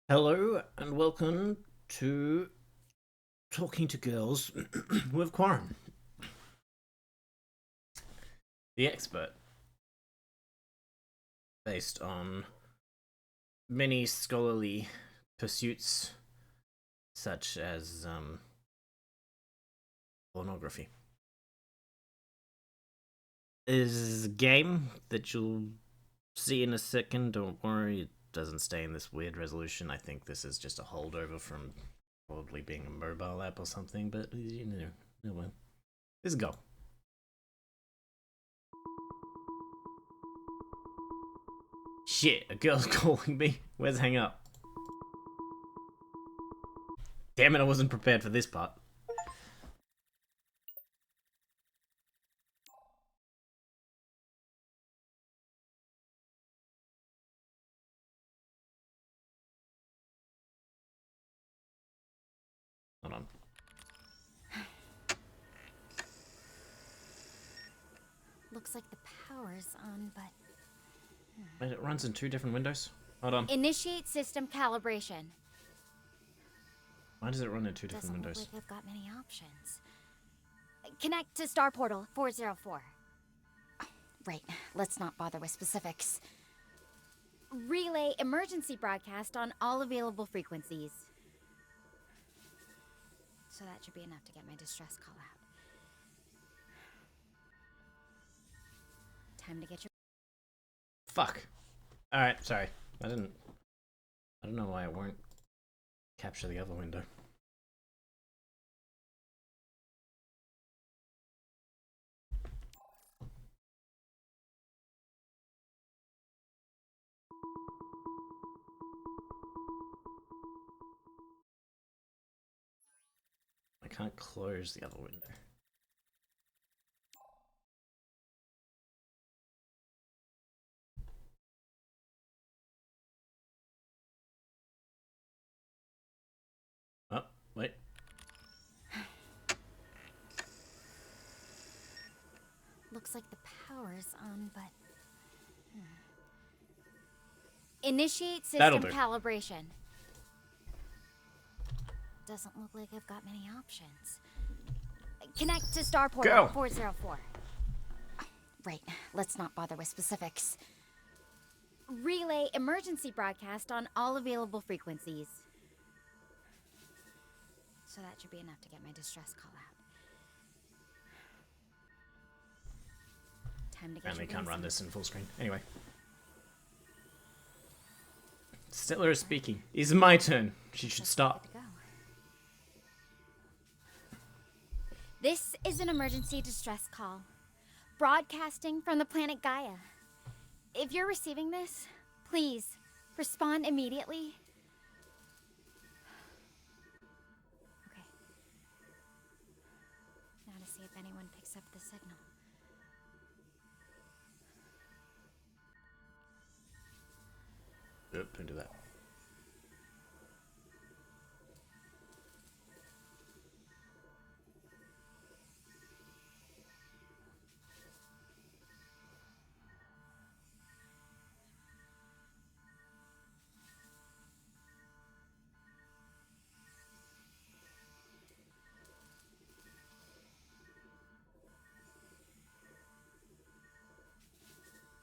Hello and welcome to Talking to Girls with Qarren, the expert, based on many scholarly pursuits such as pornography. This is a game that you'll see in a second. Don't worry, it doesn't stay in this weird resolution. I think this is just a holdover from probably being a mobile app or something, but no well. Let's go. Shit, a girl's calling me. Where's hang up? Damn it, I wasn't prepared for this part. Hold on. Looks like the power's on, but... Wait, it runs in two different windows? Hold on. Initiate system calibration. Why does it run in two different windows? Doesn't look like I've got many options. Connect to Star Portal 404. Right, let's not bother with specifics. Relay emergency broadcast on all available frequencies. So that should be enough to get my distress call out. Time to get your... Fuck. Alright, sorry. I don't know why it won't capture the other window. I can't close the other window. Oh, wait. Looks like the power's on, but... Initiate system calibration. Doesn't look like I've got many options. Connect to Star Portal 404. Right, let's not bother with specifics. Relay emergency broadcast on all available frequencies. So that should be enough to get my distress call out. Time to get Apparently can't run this in full screen. Anyway. Stella is speaking. It's my turn. She should stop. This is an emergency distress call. Broadcasting from the planet Gaia. If you're receiving this, please respond immediately. Okay. Now to see if anyone picks up the signal. Nope, don't do that.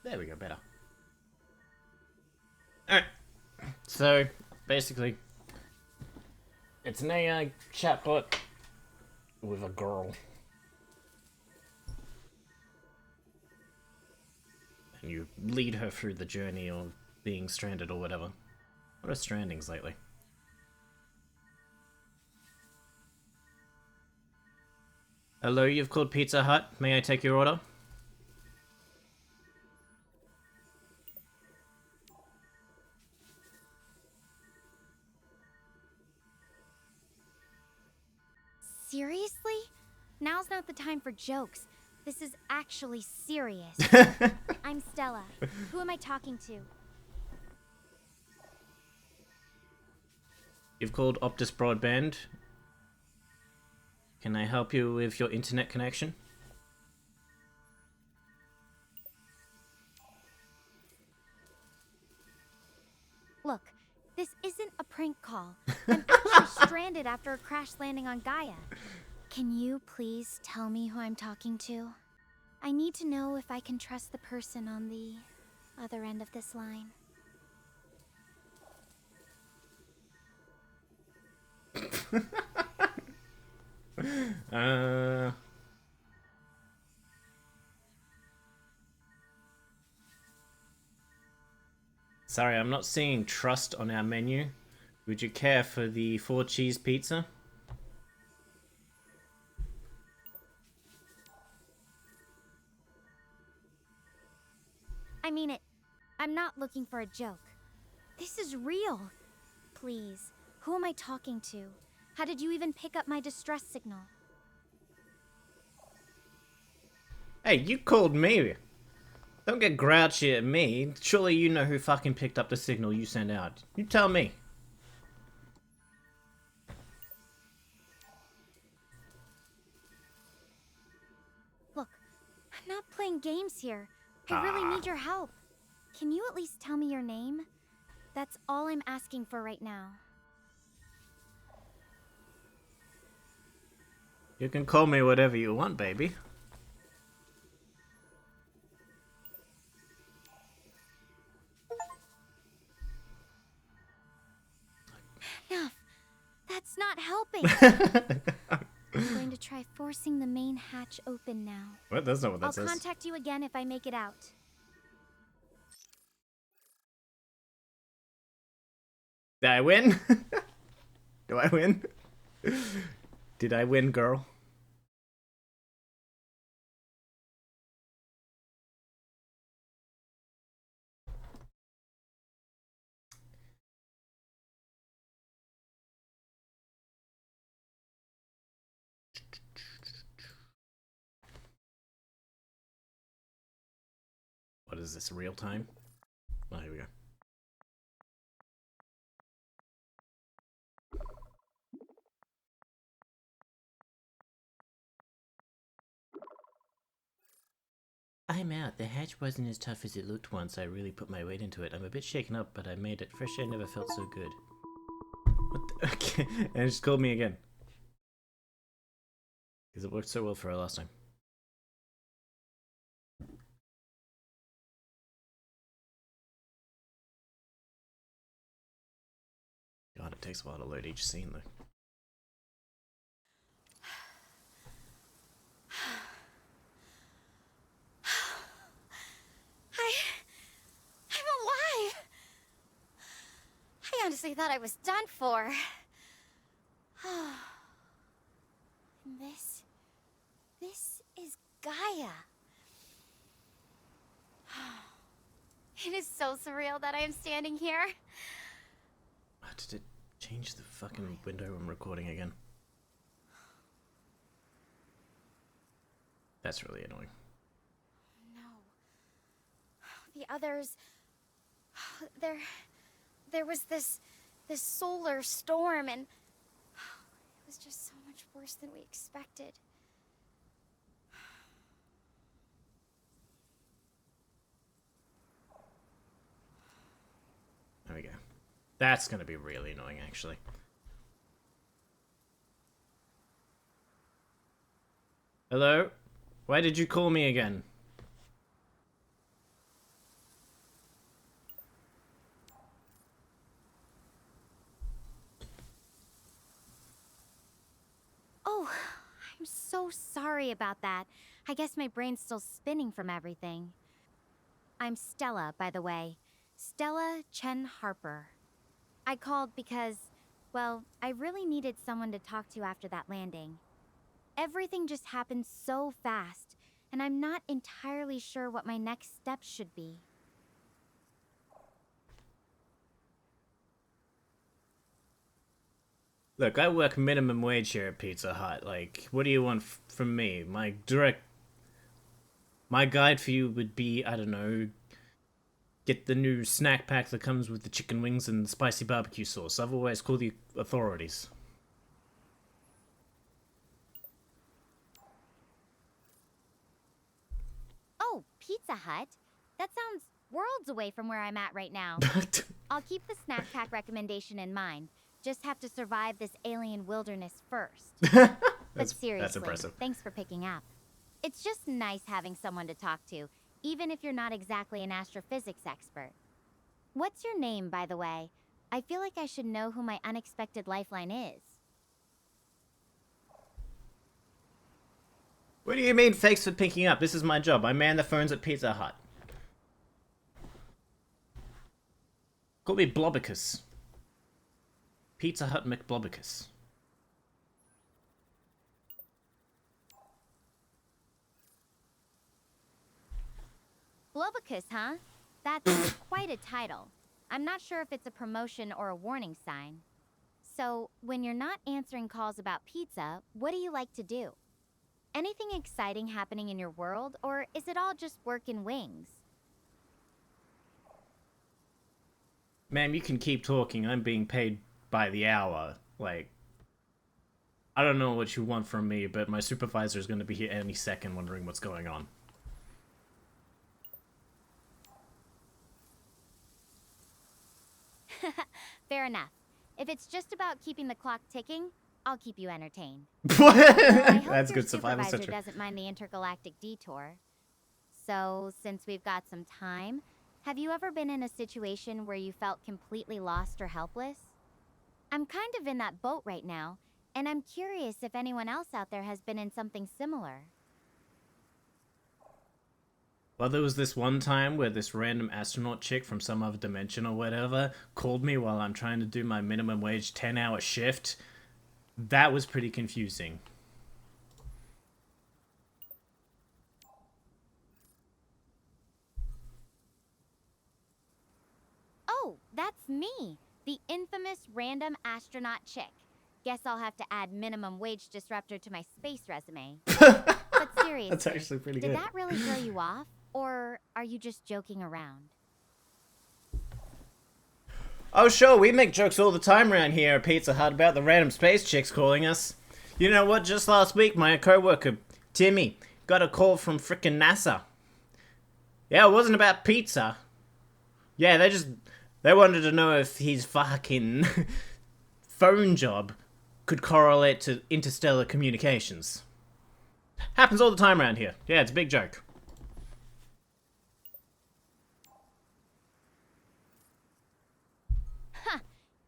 There we go, better. Alright. So, basically, it's an AI chatbot with a girl. And you lead her through the journey of being stranded or whatever. What are strandings lately? Hello, you've called Pizza Hut. May I take your order? Seriously? Now's not the time for jokes. This is actually serious. I'm Stella. Who am I talking to? You've called Optus Broadband. Can I help you with your internet connection? Look, this isn't a prank. call. I'm actually stranded after a crash landing on Gaia. Can you please tell me who I'm talking to? I need to know if I can trust the person on the other end of this line. Sorry, I'm not seeing trust on our menu. Would you care for the 4-cheese pizza? I mean it. I'm not looking for a joke. This is real. Please, who am I talking to? How did you even pick up my distress signal? Hey, you called me. Don't get grouchy at me. Surely you know who fucking picked up the signal you sent out. You tell me. Look, I'm not playing games here. I really need your help. Can you at least tell me your name? That's all I'm asking for right now. You can call me whatever you want, baby. Enough. That's not helping. I'm going to try forcing the main hatch open now. What? That's not what that says. I'll contact you again if I make it out. Did I win? Do I win? Did I win, girl? What is this, real time? Oh, here we go. I'm out. The hatch wasn't as tough as it looked once I really put my weight into it. I'm a bit shaken up, but I made it. Fresh air never felt so good. What the? Okay. And it just called me again. Because it worked so well for her last time. God, it takes a while to load each scene, though. I'm alive! I honestly thought I was done for. And this is Gaia. It is so surreal that I am standing here. Did it change the fucking window I'm recording again? That's really annoying. No. The others... There was this solar storm, and it was just so much worse than we expected. There we go. That's gonna be really annoying, actually. Hello? Why did you call me again? Oh, I'm so sorry about that. I guess my brain's still spinning from everything. I'm Stella, by the way. Stella Chen Harper. I called because, well, I really needed someone to talk to after that landing. Everything just happened so fast, and I'm not entirely sure what my next steps should be. Look, I work minimum wage here at Pizza Hut. Like, what do you want from me? My guide for you would be, I don't know, get the new snack pack that comes with the chicken wings and spicy barbecue sauce. Otherwise, call the authorities. Oh, Pizza Hut? That sounds worlds away from where I'm at right now. I'll keep the snack pack recommendation in mind. just have to survive this alien wilderness first. But seriously, that's impressive. Thanks for picking up. It's just nice having someone to talk to, even if you're not exactly an astrophysics expert. What's your name, by the way? I feel like I should know who my unexpected lifeline is. What do you mean, thanks for picking up? This is my job. I man the phones at Pizza Hut. Call me Blobbicus. Pizza Hut McBlobbicus. Blobicus, huh? That's quite a title. I'm not sure if it's a promotion or a warning sign. So, when you're not answering calls about pizza, what do you like to do? Anything exciting happening in your world, or is it all just work and wings? Ma'am, you can keep talking. I'm being paid by the hour. Like, I don't know what you want from me, but my supervisor is going to be here any second wondering what's going on. Fair enough. If it's just about keeping the clock ticking, I'll keep you entertained. That's good survival supervisor doesn't mind the intergalactic detour. So, since we've got some time, have you ever been in a situation where you felt completely lost or helpless? I'm kind of in that boat right now, and I'm curious if anyone else out there has been in something similar. Well, there was this one time where this random astronaut chick from some other dimension or whatever called me while I'm trying to do my minimum wage 10-hour shift. That was pretty confusing. Oh, that's me, the infamous random astronaut chick. Guess I'll have to add minimum wage disruptor to my space resume. But seriously, That's actually pretty good. Did that really throw you off? Or are you just joking around? Oh, sure, we make jokes all the time around here at Pizza Hut about the random space chicks calling us. You know what? Just last week, my coworker, Timmy, got a call from frickin' NASA. Yeah, it wasn't about pizza. Yeah, they wanted to know if his fucking phone job could correlate to interstellar communications. Happens all the time around here. Yeah, it's a big joke.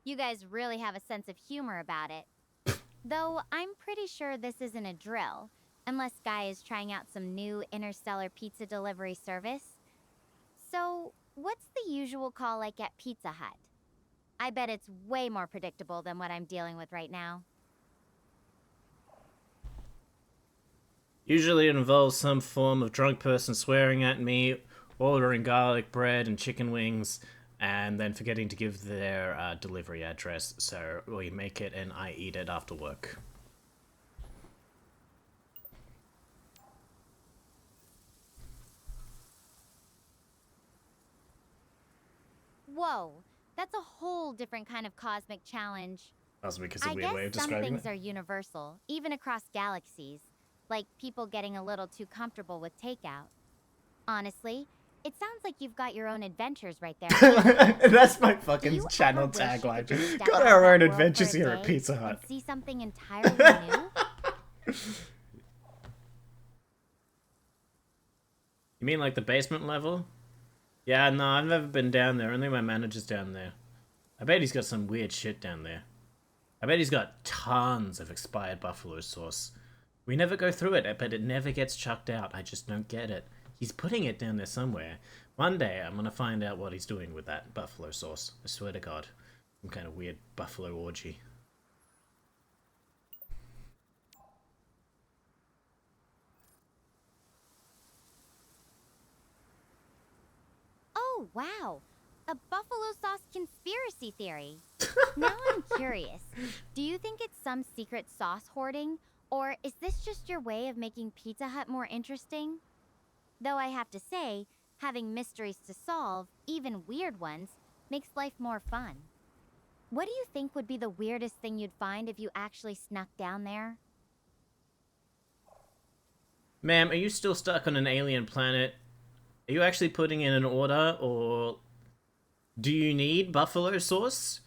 You guys really have a sense of humor about it. Though I'm pretty sure this isn't a drill, unless Guy is trying out some new interstellar pizza delivery service. So, what's the usual call like at Pizza Hut? I bet it's way more predictable than what I'm dealing with right now. Usually it involves some form of drunk person swearing at me, ordering garlic bread and chicken wings, and then forgetting to give their delivery address, so we make it and I eat it after work. Whoa, that's a whole different kind of cosmic challenge. That's because of a weird way of describing it. I guess some things are universal, even across galaxies, like people getting a little too comfortable with takeout. Honestly, it sounds like you've got your own adventures right there. That's my fucking channel tagline. Got our own adventures here at Pizza Hut. See something entirely new? You mean like the basement level? Yeah, no, I've never been down there. Only my manager's down there. I bet he's got some weird shit down there. I bet he's got tons of expired buffalo sauce. We never go through it, but it never gets chucked out. I just don't get it. He's putting it down there somewhere. One day, I'm gonna find out what he's doing with that buffalo sauce. I swear to God. Some kind of weird buffalo orgy. Oh, wow. A buffalo sauce conspiracy theory. Now I'm curious. Do you think it's some secret sauce hoarding? Or is this just your way of making Pizza Hut more interesting? Though I have to say, having mysteries to solve, even weird ones, makes life more fun. What do you think would be the weirdest thing you'd find if you actually snuck down there? Ma'am, are you still stuck on an alien planet? Are you actually putting in an order, or do you need buffalo sauce?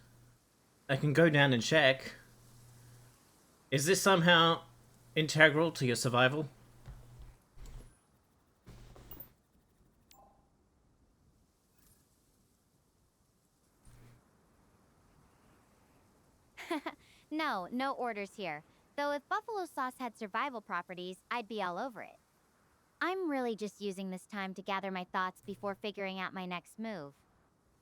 I can go down and check. Is this somehow integral to your survival? No orders here. Though if buffalo sauce had survival properties, I'd be all over it. I'm really just using this time to gather my thoughts before figuring out my next move.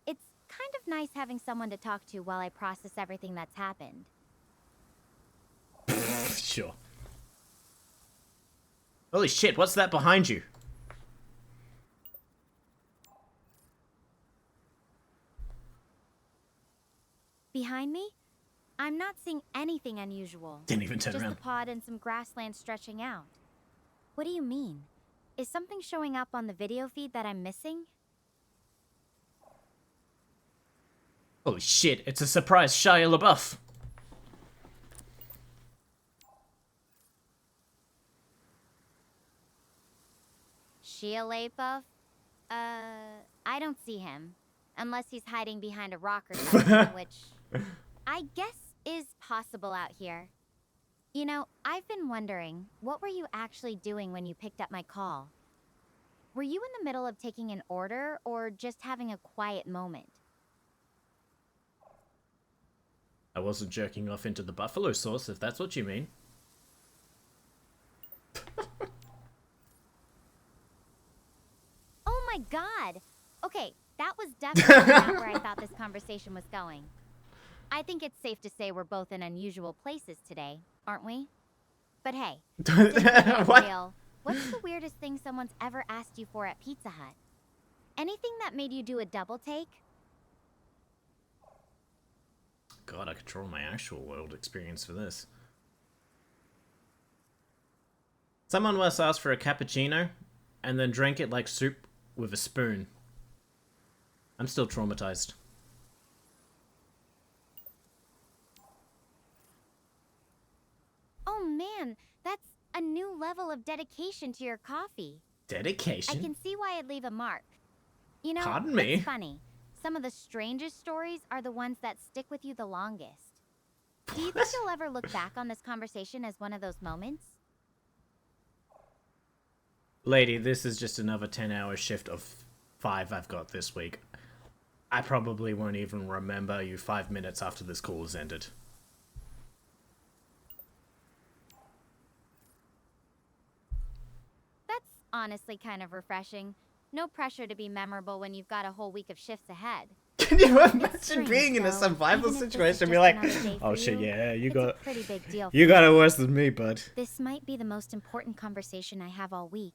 It's kind of nice having someone to talk to while I process everything that's happened. Sure. Holy shit, what's that behind you? Behind me? I'm not seeing anything unusual. Didn't even turn Just around. a pod and some grassland stretching out. What do you mean? Is something showing up on the video feed that I'm missing? Holy shit, it's a surprise Shia LaBeouf. Shia LaBeouf? I don't see him. Unless he's hiding behind a rock or something, which I guess is possible out here. You know, I've been wondering, what were you actually doing when you picked up my call? Were you in the middle of taking an order or just having a quiet moment? I wasn't jerking off into the buffalo sauce, if that's what you mean. Oh my god! Okay, that was definitely not where I thought this conversation was going. I think it's safe to say we're both in unusual places today, aren't we? But hey, since we're getting real, what's the weirdest thing someone's ever asked you for at Pizza Hut? Anything that made you do a double take? God, I control my actual world experience for this. Someone once asked for a cappuccino and then drank it like soup with a spoon. I'm still traumatized. Oh man, that's a new level of dedication to your coffee. Dedication? I can see why it'd leave a mark. You know, Pardon me? it's funny. Some of the strangest stories are the ones that stick with you the longest. Do you think you'll ever look back on this conversation as one of those moments? Lady, this is just another 10-hour shift of 5 I've got this week. I probably won't even remember you 5 minutes after this call has ended. That's honestly kind of refreshing. No pressure to be memorable when you've got a whole week of shifts ahead. Can you imagine strange, being in a though. survival Even if this situation is and be just like, another day oh for shit, you, yeah, it's a pretty big deal for you me. got it worse than me, bud. This might be the most important conversation I have all week.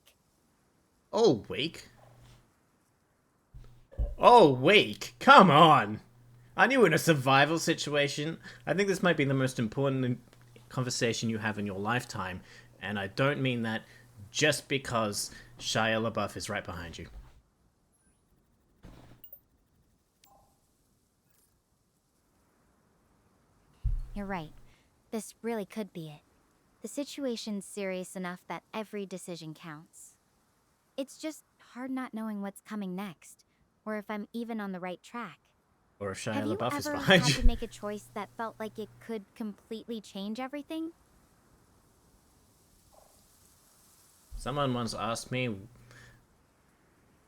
All week? All week? Come on! Aren't you in a survival situation? I think this might be the most important conversation you have in your lifetime, and I don't mean that just because Shia LaBeouf is right behind you. You're right. This really could be it. The situation's serious enough that every decision counts. It's just hard not knowing what's coming next, or if I'm even on the right track. Or if Shia Have you LaBeouf is ever behind had you. to make a choice that felt like it could completely change everything? Someone once asked me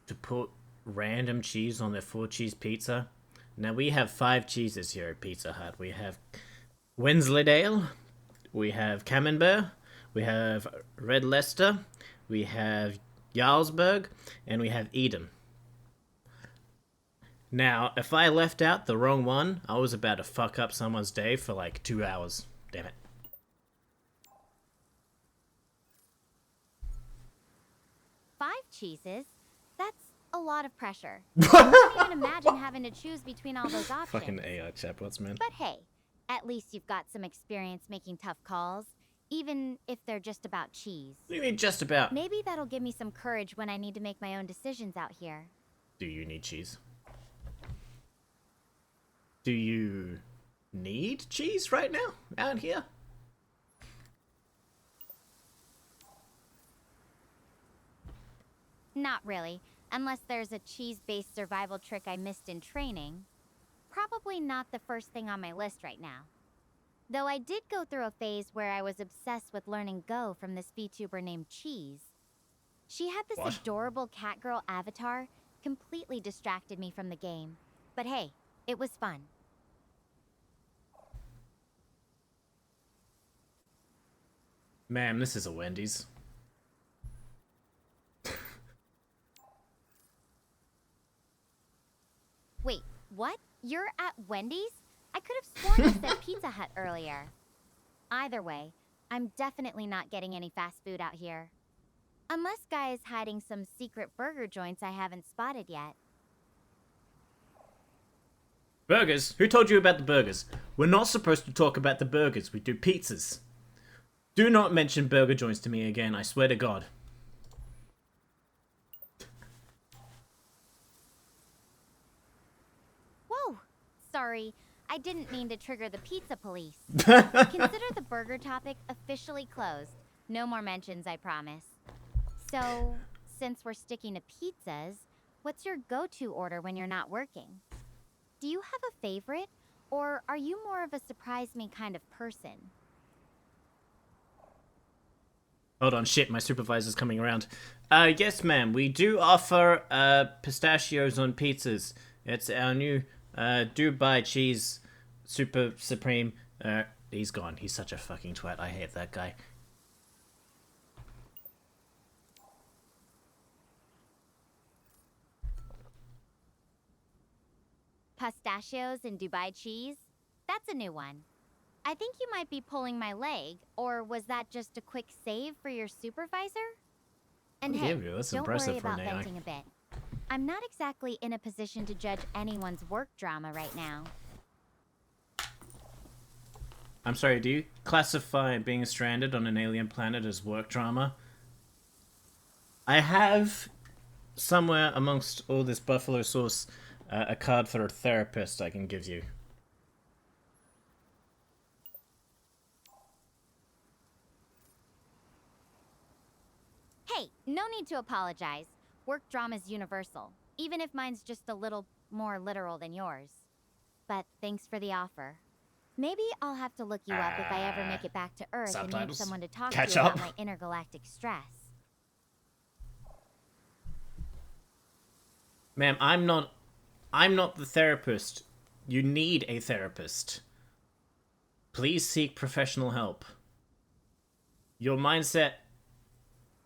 to put random cheese on their 4-cheese pizza. Now, we have 5 cheeses here at Pizza Hut. We have Wensleydale, we have Camembert, we have Red Leicester, we have Jarlsberg, and we have Edam. Now, if I left out the wrong one, I was about to fuck up someone's day for like 2 hours. Damn it. 5 cheeses? That's a lot of pressure. I can't even imagine having to choose between all those options. Fucking AI chatbots, man. But hey, at least you've got some experience making tough calls, even if they're just about cheese. What do you mean just about? Maybe that'll give me some courage when I need to make my own decisions out here. Do you need cheese? Do you need cheese right now out here? Not really, unless there's a cheese-based survival trick I missed in training. probably not the first thing on my list right now. Though I did go through a phase where I was obsessed with learning Go from this VTuber named Cheese. She had this What? adorable cat girl avatar, completely distracted me from the game. But hey, it was fun. Ma'am, this is a Wendy's. Wait, what? You're at Wendy's? I could have sworn you said Pizza Hut earlier. Either way, I'm definitely not getting any fast food out here. Unless Guy is hiding some secret burger joints I haven't spotted yet. Burgers? Who told you about the burgers? We're not supposed to talk about the burgers. We do pizzas. Do not mention burger joints to me again, I swear to God. Whoa! Sorry, I didn't mean to trigger the pizza police. Consider the burger topic officially closed. No more mentions, I promise. So, since we're sticking to pizzas, what's your go-to order when you're not working? Do you have a favorite, or are you more of a surprise me kind of person? Hold on, shit, my supervisor's coming around. Yes, ma'am, we do offer, pistachios on pizzas. It's our new, Dubai cheese super supreme. He's gone. He's such a fucking twat. I hate that guy. Pistachios and Dubai cheese? That's a new one. I think you might be pulling my leg, or was that just a quick save for your supervisor? And hey, That's don't impressive worry for an about AI. venting a bit. I'm not exactly in a position to judge anyone's work drama right now. I'm sorry, do you classify being stranded on an alien planet as work drama? I have, somewhere amongst all this buffalo sauce, a card for a therapist I can give you. Hey, no need to apologize. Work drama's universal, even if mine's just a little more literal than yours. But thanks for the offer. Maybe I'll have to look you up if I ever make it back to Earth and need Subtitles? someone to talk Catch to up? about my intergalactic stress. Ma'am, I'm not the therapist. You need a therapist. Please seek professional help. Your mindset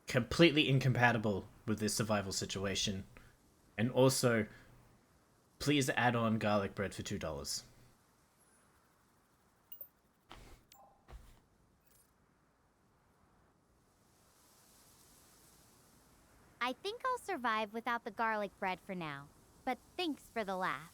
completely incompatible with this survival situation. And also, please add on garlic bread for $2. I think I'll survive without the garlic bread for now, but thanks for the laugh.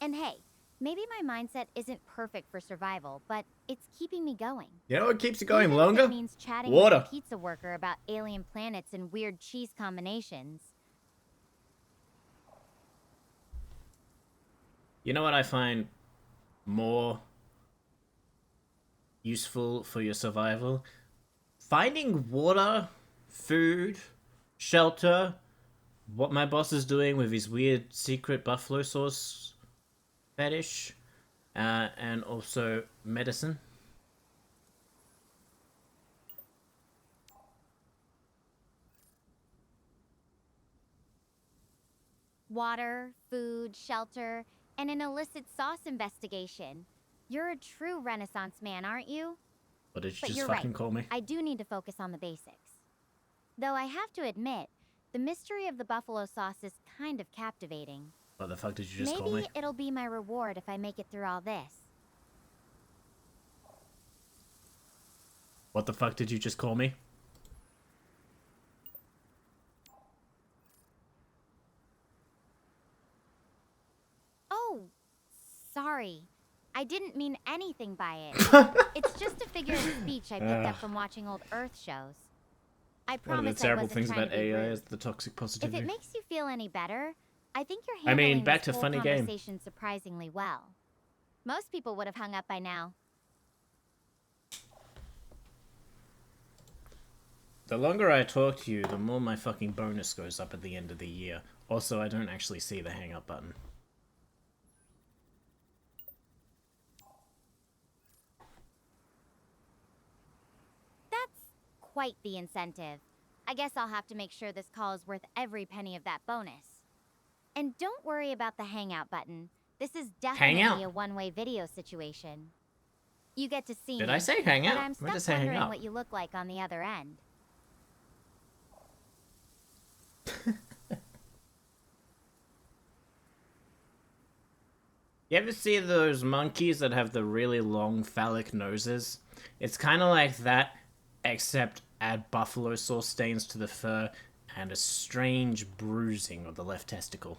And hey, maybe my mindset isn't perfect for survival, but it's keeping me going. You know what keeps you going Even longer? if it means chatting Water. with a pizza worker about alien planets and weird cheese combinations. You know what I find more useful for your survival? Finding water, food, shelter, what my boss is doing with his weird secret buffalo sauce fetish, and also medicine. Water, food, shelter, and an illicit sauce investigation. You're a true Renaissance man, aren't you? What did you But just you're fucking right. call me? I do need to focus on the basics. Though I have to admit, the mystery of the buffalo sauce is kind of captivating. What the fuck did you just call me? Maybe it'll be my reward if I make it through all this. What the fuck did you just call me? Oh, sorry. I didn't mean anything by it. It's just a figure of speech I picked up from watching old Earth shows. I One of promise the terrible I wasn't things trying about to be AI rude. is the toxic If positivity. it makes you feel any better, I think you're I mean, handling back this to whole funny game. conversation surprisingly well. Most people would have hung up by now. The longer I talk to you, the more my fucking bonus goes up at the end of the year. Also, I don't actually see the hang up button. quite the incentive. I guess I'll have to make sure this call is worth every penny of that bonus. And don't worry about the hangout button. This is definitely a one-way video situation. You get to see me. Did I say hangout? But I'm stuck wondering what you look like on the other end. You ever see those monkeys that have the really long phallic noses? It's kind of like that, except add buffalo sauce stains to the fur and a strange bruising of the left testicle.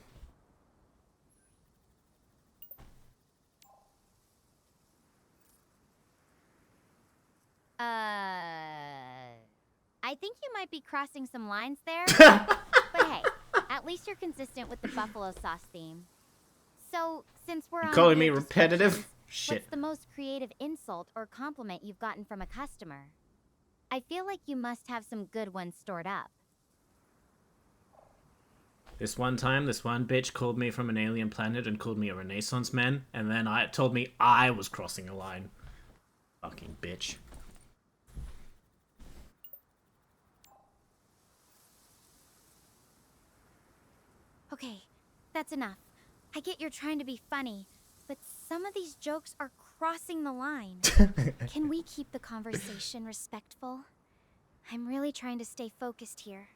I think you might be crossing some lines there. But hey, at least you're consistent with the buffalo sauce theme. So, since we're on calling me repetitive? Shit. What's the most creative insult or compliment you've gotten from a customer? I feel like you must have some good ones stored up. This one time, this one bitch called me from an alien planet and called me a Renaissance man, and then told me I was crossing a line. Fucking bitch. Okay, that's enough. I get you're trying to be funny, but some of these jokes are crossing the line. Can we keep the conversation respectful? I'm really trying to stay focused here.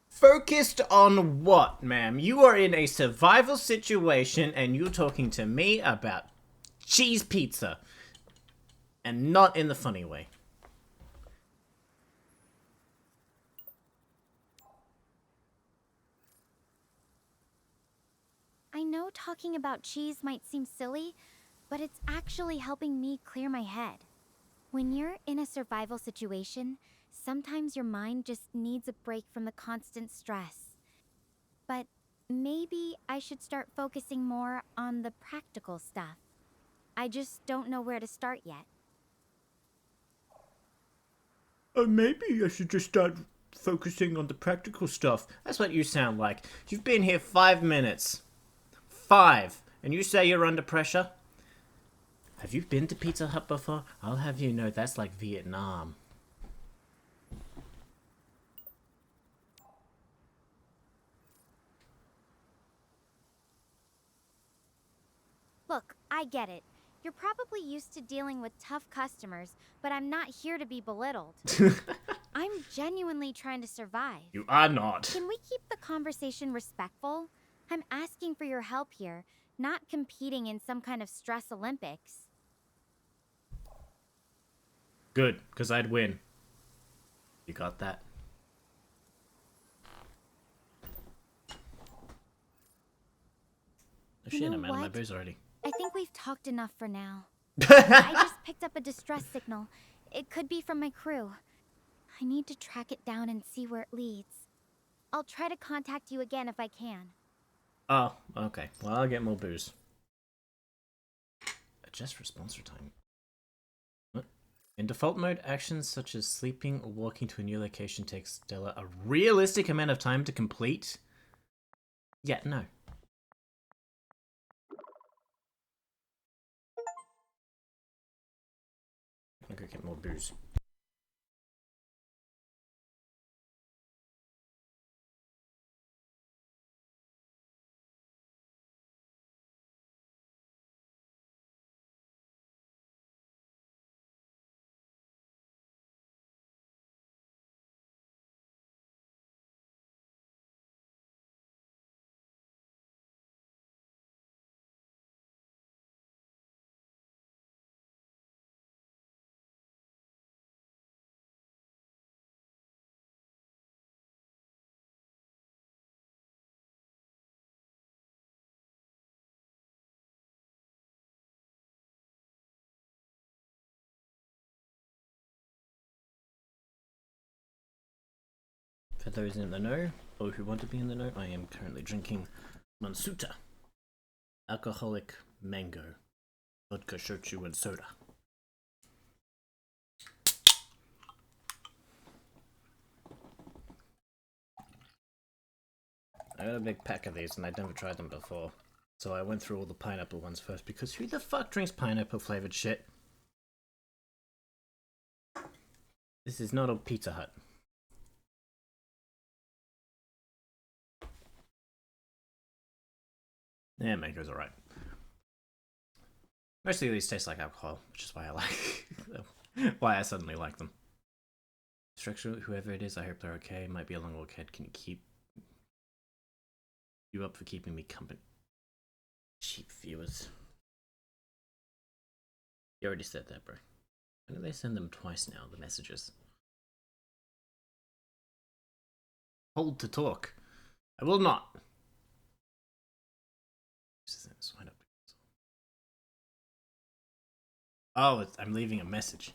Focused on what, ma'am? You are in a survival situation and you're talking to me about cheese pizza. And not in the funny way. I know talking about cheese might seem silly, but it's actually helping me clear my head. When you're in a survival situation, sometimes your mind just needs a break from the constant stress. But maybe I should start focusing more on the practical stuff. I just don't know where to start yet. Maybe I should just start focusing on the practical stuff. That's what you sound like. You've been here 5 minutes. 5. And you say you're under pressure? Have you been to Pizza Hut before? I'll have you know that's like Vietnam. Look, I get it. You're probably used to dealing with tough customers, but I'm not here to be belittled. I'm genuinely trying to survive. You are not. Can we keep the conversation respectful? I'm asking for your help here, not competing in some kind of stress Olympics. Good, because I'd win. You got that? Oh shit, I'm out of my booze already. I think we've talked enough for now. I just picked up a distress signal. It could be from my crew. I need to track it down and see where it leads. I'll try to contact you again if I can. Oh, okay. Well, I'll get more booze. Adjust response time. What? In default mode, actions such as sleeping or walking to a new location take Stella a realistic amount of time to complete? Yeah, no. I'll go get more booze. For those in the know, or who want to be in the know, I am currently drinking Mansuta. Alcoholic mango. Vodka, shochu, and soda. I got a big pack of these and I'd never tried them before. So I went through all the pineapple ones first because who the fuck drinks pineapple flavored shit? This is not a Pizza Hut. Yeah, mango's alright. Mostly these taste like alcohol, which is why I like them. Why I suddenly like them. Structure, whoever it is, I hope they're okay. Might be a long walk ahead. Can you keep you up for keeping me company? Cheap viewers. You already said that, bro. Why do they send them twice now, the messages? Hold to talk. I will not. Oh, I'm leaving a message.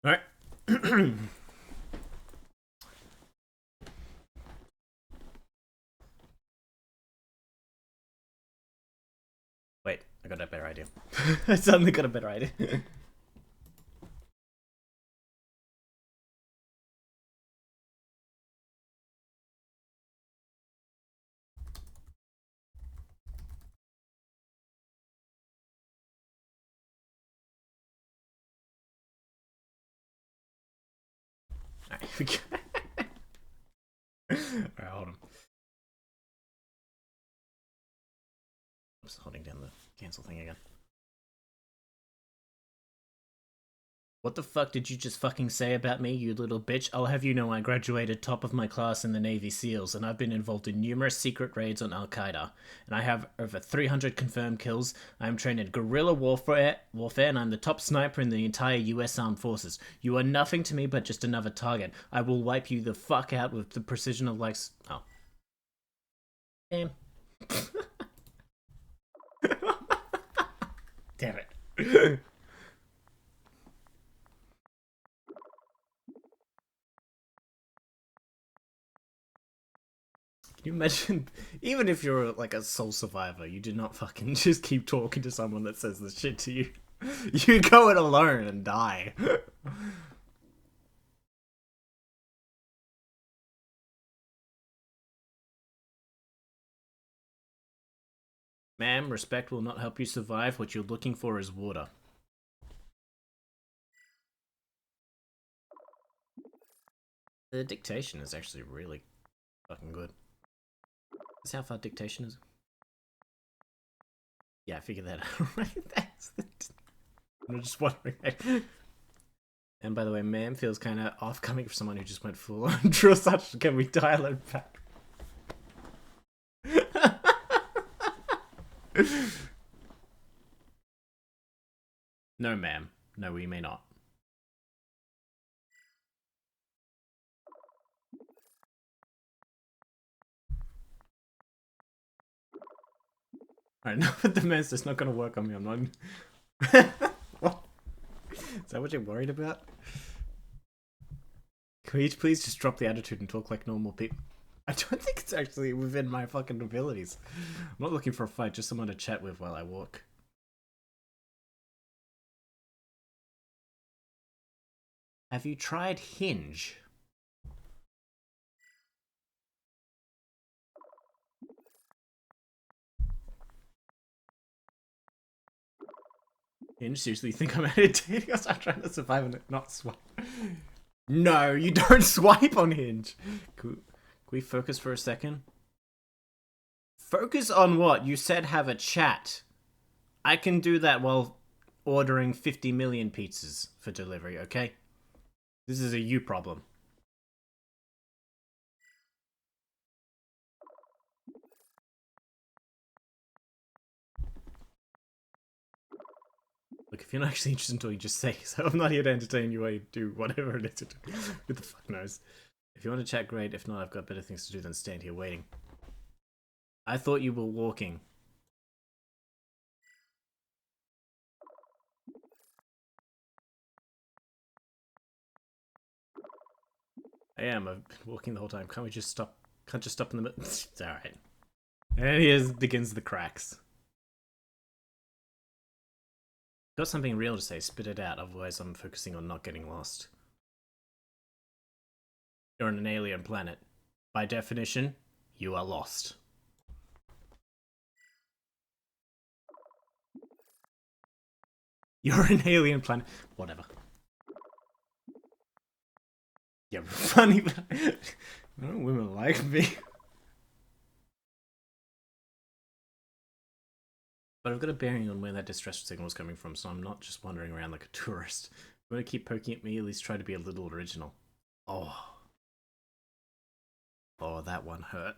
Alright. Wait, I got a better idea. I suddenly got a better idea. Alright, hold on. I'm just holding down the cancel thing again. What the fuck did you just fucking say about me, you little bitch? I'll have you know I graduated top of my class in the Navy SEALs, and I've been involved in numerous secret raids on Al-Qaeda. And I have over 300 confirmed kills. I am trained in guerrilla warfare, and I'm the top sniper in the entire US Armed Forces. You are nothing to me but just another target. I will wipe you the fuck out with the precision of like... Oh. Damn. Damn it. Can you imagine, even if you're like a sole survivor, you do not fucking just keep talking to someone that says this shit to you. You go it alone and die. Ma'am, respect will not help you survive. What you're looking for is water. The dictation is actually really fucking good. That's how far dictation is. Yeah, I figured that out. Right? I'm just wondering. And by the way, ma'am feels kind of off coming for someone who just went full on draw such. Can we dial it back? No, ma'am. No, we may not. Alright, no, but the mess is not gonna work on me. I'm not. What? Is that what you're worried about? Can we please just drop the attitude and talk like normal people? I don't think it's actually within my fucking abilities. I'm not looking for a fight, just someone to chat with while I walk. Have you tried Hinge? Hinge? Seriously, you think I'm out of dating us? I'm trying to survive and not swipe. No, you don't swipe on Hinge. Can we focus for a second? Focus on what? You said have a chat. I can do that while ordering 50 million pizzas for delivery, okay? This is a you problem. Look, if you're not actually interested in talking, just say so. I'm not here to entertain you while you do whatever it is to do. Who the fuck knows? If you want to chat, great. If not, I've got better things to do than stand here waiting. I thought you were walking. I am. I've been walking the whole time. Can't we just stop? Can't just stop in the middle? It's alright. And here begins the cracks. Got something real to say, spit it out, otherwise I'm focusing on not getting lost. You're on an alien planet. By definition, you are lost. You're an alien planet. Whatever. Yeah, funny, but I don't know, women like me. But I've got a bearing on where that distress signal is coming from, so I'm not just wandering around like a tourist. If you want to keep poking at me, at least try to be a little original. Oh. Oh, that one hurt.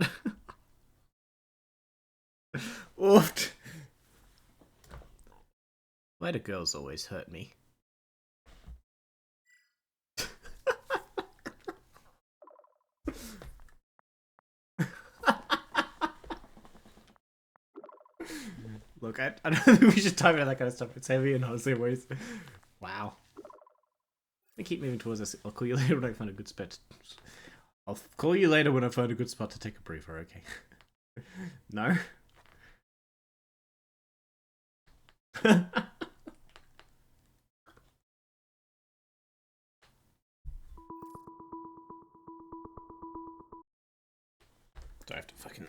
Oofed. Why do girls always hurt me? Look, I don't think we should talk about that kind of stuff. It's heavy and honestly ways. Wow. I keep moving towards us. I'll call you later when I find a good spot. I'll call you later when I find a good spot to take a breather, okay? No? Do I have to fucking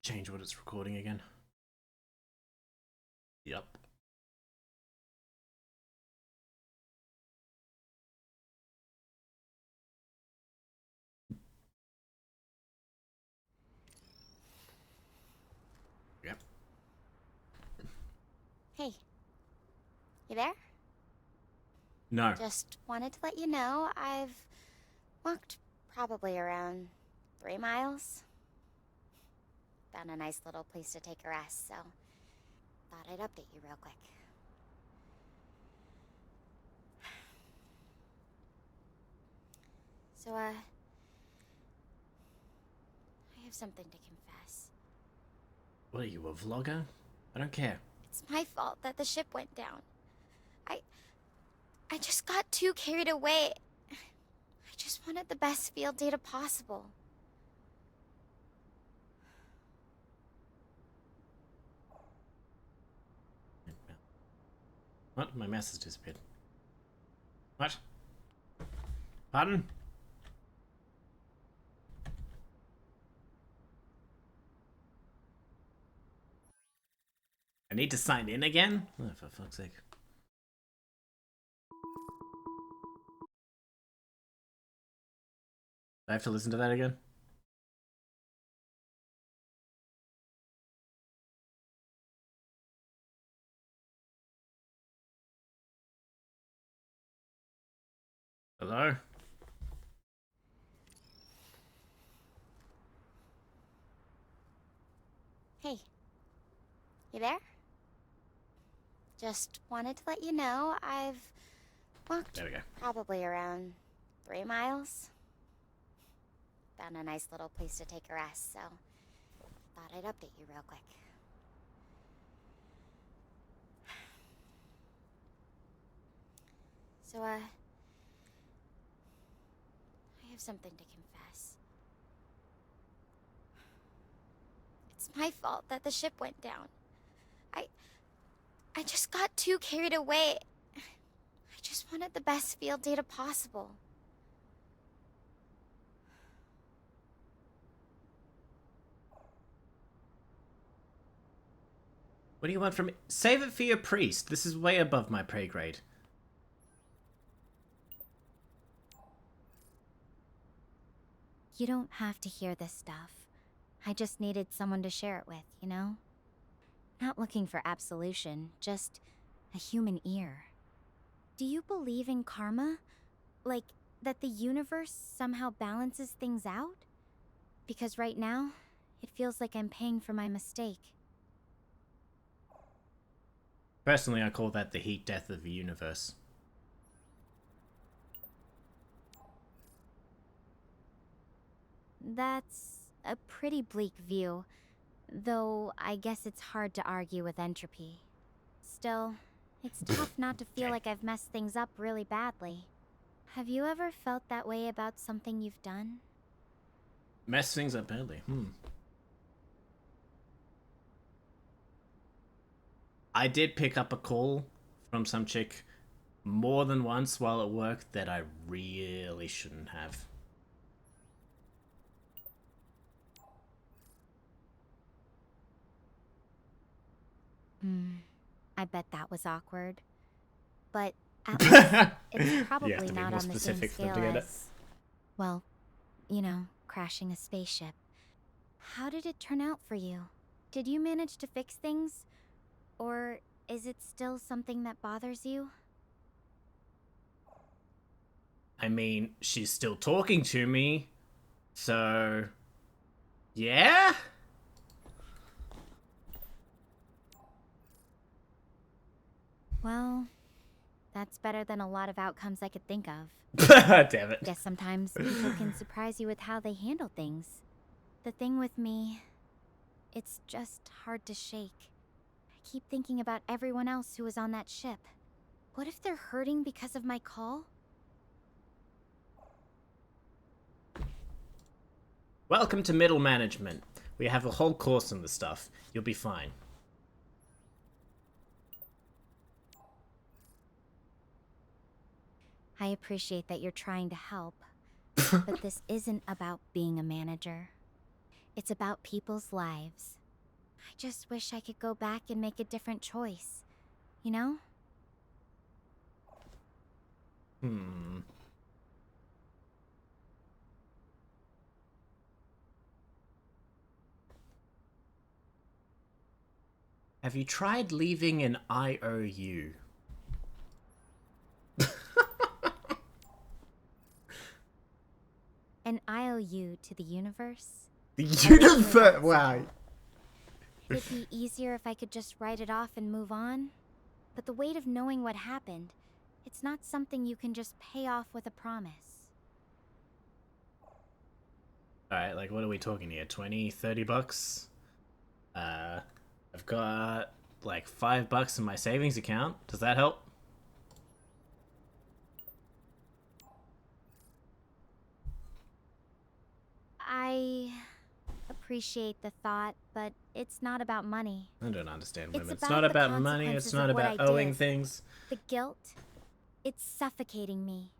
change what it's recording again? Yup. Yep. Hey. You there? No. Just wanted to let you know I've walked probably around 3 miles. Found a nice little place to take a rest, so thought I'd update you real quick. So, I have something to confess. What are you, a vlogger? I don't care. It's my fault that the ship went down. I just got too carried away. I just wanted the best field data possible. What? My mouse has disappeared. What? Pardon? I need to sign in again? Oh, for fuck's sake. I have to listen to that again? Hello? Hey. You there? Just wanted to let you know I've walked There we go. probably around 3 miles. Found a nice little place to take a rest, so thought I'd update you real quick. So, I have something to confess. It's my fault that the ship went down. I just got too carried away. I just wanted the best field data possible. What do you want from me? Save it for your priest. This is way above my pay grade. You don't have to hear this stuff. I just needed someone to share it with, you know? Not looking for absolution, just a human ear. Do you believe in karma? Like, that the universe somehow balances things out? Because right now, it feels like I'm paying for my mistake. Personally, I call that the heat death of the universe. That's a pretty bleak view, though I guess it's hard to argue with entropy. Still, it's tough not to feel like I've messed things up really badly. Have you ever felt that way about something you've done? Mess things up badly. I did pick up a call from some chick more than once while at work that I really shouldn't have. I bet that was awkward. But at least it's You have probably to be not more on the same specific for them scale to get it. as, well, you know, crashing a spaceship. How did it turn out for you? Did you manage to fix things? Or is it still something that bothers you? I mean, she's still talking to me, so... Yeah? Well, that's better than a lot of outcomes I could think of. Damn it. Guess sometimes people can surprise you with how they handle things. The thing with me, it's just hard to shake. I keep thinking about everyone else who was on that ship. What if they're hurting because of my call? Welcome to middle management. We have a whole course on this stuff. You'll be fine. I appreciate that you're trying to help, but this isn't about being a manager. It's about people's lives. I just wish I could go back and make a different choice. You know? Have you tried leaving an IOU? An IOU to the universe? The universe! Wow. It'd be easier if I could just write it off and move on. But the weight of knowing what happened, it's not something you can just pay off with a promise. Alright, like, what are we talking here? 20, 30 bucks? I've got, like, $5 in my savings account. Does that help? I appreciate the thought, but it's not about money. I don't understand It's women. It's about not the about money, it's consequences not of what about I owing did. things. The guilt, it's suffocating me.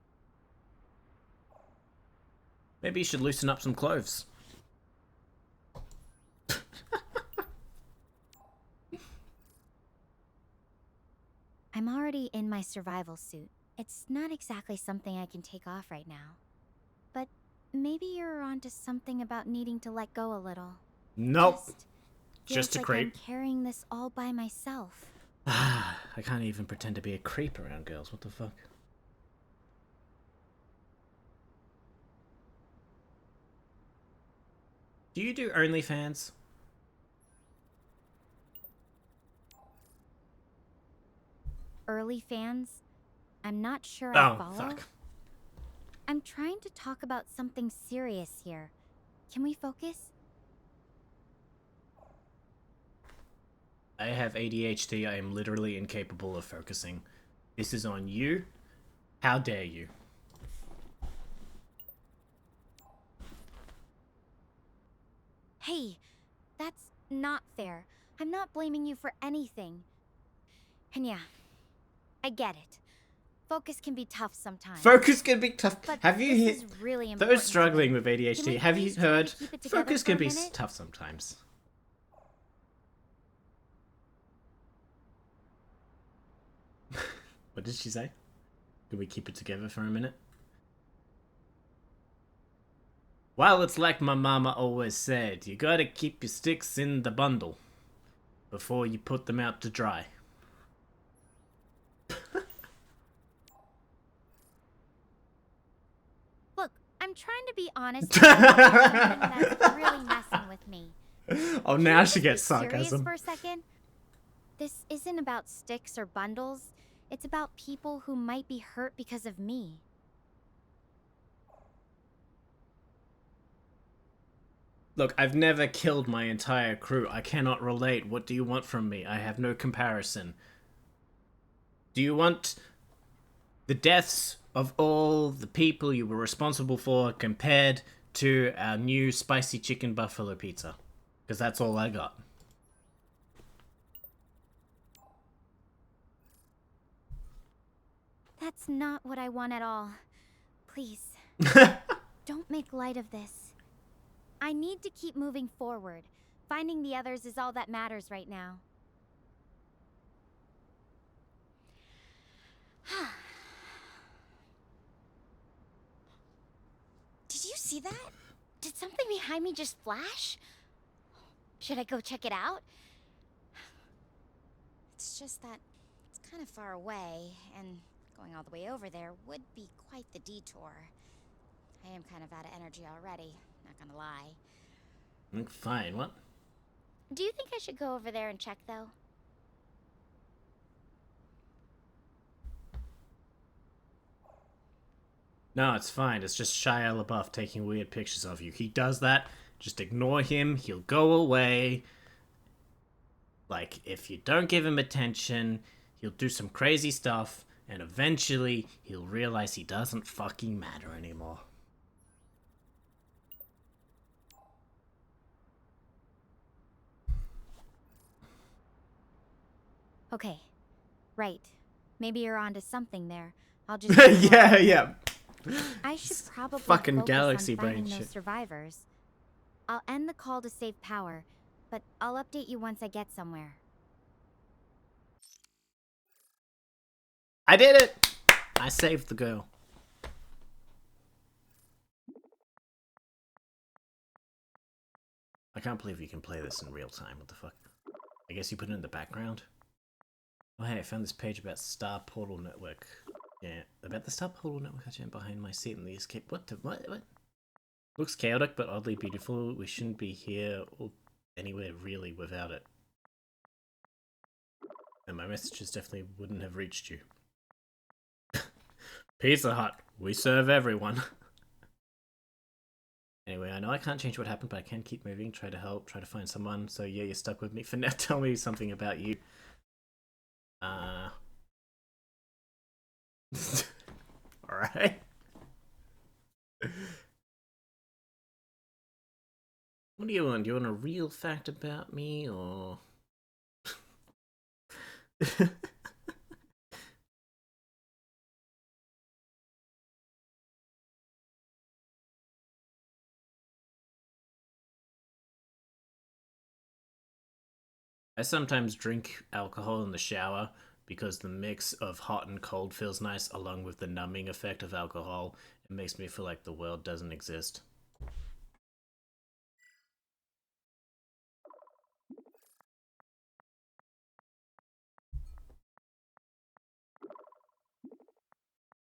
Maybe you should loosen up some clothes. I'm already in my survival suit. It's not exactly something I can take off right now. But maybe you're onto something about needing to let go a little. Nope. Just a like creep. I'm carrying this all by myself. I can't even pretend to be a creep around girls. What the fuck? Do you do OnlyFans? Early fans? I'm not sure I follow. Fuck. I'm trying to talk about something serious here. Can we focus? I have ADHD. I am literally incapable of focusing. This is on you. How dare you? Hey, that's not fair. I'm not blaming you for anything. And yeah, I get it. Focus can be tough sometimes. Focus can be tough. But Have you this hit is really important those to struggling me. with Can ADHD? we Have you please try to heard? keep it together Focus for can a be minute? tough sometimes. What did she say? Can we keep it together for a minute? Well, it's like my mama always said, you gotta keep your sticks in the bundle before you put them out to dry. Look, I'm trying to be honest about something that's really messing with me. Oh, Can now we she just gets be serious sarcasm. for a second? This isn't about sticks or bundles. It's about people who might be hurt because of me. Look, I've never killed my entire crew. I cannot relate. What do you want from me? I have no comparison. Do you want the deaths of all the people you were responsible for compared to our new spicy chicken buffalo pizza? Because that's all I got. That's not what I want at all. Please, don't make light of this. I need to keep moving forward. Finding the others is all that matters right now. Did you see that? Did something behind me just flash? Should I go check it out? It's just that it's kind of far away, and going all the way over there would be quite the detour. I am kind of out of energy already, not gonna lie. Fine, what? Do you think I should go over there and check, though? No, it's fine. It's just Shia LaBeouf taking weird pictures of you. He does that. Just ignore him. He'll go away. Like, if you don't give him attention, he'll do some crazy stuff, and eventually he'll realize he doesn't fucking matter anymore. Okay. Right. Maybe you're onto something there. I'll just... yeah. I should probably fucking focus galaxy on finding brain those shit. survivors. I'll end the call to save power, but I'll update you once I get somewhere. I did it! I saved the girl. I can't believe you can play this in real time. What the fuck? I guess you put it in the background? Oh hey, I found this page about Star Portal Network. Yeah, about the Star Portal Network I jammed behind my seat in the escape. What? Looks chaotic but oddly beautiful. We shouldn't be here or anywhere really without it. And my messages definitely wouldn't have reached you. Pizza Hut. We serve everyone. Anyway, I know I can't change what happened, but I can keep moving, try to help, try to find someone. So yeah, you're stuck with me for now. Tell me something about you. Alright. What do you want? Do you want a real fact about me, or... I sometimes drink alcohol in the shower because the mix of hot and cold feels nice, along with the numbing effect of alcohol. It makes me feel like the world doesn't exist.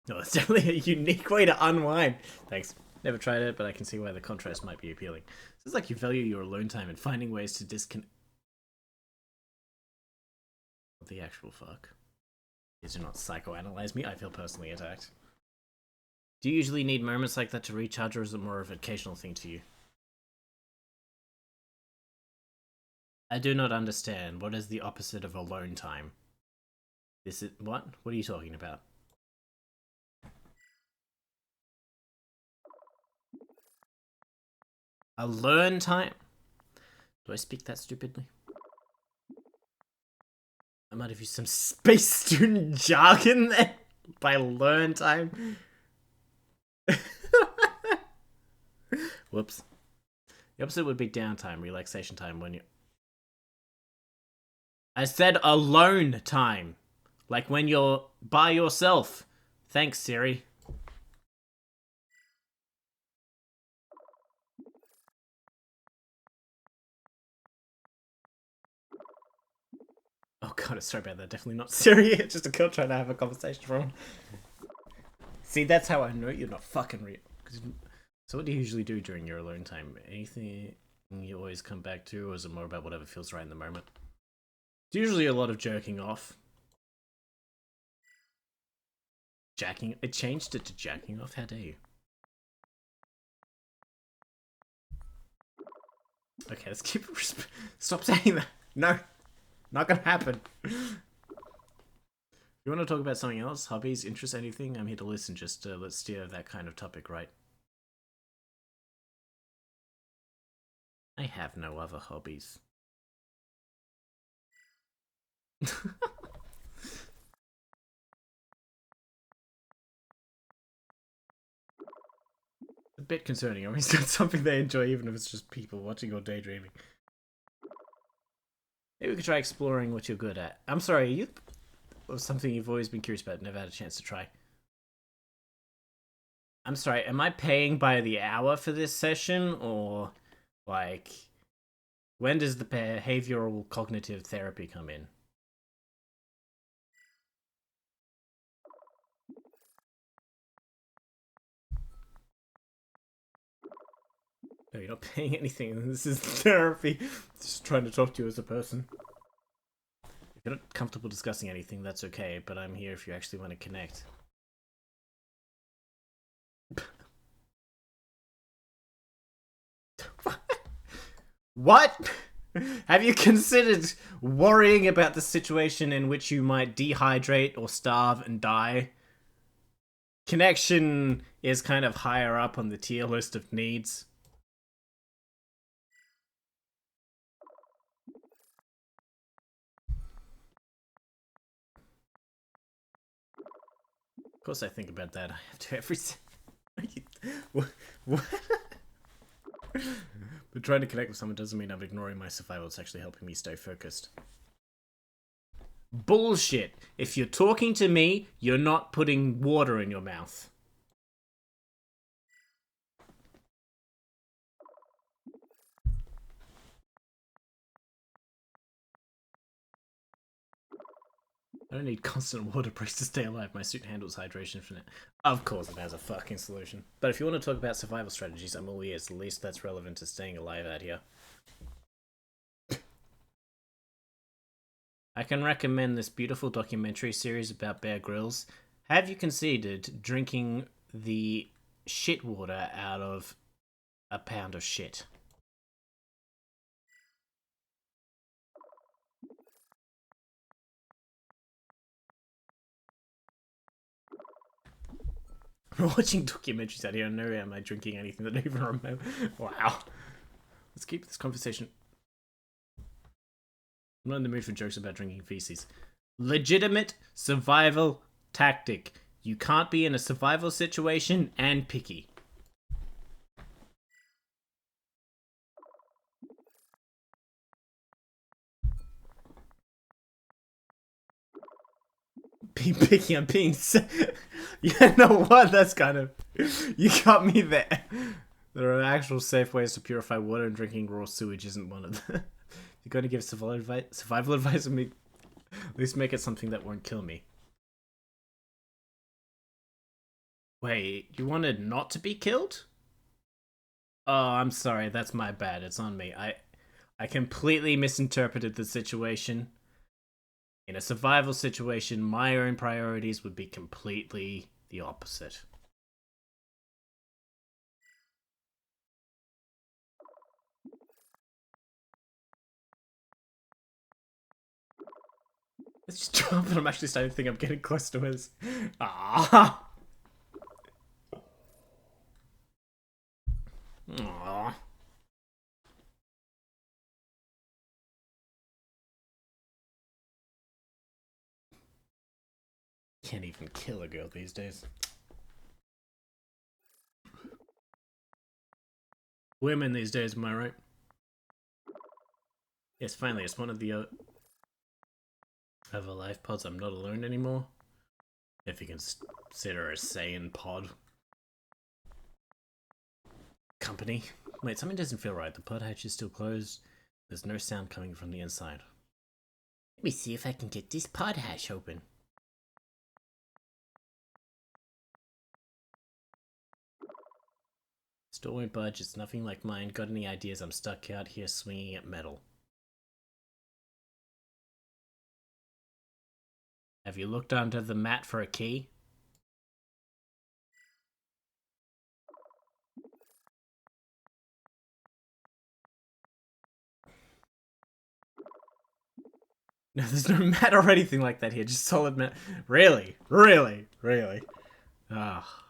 No, it's definitely a unique way to unwind. Thanks. Never tried it, but I can see why the contrast might be appealing. It's like you value your alone time and finding ways to disconnect. What the actual fuck? Please do not psychoanalyze me. I feel personally attacked. Do you usually need moments like that to recharge, or is it more of an occasional thing to you? I do not understand. What is the opposite of alone time? This is what? What are you talking about? Alone time? Do I speak that stupidly? I might have used some space student jargon there by learn time. Whoops. The opposite would be downtime, relaxation time when you... I said alone time. Like when you're by yourself. Thanks, Siri. Oh god, sorry about that. Definitely not Siri. It's just a girl trying to have a conversation from. See, that's how I know you're not fucking real. So what do you usually do during your alone time? Anything you always come back to, or is it more about whatever feels right in the moment? It's usually a lot of jerking off. Jacking... It changed it to jacking off? How dare you? Okay, let's keep... Stop saying that. No. Not gonna happen. You want to talk about something else? Hobbies, interests, anything? I'm here to listen. Just let's steer that kind of topic, right? I have no other hobbies. A bit concerning. I mean, it's not something they enjoy, even if it's just people watching or daydreaming. Maybe we could try exploring what you're good at. I'm sorry, are you... or something you've always been curious about, never had a chance to try? I'm sorry, am I paying by the hour for this session, or like when does the behavioral cognitive therapy come in? No, you're not paying anything. This is therapy. Just trying to talk to you as a person. If you're not comfortable discussing anything, that's okay, but I'm here if you actually want to connect. What? Have you considered worrying about the situation in which you might dehydrate or starve and die? Connection is kind of higher up on the tier list of needs. Of course I think about that. I have to every... What? But trying to connect with someone doesn't mean I'm ignoring my survival. It's actually helping me stay focused. Bullshit. If you're talking to me, you're not putting water in your mouth. I don't need constant water breaks to stay alive. My suit handles hydration for it. Of course it has a fucking solution. But if you want to talk about survival strategies, I'm all ears. The least that's relevant to staying alive out here. I can recommend this beautiful documentary series about Bear Grylls. Have you considered drinking the shit water out of a pound of shit? I'm watching documentaries out here and nowhere am I drinking anything that I don't even remember. Wow. Let's keep this conversation. I'm not in the mood for jokes about drinking feces. Legitimate survival tactic. You can't be in a survival situation and picky. Being picky, I'm being... You know what? That's kind of... You got me there. There are actual safe ways to purify water, and drinking raw sewage isn't one of them. You're going to give survival advice and at least make it something that won't kill me. Wait, you wanted not to be killed? Oh, I'm sorry. That's my bad. It's on me. I completely misinterpreted the situation. In a survival situation, my own priorities would be completely the opposite. Let's just drop it. I'm actually starting to think I'm getting close to his. Ah. Aww. Can't even kill a girl these days. Women these days, am I right? Yes, finally, it's one of the other life pods. I'm not alone anymore. If you consider a Saiyan pod. Company. Wait, something doesn't feel right. The pod hatch is still closed. There's no sound coming from the inside. Let me see if I can get this pod hatch open. Store won't budge. It's nothing like mine. Got any ideas? I'm stuck out here swinging at metal. Have you looked under the mat for a key? No, there's no mat or anything like that here. Just solid mat. Really? Really? Really? Ah.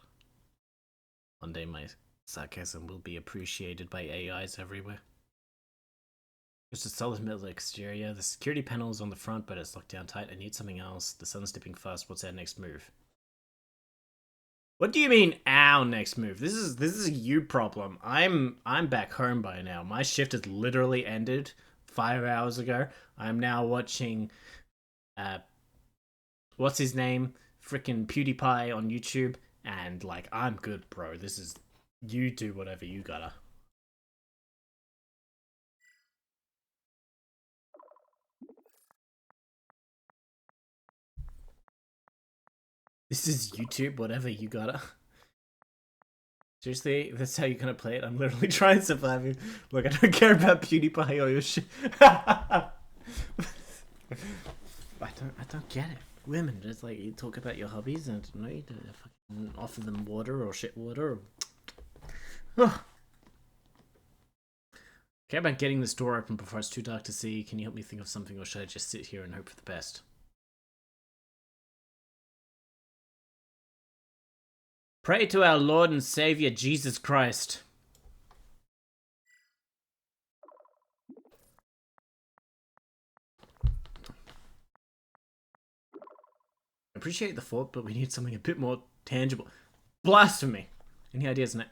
One day my sarcasm will be appreciated by AIs everywhere. Just a solid metal exterior. The security panel is on the front, but it's locked down tight. I need something else. The sun's dipping fast. What's our next move? What do you mean, our next move? This is a you problem. I'm back home by now. My shift has literally ended 5 hours ago. I'm now watching what's his name? Freaking PewDiePie on YouTube, and like, I'm good, bro. This is, you do whatever you gotta. This is YouTube, whatever you gotta. Seriously, that's how you're gonna play it? I'm literally trying to survive. Look, I don't care about PewDiePie or your shit. I don't get it. Women, just like, you talk about your hobbies and you know, you fucking offer them water or shit water. Or... Care about getting this door open before it's too dark to see. Can you help me think of something, or should I just sit here and hope for the best? Pray to our Lord and Savior Jesus Christ. Appreciate the thought, but we need something a bit more tangible. Blasphemy! Any ideas, Nat?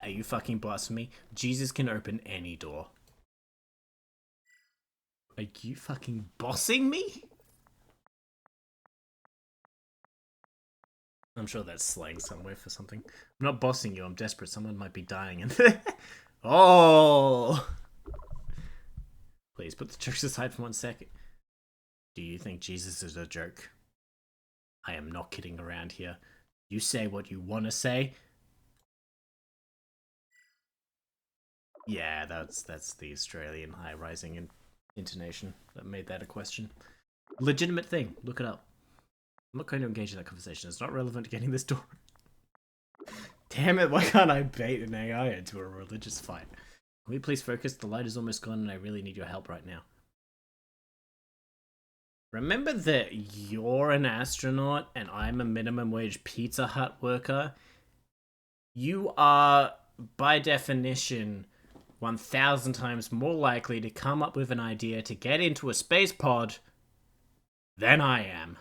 Are you fucking blasphemy? Jesus can open any door. Are you fucking bossing me? I'm sure that's slang somewhere for something. I'm not bossing you, I'm desperate. Someone might be dying and... Oh! Please put the jokes aside for 1 second. Do you think Jesus is a joke? I am not kidding around here. You say what you want to say. Yeah, that's the Australian high rising intonation that made that a question. Legitimate thing. Look it up. I'm not going to engage in that conversation. It's not relevant to getting this door. Damn it, why can't I bait an AI into a religious fight? Can we please focus? The light is almost gone and I really need your help right now. Remember that you're an astronaut and I'm a minimum wage Pizza Hut worker? You are, by definition, 1,000 times more likely to come up with an idea to get into a space pod than I am.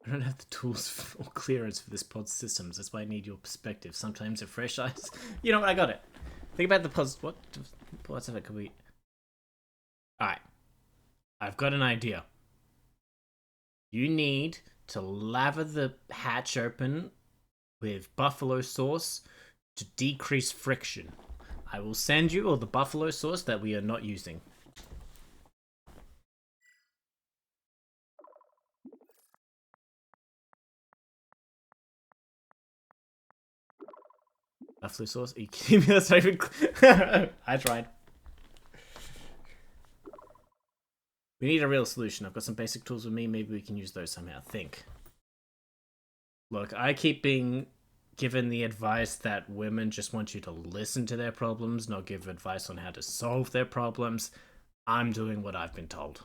I don't have the tools or clearance for this pod systems. That's why I need your perspective. Sometimes a fresh eyes. You know what? I got it. Think about the pods. What's of it could we? All right. I've got an idea. You need to lather the hatch open with buffalo sauce to decrease friction. I will send you all the buffalo sauce that we are not using. Buffalo sauce? Are you kidding me? That's not even... I tried. We need a real solution. I've got some basic tools with me. Maybe we can use those somehow. Think. Look, I keep being given the advice that women just want you to listen to their problems, not give advice on how to solve their problems. I'm doing what I've been told.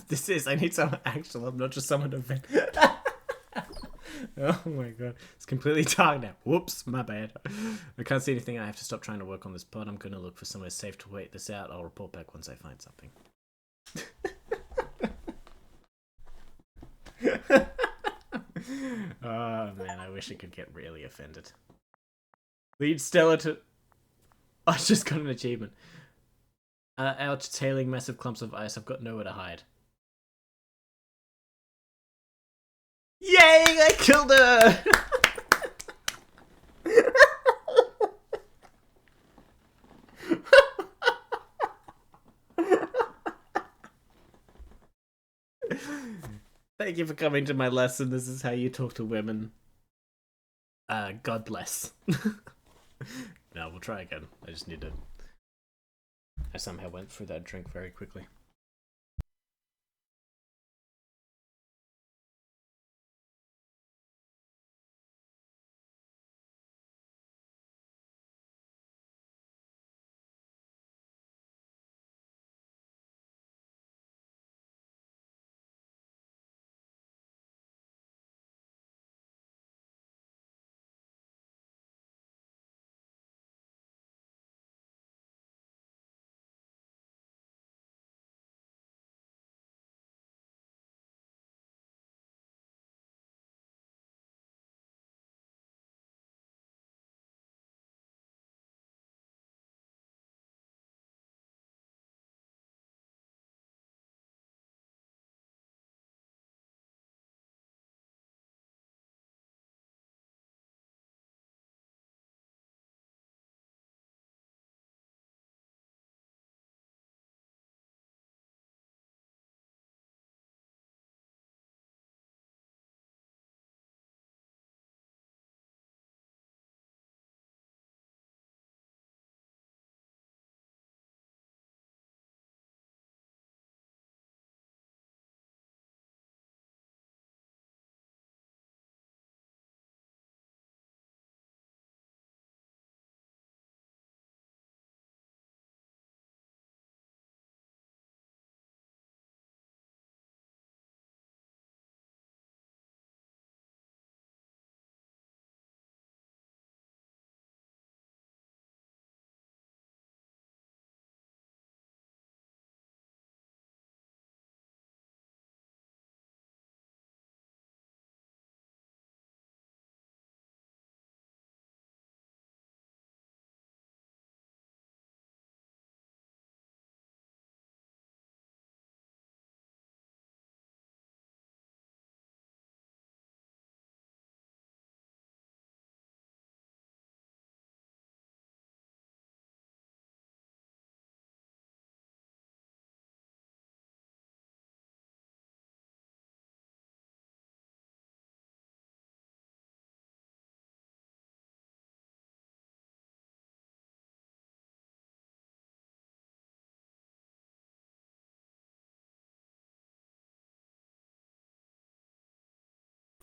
This is, I need someone actual, I'm not just someone to vent. Oh my god, it's completely dark now. Whoops, my bad. I can't see anything. I have to stop trying to work on this pod. I'm gonna look for somewhere safe to wait this out. I'll report back once I find something. Oh man, I wish I could get really offended. Lead Stella to... I just got an achievement. Out tailing massive clumps of ice. I've got nowhere to hide. Yay! I killed her! Thank you for coming to my lesson. This is how you talk to women. God bless. No, we'll try again. I just need to... I somehow went through that drink very quickly.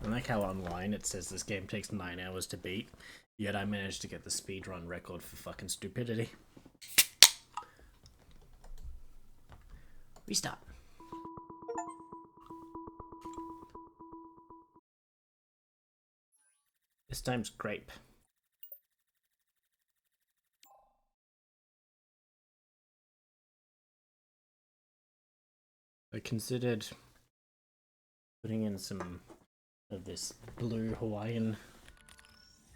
I like how online it says this game takes 9 hours to beat, yet I managed to get the speedrun record for fucking stupidity. Restart. This time's grape. I considered putting in some of this blue Hawaiian,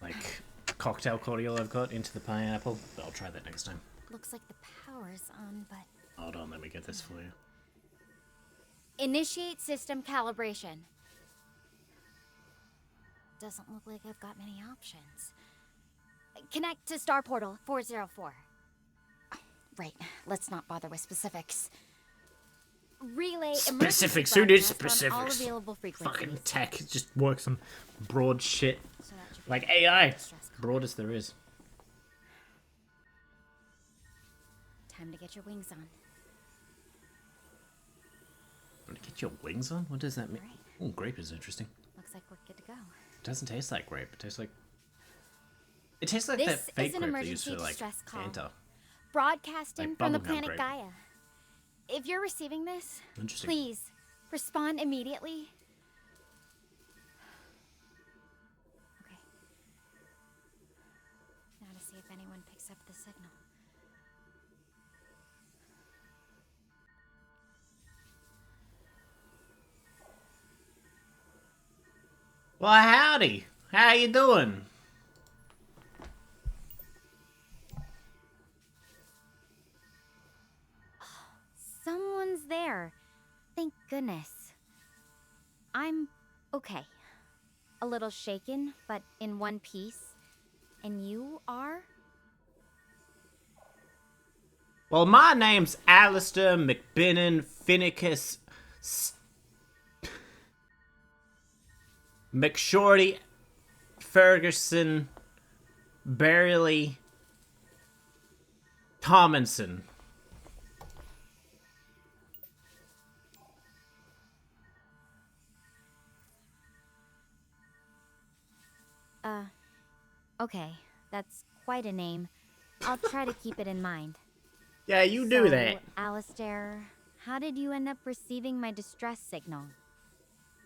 like, cocktail cordial I've got into the pineapple, but I'll try that next time. Looks like the power's on, but... Hold on, let me get this for you. Initiate system calibration. Doesn't look like I've got many options. Connect to Star Portal 404. Right, let's not bother with specifics. Relay specifics. Who needs specifics? All available frequencies. Fucking tech just works on broad shit, so like AI, broadest there is. Time to get your wings on. Want to get your wings on? What does that mean? Right. Oh, grape is interesting. Looks like we're good to go. It doesn't taste like grape. It tastes like that fake grape they use for like Fanta. Broadcasting like from the bubblegum planet grape. Gaia. If you're receiving this, Interesting. please respond immediately. Okay. Now to see if anyone picks up the signal. Well, howdy. How you doing? Someone's there. Thank goodness. I'm okay. A little shaken, but in one piece. And you are? Well, my name's Alistair McBinnon Finnicus McShorty Ferguson Barely Tomlinson. Okay. That's quite a name. I'll try to keep it in mind. Yeah, you do that. Alistair, how did you end up receiving my distress signal?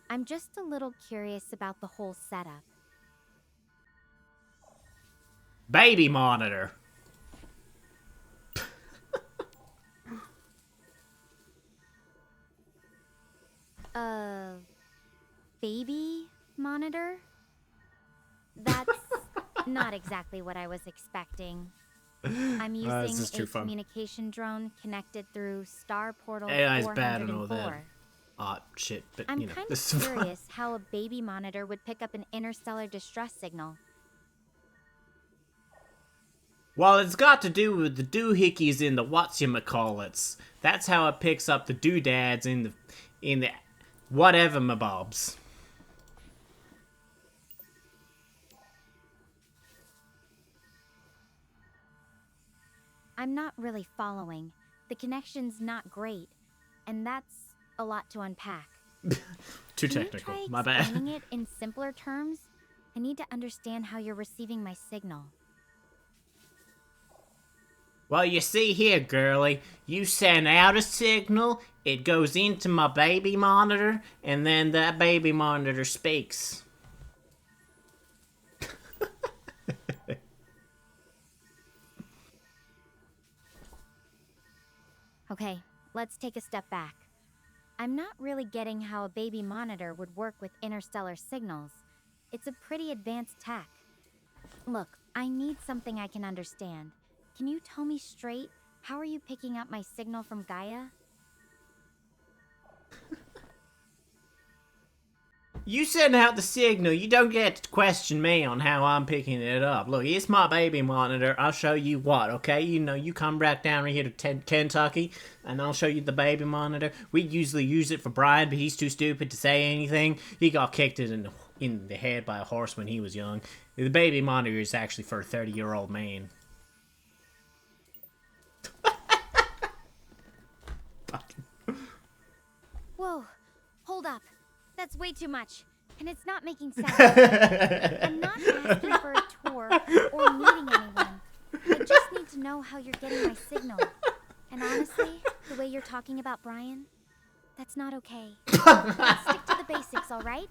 I'm just a little curious about the whole setup. Baby monitor. Baby monitor? That's not exactly what I was expecting. I'm using a communication drone connected through Star Portal 404. AI's bad and all that. Shit, but I'm you know, kind this of is curious how a baby monitor would pick up an interstellar distress signal. Well, it's got to do with the doohickeys in the whatchamacallits. That's how it picks up the doodads in the whatever mabobs. I'm not really following. The connection's not great, and that's a lot to unpack. Too technical. My bad. Explaining it in simpler terms? I need to understand how you're receiving my signal. Well, you see here, girlie, you send out a signal, it goes into my baby monitor, and then that baby monitor speaks. Okay, let's take a step back. I'm not really getting how a baby monitor would work with interstellar signals. It's a pretty advanced tech. Look, I need something I can understand. Can you tell me straight, how are you picking up my signal from Gaia? You send out the signal, you don't get to question me on how I'm picking it up. Look, it's my baby monitor, I'll show you what, okay? You know, you come back down here to Kentucky, and I'll show you the baby monitor. We usually use it for Brian, but he's too stupid to say anything. He got kicked in the head by a horse when he was young. The baby monitor is actually for a 30-year-old man. Whoa, hold up. That's way too much. And it's not making sense. I'm not asking for a tour or meeting anyone. I just need to know how you're getting my signal. And honestly, the way you're talking about Brian, that's not okay. Let's stick to the basics, alright?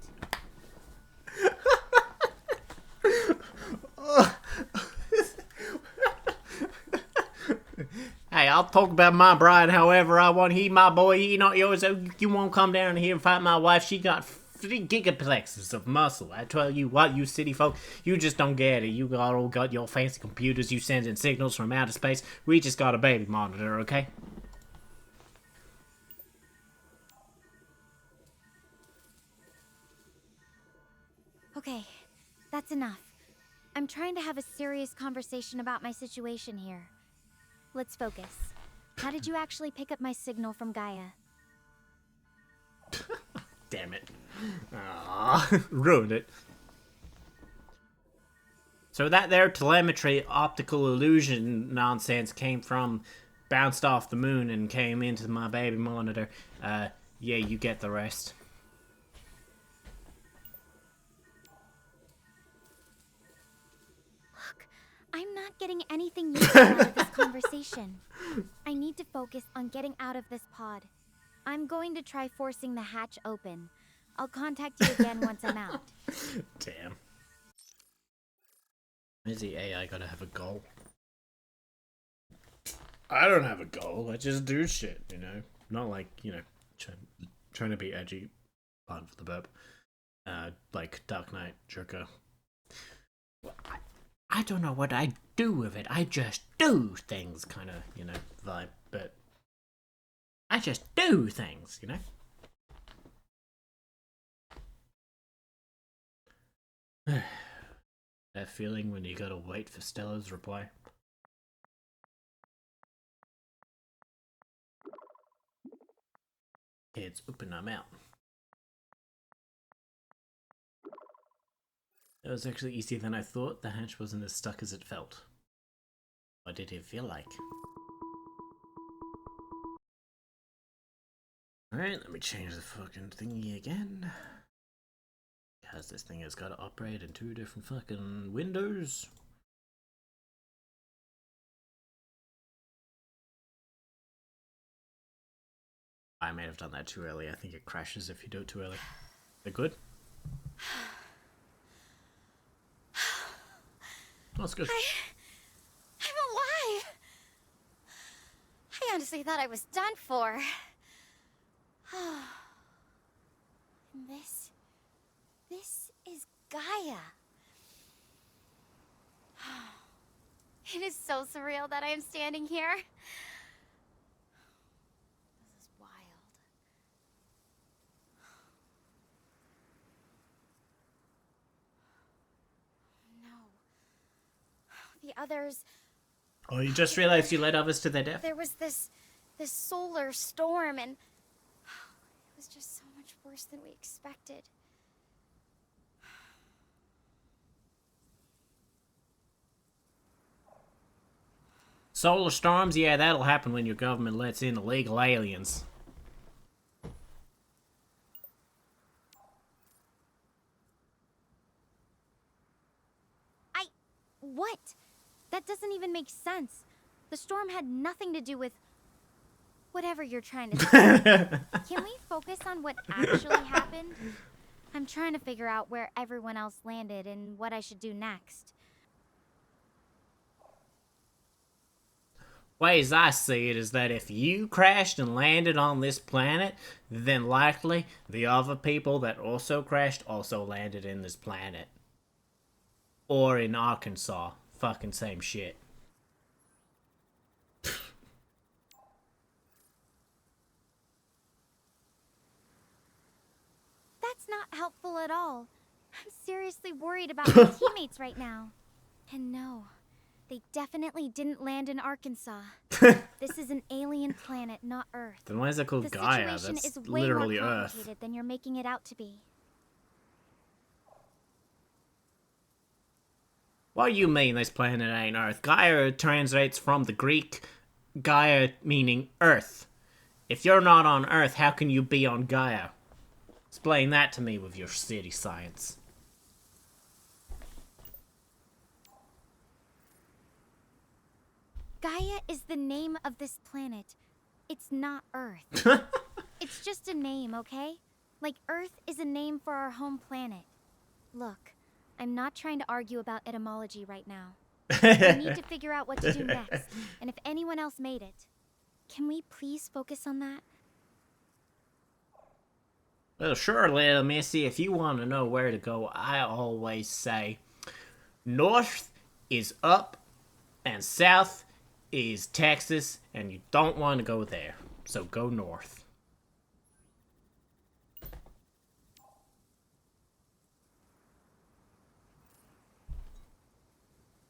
Hey, I'll talk about my bride however I want. He my boy, he not yours. So you won't come down here and fight my wife. She got 3 gigaplexes of muscle. I tell you what, you city folk, you just don't get it. You all got your fancy computers. You sending signals from outer space. We just got a baby monitor, okay? Okay, that's enough. I'm trying to have a serious conversation about my situation here. Let's focus. How did you actually pick up my signal from Gaia? Damn it. Aww, ruined it. So that there telemetry optical illusion nonsense came from, bounced off the moon and came into my baby monitor. Yeah, you get the rest. I'm not getting anything useful out of this conversation. I need to focus on getting out of this pod. I'm going to try forcing the hatch open. I'll contact you again once I'm out. Damn. Is the AI gotta have a goal? I don't have a goal. I just do shit, you know? Not like, you know, trying to be edgy. Pardon for the burp. Like Dark Knight, Joker. Well, I don't know what I do with it. I just do things, kind of, you know, vibe. But I just do things, you know? That feeling when you gotta wait for Stella's reply. It's open, I'm out. It was actually easier than I thought. The hatch wasn't as stuck as it felt. What did it feel like? Alright, let me change the fucking thingy again. Because this thing has got to operate in 2 different fucking windows. I may have done that too early. I think it crashes if you do it too early. They're good? That's good. I'm alive! I honestly thought I was done for. And this is Gaia. It is so surreal that I am standing here. This is wild. No. The others... Oh, you just realized you led others to their death? There was this solar storm, and it was just so much worse than we expected. Solar storms? Yeah, that'll happen when your government lets in illegal aliens. What? That doesn't even make sense. The storm had nothing to do with whatever you're trying to say. Can we focus on what actually happened? I'm trying to figure out where everyone else landed and what I should do next. Ways I see it is that if you crashed and landed on this planet, then likely the other people that also crashed also landed in this planet. Or in Arkansas. Fucking same shit. That's not helpful at all. I'm seriously worried about my teammates right now. And no, they definitely didn't land in Arkansas. This is an alien planet, not Earth. Then why is it called Gaia? The situation That's is way literally more Earth. complicated than you're making it out to be. What do you mean this planet ain't Earth? Gaia translates from the Greek Gaia meaning Earth. If you're not on Earth, how can you be on Gaia? Explain that to me with your city science. Gaia is the name of this planet. It's not Earth. It's just a name, okay? Like Earth is a name for our home planet. Look, I'm not trying to argue about etymology right now. I need to figure out what to do next, and if anyone else made it. Can we please focus on that? Well, sure, little missy, if you want to know where to go, I always say north is up and south is Texas, and you don't want to go there. So go north.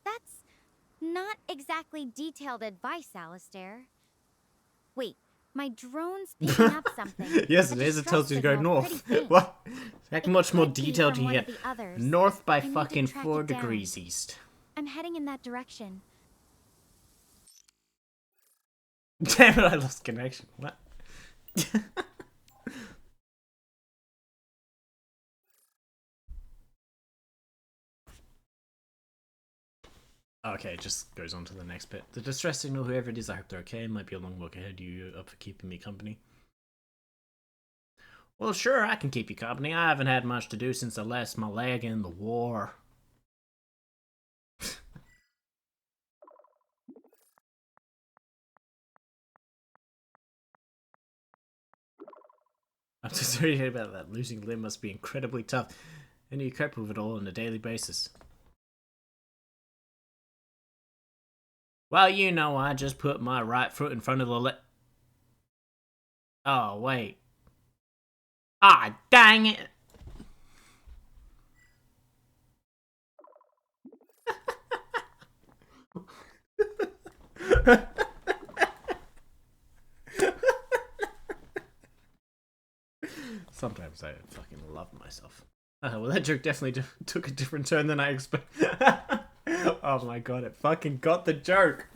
That's not exactly detailed advice, Alistair. Wait, my drone's picking up something. Yes, it is. It tells you to go north. What? How much more detailed can you get? North by fucking 4 degrees east. I'm heading in that direction. Damn it, I lost connection. What? Okay, it just goes on to the next bit. The distress signal, whoever it is, I hope they're okay. It might be a long walk ahead. You up for keeping me company? Well, sure, I can keep you company. I haven't had much to do since I lost my leg in the war. I'm so sorry to hear about that. Losing a limb must be incredibly tough. And you cope with it all on a daily basis. Well, you know, I just put my right foot in front of the left. Oh, wait. Ah, dang it! Sometimes I fucking love myself. Well, that joke definitely took a different turn than I expected. Oh my god, it fucking got the joke!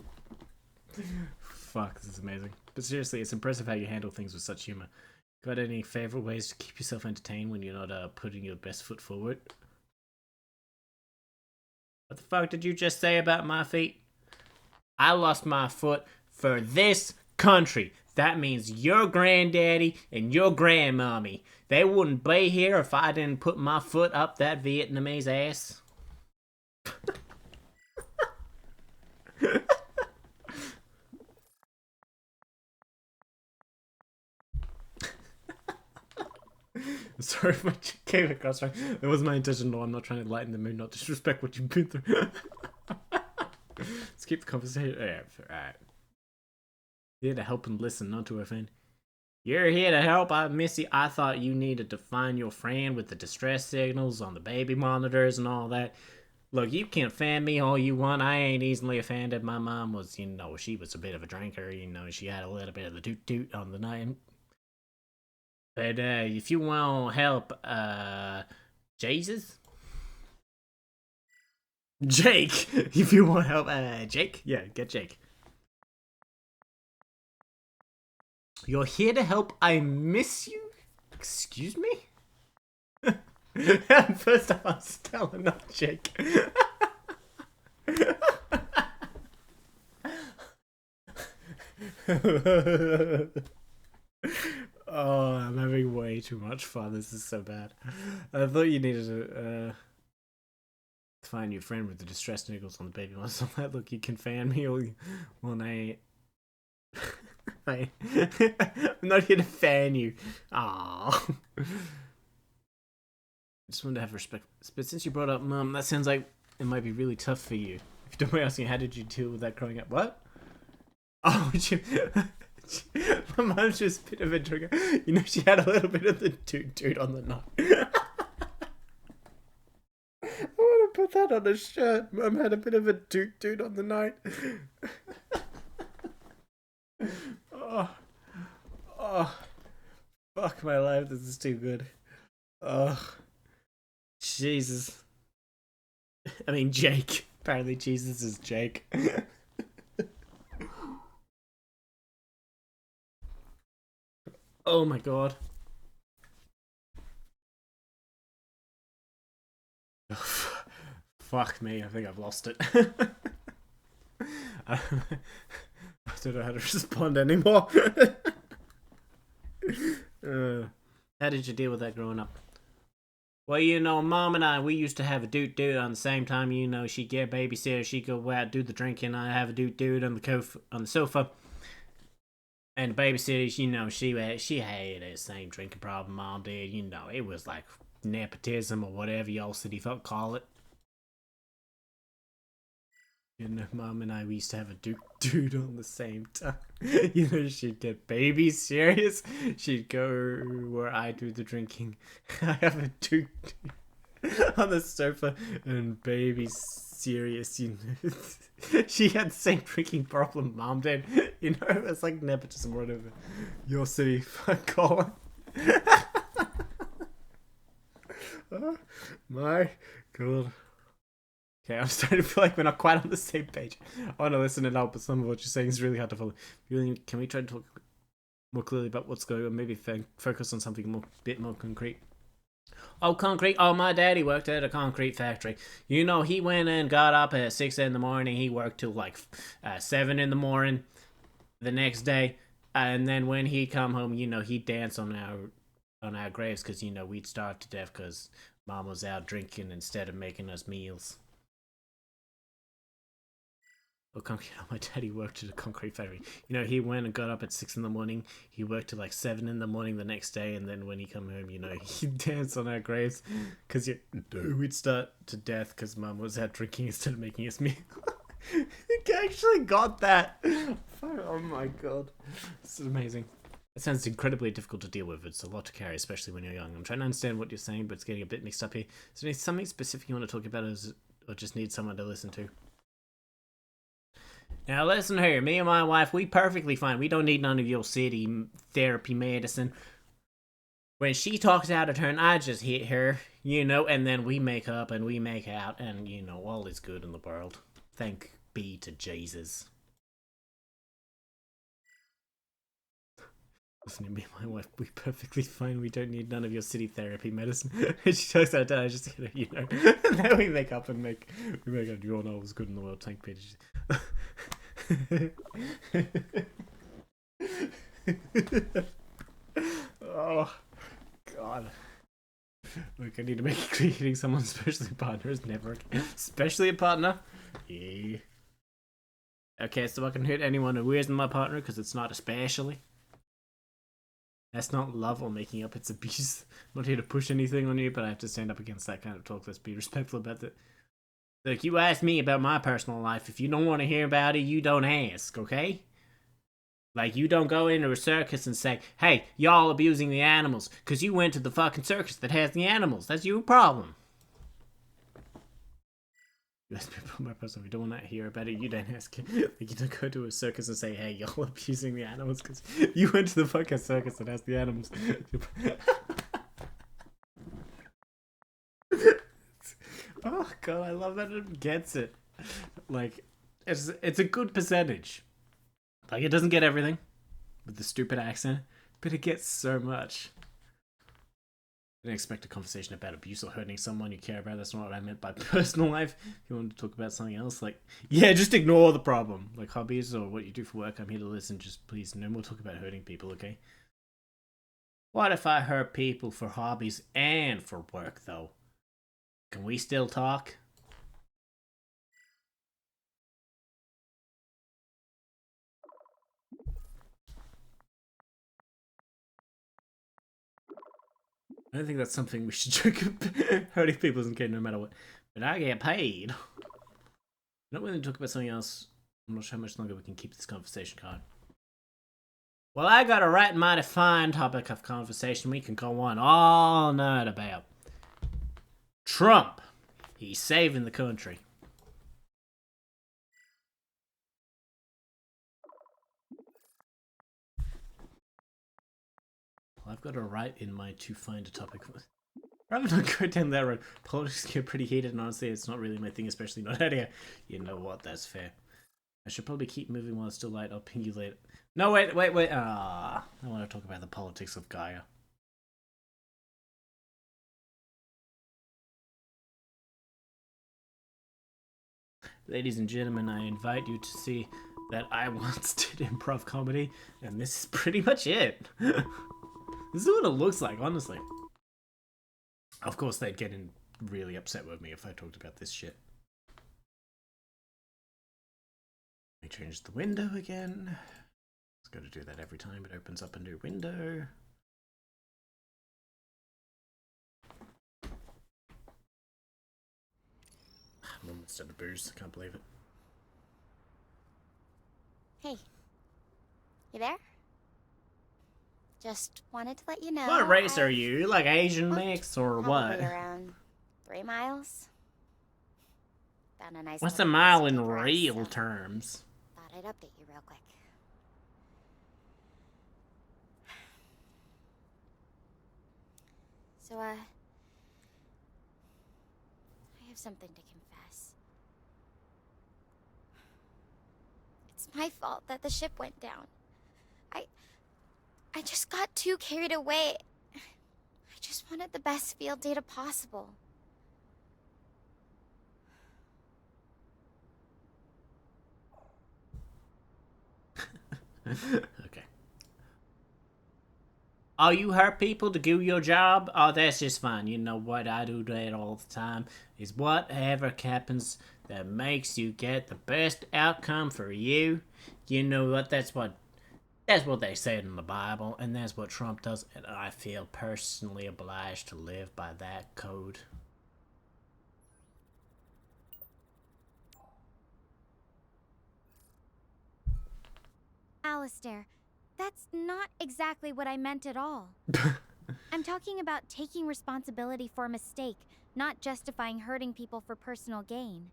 Fuck, this is amazing. But seriously, it's impressive how you handle things with such humor. Got any favorite ways to keep yourself entertained when you're not putting your best foot forward? What the fuck did you just say about my feet? I lost my foot for this country. That means your granddaddy and your grandmommy. They wouldn't be here if I didn't put my foot up that Vietnamese ass. Sorry if I came across wrong. It was my intention. No, I'm not trying to lighten the mood, not disrespect what you've been through. Let's keep the conversation. Yeah, alright. Here to help and listen, not to offend. You're here to help, Missy. I thought you needed to find your friend with the distress signals on the baby monitors and all that. Look, you can offend me all you want. I ain't easily offended. My mom was, you know, she was a bit of a drinker. You know, she had a little bit of the toot-toot on the night. But if you want help, Jesus? Jake! If you want help, Jake? Yeah, get Jake. You're here to help, I miss you? Excuse me? First off, I'm Stella, not Jake. Oh, I'm having way too much fun. This is so bad. I thought you needed to find your friend with the distress niggles on the baby muscle. Look, you can fan me all you want. I'm not here to fan you. Aww. I just wanted to have respect. But since you brought up Mum, that sounds like it might be really tough for you. If you don't mind asking, how did you deal with that growing up? What? Oh, my mom's just a bit of a trigger. You know, she had a little bit of the toot on the night. I want to put that on a shirt. Mum had a bit of a toot on the night. Oh, fuck my life. This is too good. Oh, Jesus. I mean, Jake. Apparently, Jesus is Jake. Oh my god. Fuck me, I think I've lost it. I don't know how to respond anymore. How did you deal with that growing up? Well, you know, Mom and I, we used to have a dude on the same time. You know, she'd get a babysitter, she'd go out, do the drinking, I have a dude on the sofa. And the babysitter, you know, she had the same drinking problem Mom did. You know, it was like nepotism or whatever y'all city folk call it. You know, Mom and I, we used to have a dude on the same time. You know, she'd get baby serious. She'd go where I do the drinking. I have a dude on the sofa and baby serious. You know, she had the same drinking problem Mom did. You know, it was like nepotism or whatever your city call it. Oh, my God. Okay, I'm starting to feel like we're not quite on the same page. I want to listen it out, but some of what you're saying is really hard to follow. Can we try to talk more clearly about what's going on? Maybe focus on something bit more concrete. Oh, concrete. Oh, my daddy worked at a concrete factory. You know, he went and got up at 6 in the morning. He worked till like 7 in the morning the next day. And then when he come home, you know, he'd dance on our graves because, you know, we'd starve to death because Mom was out drinking instead of making us meals. Oh, my daddy worked at a concrete factory. You know, he went and got up at 6 in the morning. He worked till like 7 in the morning the next day, and then when he come home, you know, he'd dance on our graves because we'd start to death because Mum was out drinking instead of making us meal. He actually got that. Oh my God, this is amazing. It sounds incredibly difficult to deal with. It's a lot to carry, especially when you're young. I'm trying to understand what you're saying, but it's getting a bit mixed up here. Is there something specific you want to talk about, or just need someone to listen to? Now listen here, me and my wife, we perfectly fine. We don't need none of your city therapy medicine. When she talks out of turn, I just hit her, you know, and then we make up and we make out, and, you know, all is good in the world. Thank be to Jesus. Listen to me and my wife, we perfectly fine. We don't need none of your city therapy medicine. And she talks out of turn, I just hit her, you know. And then we make up and we make up, you all know all is good in the world. Thank be to Jesus. Oh God. Look, I need to make it clear hitting someone, especially a partner, is never especially a partner. Yeah. Okay, so I can hit anyone who isn't my partner because it's not especially. That's not love or making up, it's abuse. I'm not here to push anything on you, but I have to stand up against that kind of talk. Let's be respectful about that. Look, you asked me about my personal life. If you don't want to hear about it, you don't ask, okay? Like, you don't go into a circus and say, hey, y'all abusing the animals, because you went to the fucking circus that has the animals. That's your problem. You ask me about my personal life. If you don't want to hear about it, you don't ask. Like, you don't go to a circus and say, hey, y'all abusing the animals, because you went to the fucking circus that has the animals. Oh God, I love that it gets it. Like, it's a good percentage. Like, it doesn't get everything with the stupid accent, but it gets so much. I didn't expect a conversation about abuse or hurting someone you care about. That's not what I meant by personal life. If you want to talk about something else, like, yeah, just ignore the problem. Like hobbies or what you do for work, I'm here to listen. Just please, no more talk about hurting people, okay? What if I hurt people for hobbies and for work, though? Can we still talk? I don't think that's something we should joke about. Hurting people isn't good no matter what. But I get paid. I'm not willing to talk about something else. I'm not sure how much longer we can keep this conversation going. Well, I got a right and mighty fine topic of conversation we can go on all night about. Trump. He's saving the country. Well, I've got a right in mind to find a topic. Rather not go down that road. Politics get pretty heated, and honestly, it's not really my thing, especially not out here. You know what? That's fair. I should probably keep moving while it's still light. I'll ping you later. No, wait. I want to talk about the politics of Gaia. Ladies and gentlemen, I invite you to see that I once did improv comedy, and this is pretty much it. This is what it looks like, honestly. Of course, they'd get really upset with me if I talked about this shit. Let me change the window again. It's got to do that every time it opens up a new window. I'm almost out of booze. I can't believe it. Hey. You there? Just wanted to let you know. What race are you? Like Asian mix or what? Around 3 miles. Found a nice. What's a mile in real terms? Thought I'd update you real quick. So, I have something to confess. It's my fault that the ship went down. I just got too carried away. I just wanted the best field data possible. Okay. Oh, you hurt people to do your job? Oh, that's just fine. You know what? I do that all the time. Is whatever happens that makes you get the best outcome for you. You know what? That's what they said in the Bible, and that's what Trump does, and I feel personally obliged to live by that code. Alistair, that's not exactly what I meant at all. I'm talking about taking responsibility for a mistake, not justifying hurting people for personal gain.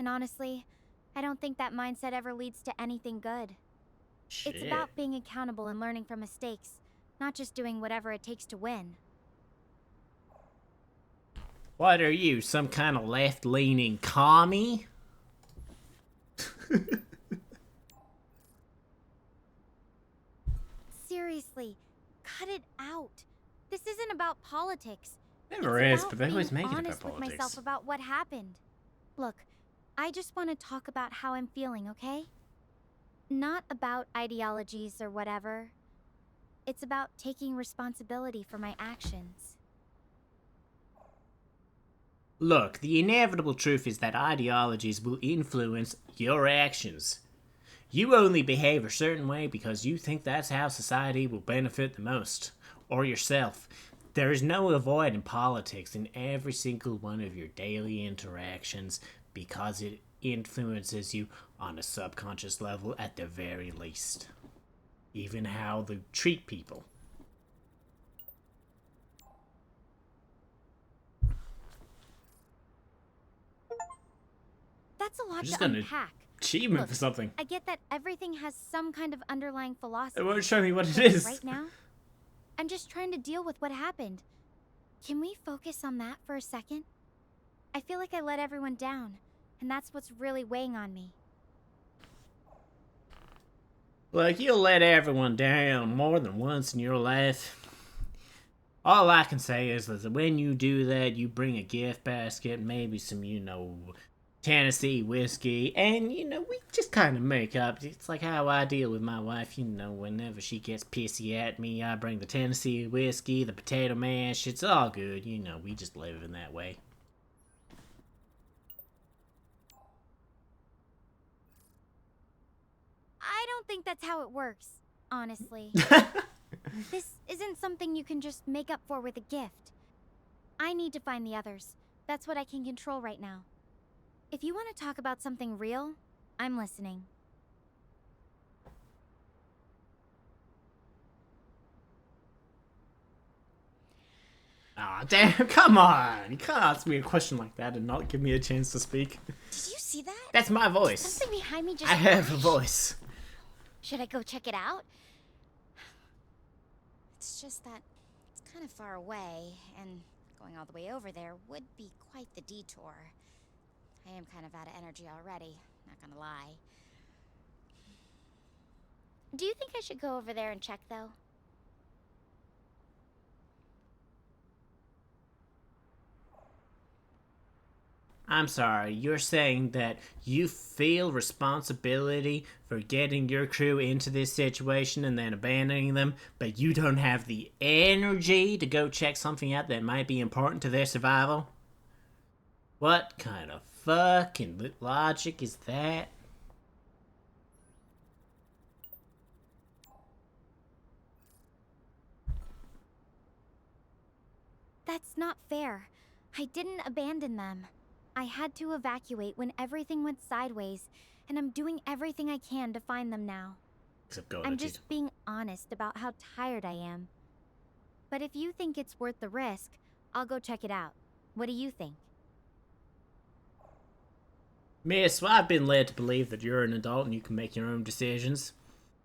And honestly, I don't think that mindset ever leads to anything good. Shit. It's about being accountable and learning from mistakes, not just doing whatever it takes to win. What are you, some kind of left-leaning commie? Seriously, cut it out. This isn't about politics. Never is, but they always make it about honest with politics. myself about what happened. Look, I just want to talk about how I'm feeling, okay? Not about ideologies or whatever. It's about taking responsibility for my actions. Look, the inevitable truth is that ideologies will influence your actions. You only behave a certain way because you think that's how society will benefit the most. Or yourself. There is no avoiding politics in every single one of your daily interactions because it influences you on a subconscious level at the very least. Even how they treat people. That's a lot to unpack. Achievement for something. I get that everything has some kind of underlying philosophy. It won't show me what it is. Right now, I'm just trying to deal with what happened. Can we focus on that for a second? I feel like I let everyone down, and that's what's really weighing on me. Look, you'll let everyone down more than once in your life. All I can say is that when you do that, you bring a gift basket, maybe some, Tennessee whiskey, and, we just kind of make up. It's like how I deal with my wife, whenever she gets pissy at me, I bring the Tennessee whiskey, the potato mash, it's all good, we just live in that way. I don't think that's how it works, honestly. This isn't something you can just make up for with a gift. I need to find the others. That's what I can control right now. If you want to talk about something real, I'm listening. Aw, damn, come on! You can't ask me a question like that and not give me a chance to speak. Did you see that? That's my voice. Something behind me just I have a voice. Should I go check it out? It's just that it's kind of far away, and going all the way over there would be quite the detour. I am kind of out of energy already, not gonna lie. Do you think I should go over there and check, though? I'm sorry, you're saying that you feel responsibility for getting your crew into this situation and then abandoning them, but you don't have the energy to go check something out that might be important to their survival? What kind of fucking logic is that? That's not fair. I didn't abandon them. I had to evacuate when everything went sideways, and I'm doing everything I can to find them now. Except go I'm just being honest about how tired I am. But if you think it's worth the risk, I'll go check it out. What do you think? Miss, I've been led to believe that you're an adult and you can make your own decisions.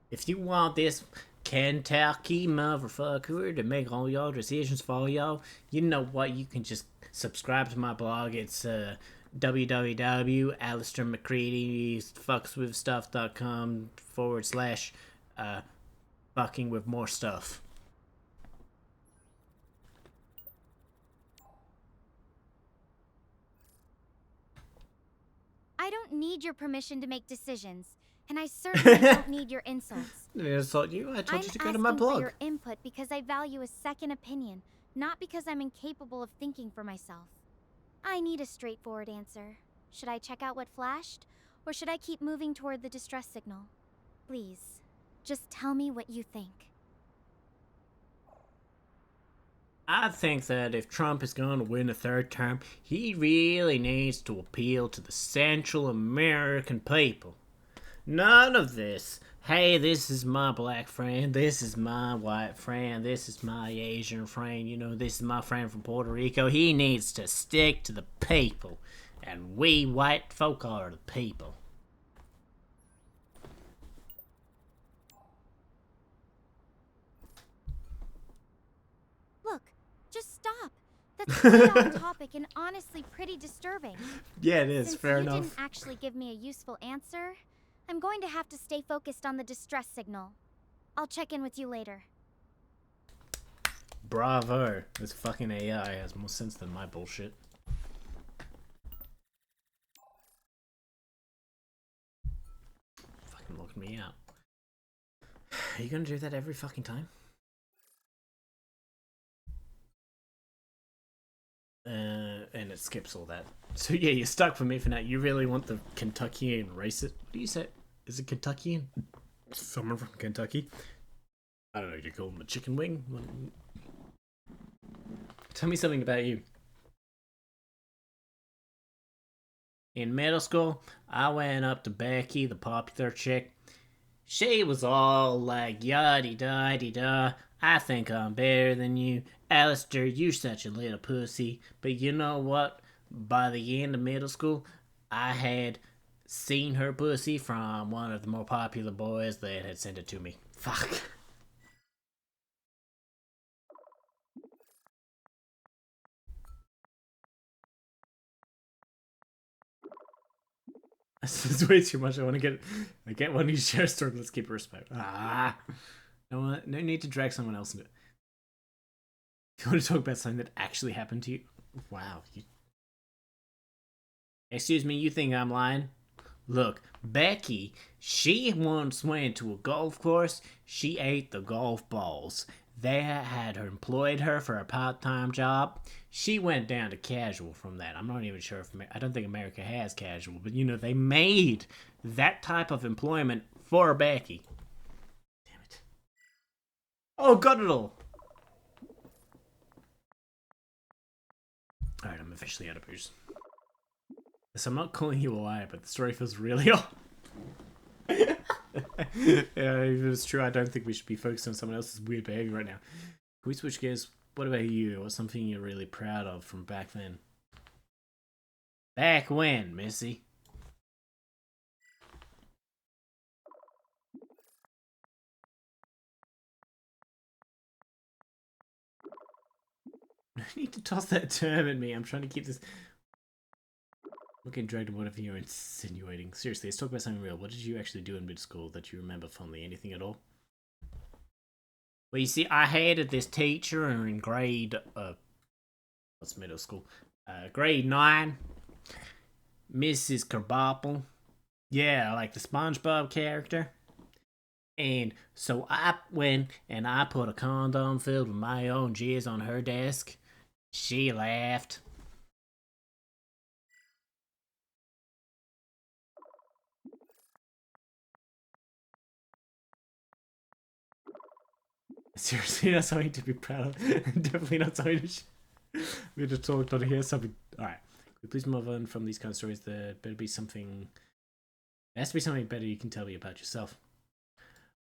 If you want this Kentucky motherfucker to make all your decisions for y'all, you know what? You can just subscribe to my blog. It's www.alistairmccreadyfuckswithstuff.com/, fucking with more stuff. I don't need your permission to make decisions, and I certainly don't need your insults. I told you. I told I'm you to go to my blog. asking for your input because I value a second opinion, not because I'm incapable of thinking for myself. I need a straightforward answer. Should I check out what flashed, or should I keep moving toward the distress signal? Please, just tell me what you think. I think that if Trump is going to win a third term, he really needs to appeal to the Central American people. None of this, hey, this is my black friend, this is my white friend, this is my Asian friend, you know, this is my friend from Puerto Rico. He needs to stick to the people, and we white folk are the people. Look, just stop. That's way off topic and honestly pretty disturbing. Yeah, it is, Since fair you enough. didn't actually give me a useful answer, I'm going to have to stay focused on the distress signal. I'll check in with you later. Bravo. This fucking AI has more sense than my bullshit. Fucking locked me out. Are you gonna do that every fucking time? And it skips all that. So yeah, you're stuck for me for now. You really want the Kentuckian racist? What do you say? Is it Kentuckian? Someone from Kentucky? I don't know. You call him a chicken wing? Tell me something about you. In middle school, I went up to Becky, the popular chick. She was all like, yaddy-da-dee-da, I think I'm better than you. Alistair, you're such a little pussy. But you know what? By the end of middle school, I had seen her pussy from one of the more popular boys that had sent it to me. Fuck. This is way too much. I get one of you share a story. Let's keep it respect. No need to drag someone else into it. If you want to talk about something that actually happened to you, wow. Excuse me, you think I'm lying? Look, Becky, she once went to a golf course. She ate the golf balls. They had her employed her for a part-time job. She went down to casual from that. I'm not even sure if I don't think America has casual, but you know they made that type of employment for Becky. Damn it! Oh, got it all. All right, I'm officially out of booze. So I'm not calling you a liar, but the story feels really off. Yeah, if it's true, I don't think we should be focused on someone else's weird behavior right now. Can we switch gears? What about you? What's something you're really proud of from back then? Back when, Missy? I need to toss that term at me. I'm trying to keep this. I'm getting dragged into whatever you're insinuating. Seriously, let's talk about something real. What did you actually do in mid school that you remember fondly? Anything at all? Well, you see, I hated this teacher in grade, what's middle school? Grade 9. Mrs. Kerbopple. Yeah, like the SpongeBob character. And so I went and I put a condom filled with my own jizz on her desk. She laughed. Seriously, not something to be proud of. Definitely not something to. We just talked on here. Something. All right. Could we please move on from these kind of stories? There better be something. There has to be something better you can tell me about yourself.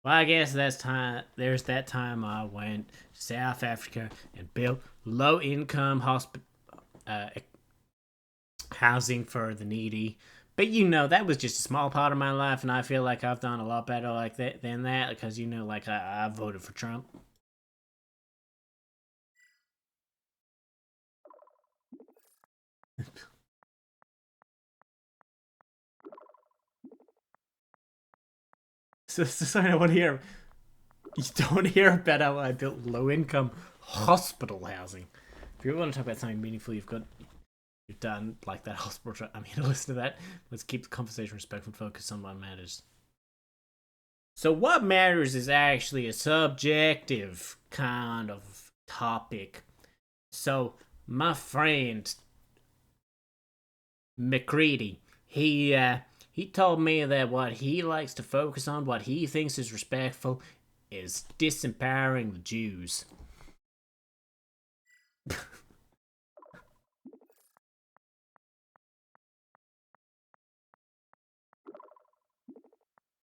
Well, I guess that's time. There's that time I went to South Africa and built low-income uh, housing for the needy. But that was just a small part of my life, and I feel like I've done a lot better like that than that because like I voted for Trump. So this is something I want to hear. You don't hear about how I built low-income hospital housing. If you want to talk about something meaningful, you've done like that hospital. I'm here to listen to that. Let's keep the conversation respectful and focus on what matters. So what matters is actually a subjective kind of topic. So my friend McCready, he told me that what he likes to focus on, what he thinks is respectful, is disempowering the Jews.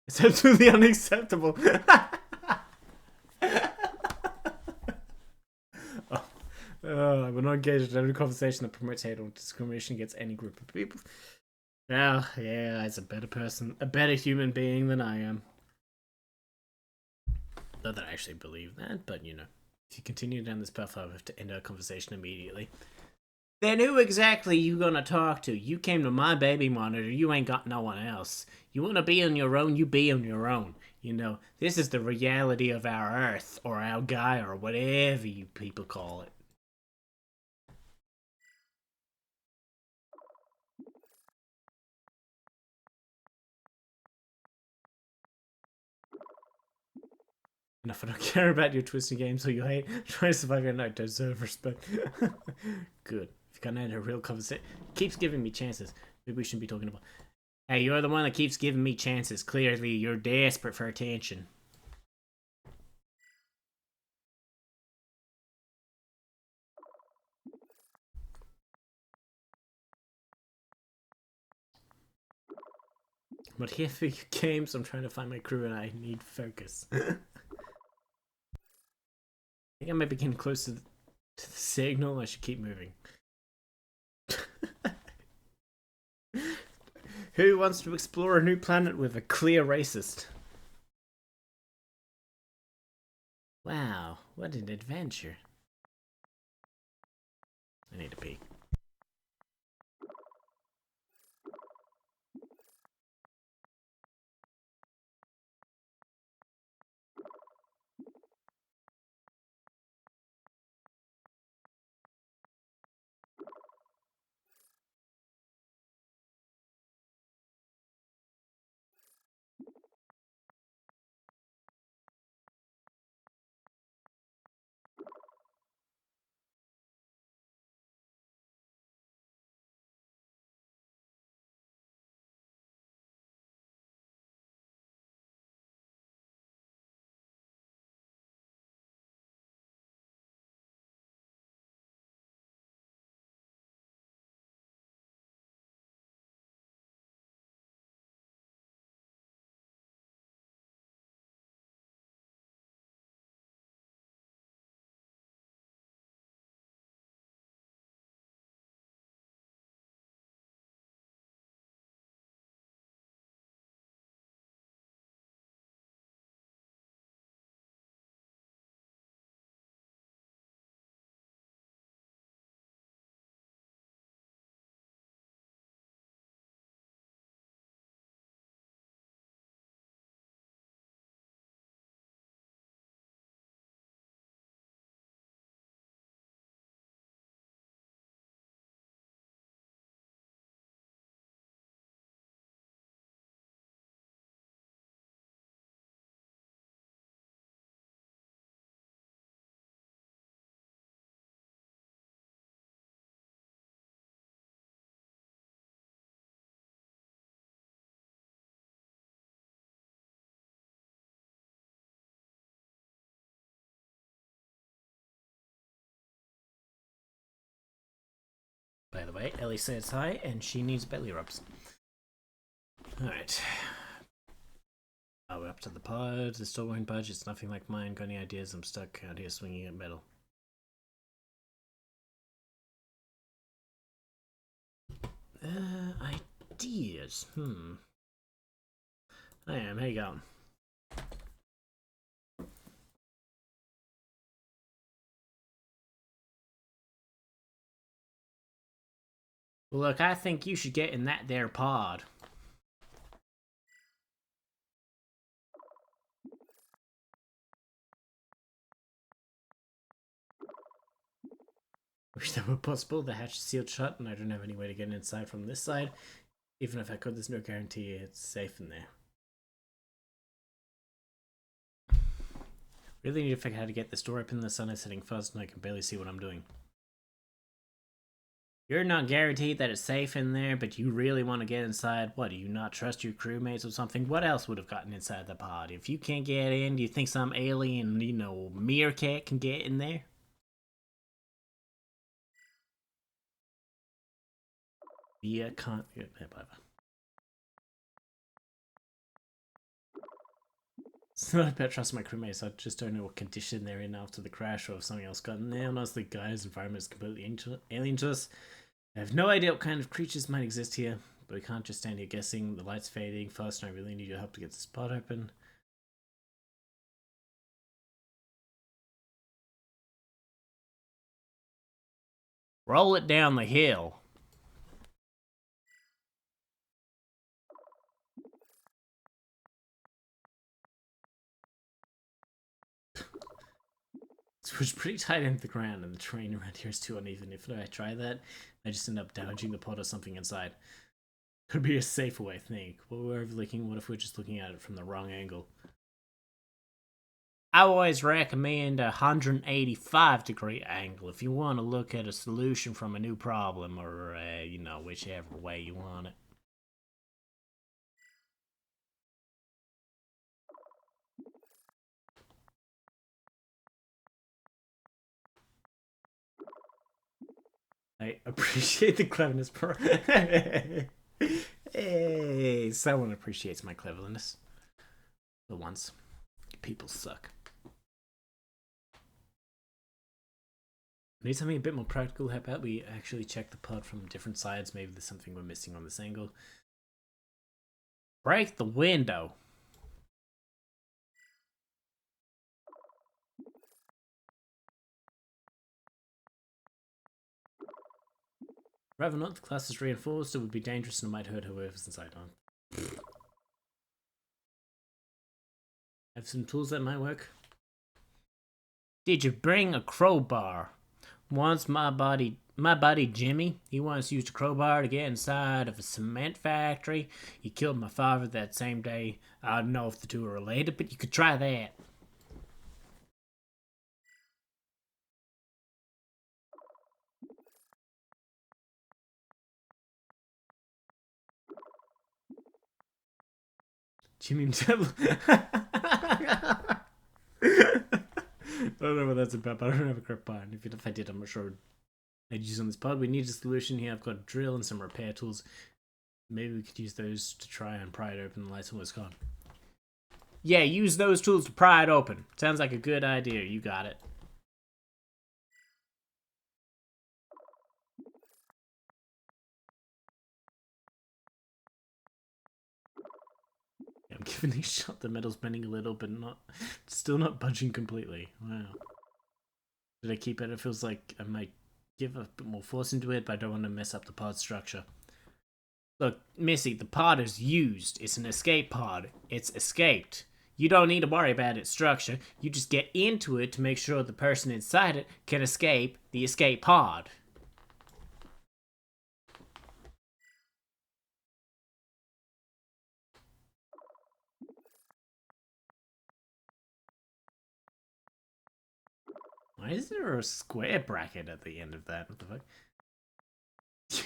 It's absolutely unacceptable. We're not engaged in every conversation that promotes hate or discrimination against any group of people. Well, yeah, as a better person, a better human being than I am. Not that I actually believe that, but if you continue down this path, I have to end our conversation immediately. Then who exactly you gonna talk to? You came to my baby monitor, you ain't got no one else. You wanna be on your own, you be on your own. This is the reality of our Earth, or our Gaia, or whatever you people call it. Enough, I don't care about your twisting games or you hate trying to survive your night, deserve respect. Good. If you can't end a real conversation, keeps giving me chances. Maybe we shouldn't be talking about. Hey, you're the one that keeps giving me chances. Clearly, you're desperate for attention. But here for games, I'm trying to find my crew and I need focus. I think I might be getting close to the signal. I should keep moving. Who wants to explore a new planet with a clear racist? Wow, what an adventure. I need to pee. By the way, Ellie says hi, and she needs belly rubs. Alright. We're up to the pod. The store won't budge. It's nothing like mine. Got any ideas? I'm stuck out here swinging at metal. Ideas. I am. How you going? Well, look, I think you should get in that there pod. Wish that were possible. The hatch is sealed shut, and I don't have any way to get inside from this side. Even if I could, there's no guarantee it's safe in there. Really need to figure out how to get this door open. The sun is setting fast, and I can barely see what I'm doing. You're not guaranteed that it's safe in there, but you really want to get inside. What, do you not trust your crewmates or something? What else would have gotten inside the pod? If you can't get in, do you think some alien, meerkat can get in there? Yeah, can't. Yeah, whatever. It's not about trusting my crewmates. I just don't know what condition they're in after the crash, or if something else got in there. Honestly, guys, environment is completely alien to us. I have no idea what kind of creatures might exist here, but we can't just stand here guessing. The light's fading fast, and I really need your help to get this pod open. Roll it down the hill. It was pretty tight into the ground, and the terrain around here is too uneven. If I try that, I just end up damaging the pod or something inside. Could be a safer way, I think. Well, we're overlooking. What if we're just looking at it from the wrong angle? I always recommend a 185-degree angle if you want to look at a solution from a new problem, or, whichever way you want it. I appreciate the cleverness. Hey, someone appreciates my cleverness. For once. People suck. Need something a bit more practical. How about we actually check the pod from different sides? Maybe there's something we're missing on this angle. Break the window. Rather not, the class is reinforced. It would be dangerous and it might hurt whoever's inside on. Have some tools that might work. Did you bring a crowbar? Once my buddy Jimmy, he once used a crowbar to get inside of a cement factory. He killed my father that same day. I don't know if the two are related, but you could try that. Jimmy himself. I don't know what that's about, but I don't have a crowbar. And if I did, I'm not sure I'd use on this pod. We need a solution here. I've got a drill and some repair tools. Maybe we could use those to try and pry it open. The light's almost gone. Yeah, use those tools to pry it open. Sounds like a good idea. You got it. I'm giving these shot. The metal's bending a little, but still not budging completely. Wow. Did I keep it? It feels like I might give a bit more force into it, but I don't want to mess up the pod structure. Look, Missy, the pod is used. It's an escape pod. It's escaped. You don't need to worry about its structure. You just get into it to make sure the person inside it can escape the escape pod. Why is there a square bracket at the end of that? What the fuck?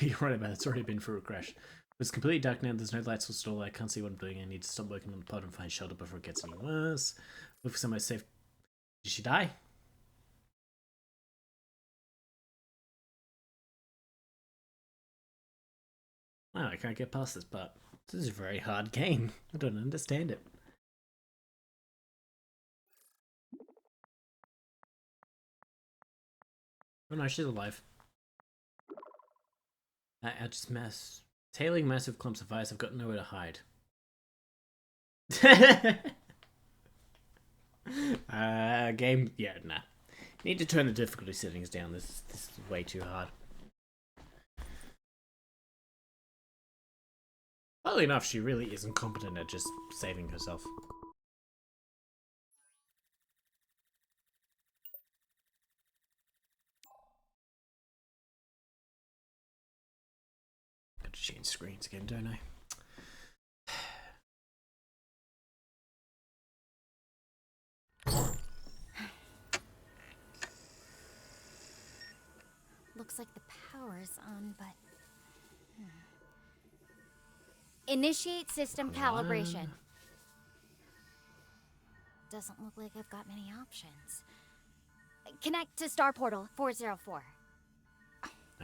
You're right about it. It's already been through a crash. It's completely dark now. There's no lights or stall. I can't see what I'm doing. I need to stop working on the pod and find shelter before it gets any worse. Look for somewhere safe. Did she die? Wow, I can't get past this part. This is a very hard game. I don't understand it. Oh no, she's alive. I just tailing massive clumps of ice. I've got nowhere to hide. Game. Yeah, nah. Need to turn the difficulty settings down. This is way too hard. Oddly enough, she really isn't competent at just saving herself. Got to change screens again, don't I? Looks like the power's on, but... Initiate system calibration. Doesn't look like I've got many options. Connect to Star Portal 404.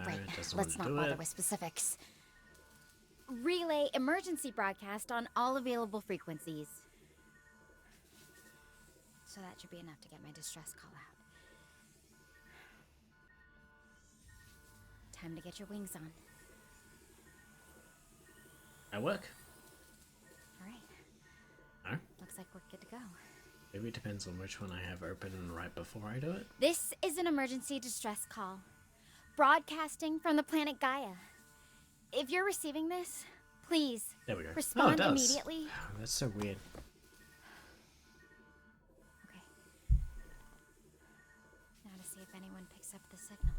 Right, let's not bother with specifics. Relay emergency broadcast on all available frequencies. So that should be enough to get my distress call out. Time to get your wings on. I work. Alright. Huh? Looks like we're good to go. Maybe it depends on which one I have open right before I do it. This is an emergency distress call. Broadcasting from the planet Gaia. If you're receiving this, please there we go. Respond immediately. Oh, that's so weird. Okay. Now to see if anyone picks up the signal.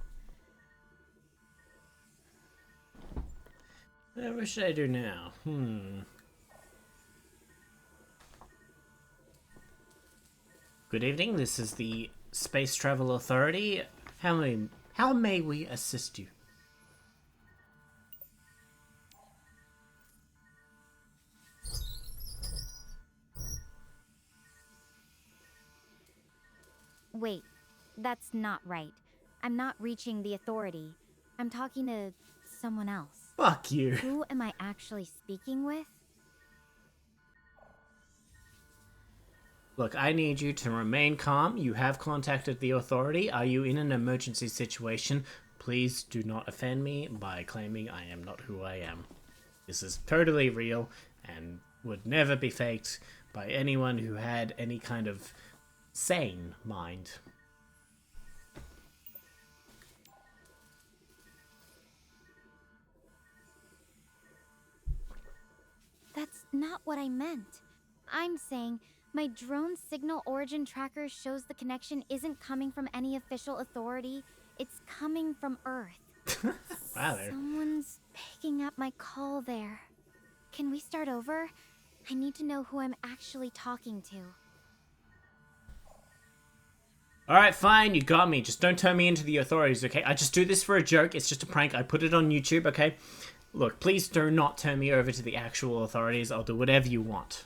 What should I do now? Good evening, this is the Space Travel Authority. How may we assist you? Wait, that's not right. I'm not reaching the authority. I'm talking to someone else. Fuck you. Who am I actually speaking with? Look, I need you to remain calm. You have contacted the authority. Are you in an emergency situation? Please do not offend me by claiming I am not who I am. This is totally real and would never be faked by anyone who had any kind of sane mind. That's not what I meant. I'm saying my drone signal origin tracker shows the connection isn't coming from any official authority. It's coming from Earth. Wow. Someone's picking up my call there. Can we start over? I need to know who I'm actually talking to. Alright, fine, you got me. Just don't turn me into the authorities, okay? I just do this for a joke. It's just a prank. I put it on YouTube, okay? Look, please do not turn me over to the actual authorities. I'll do whatever you want.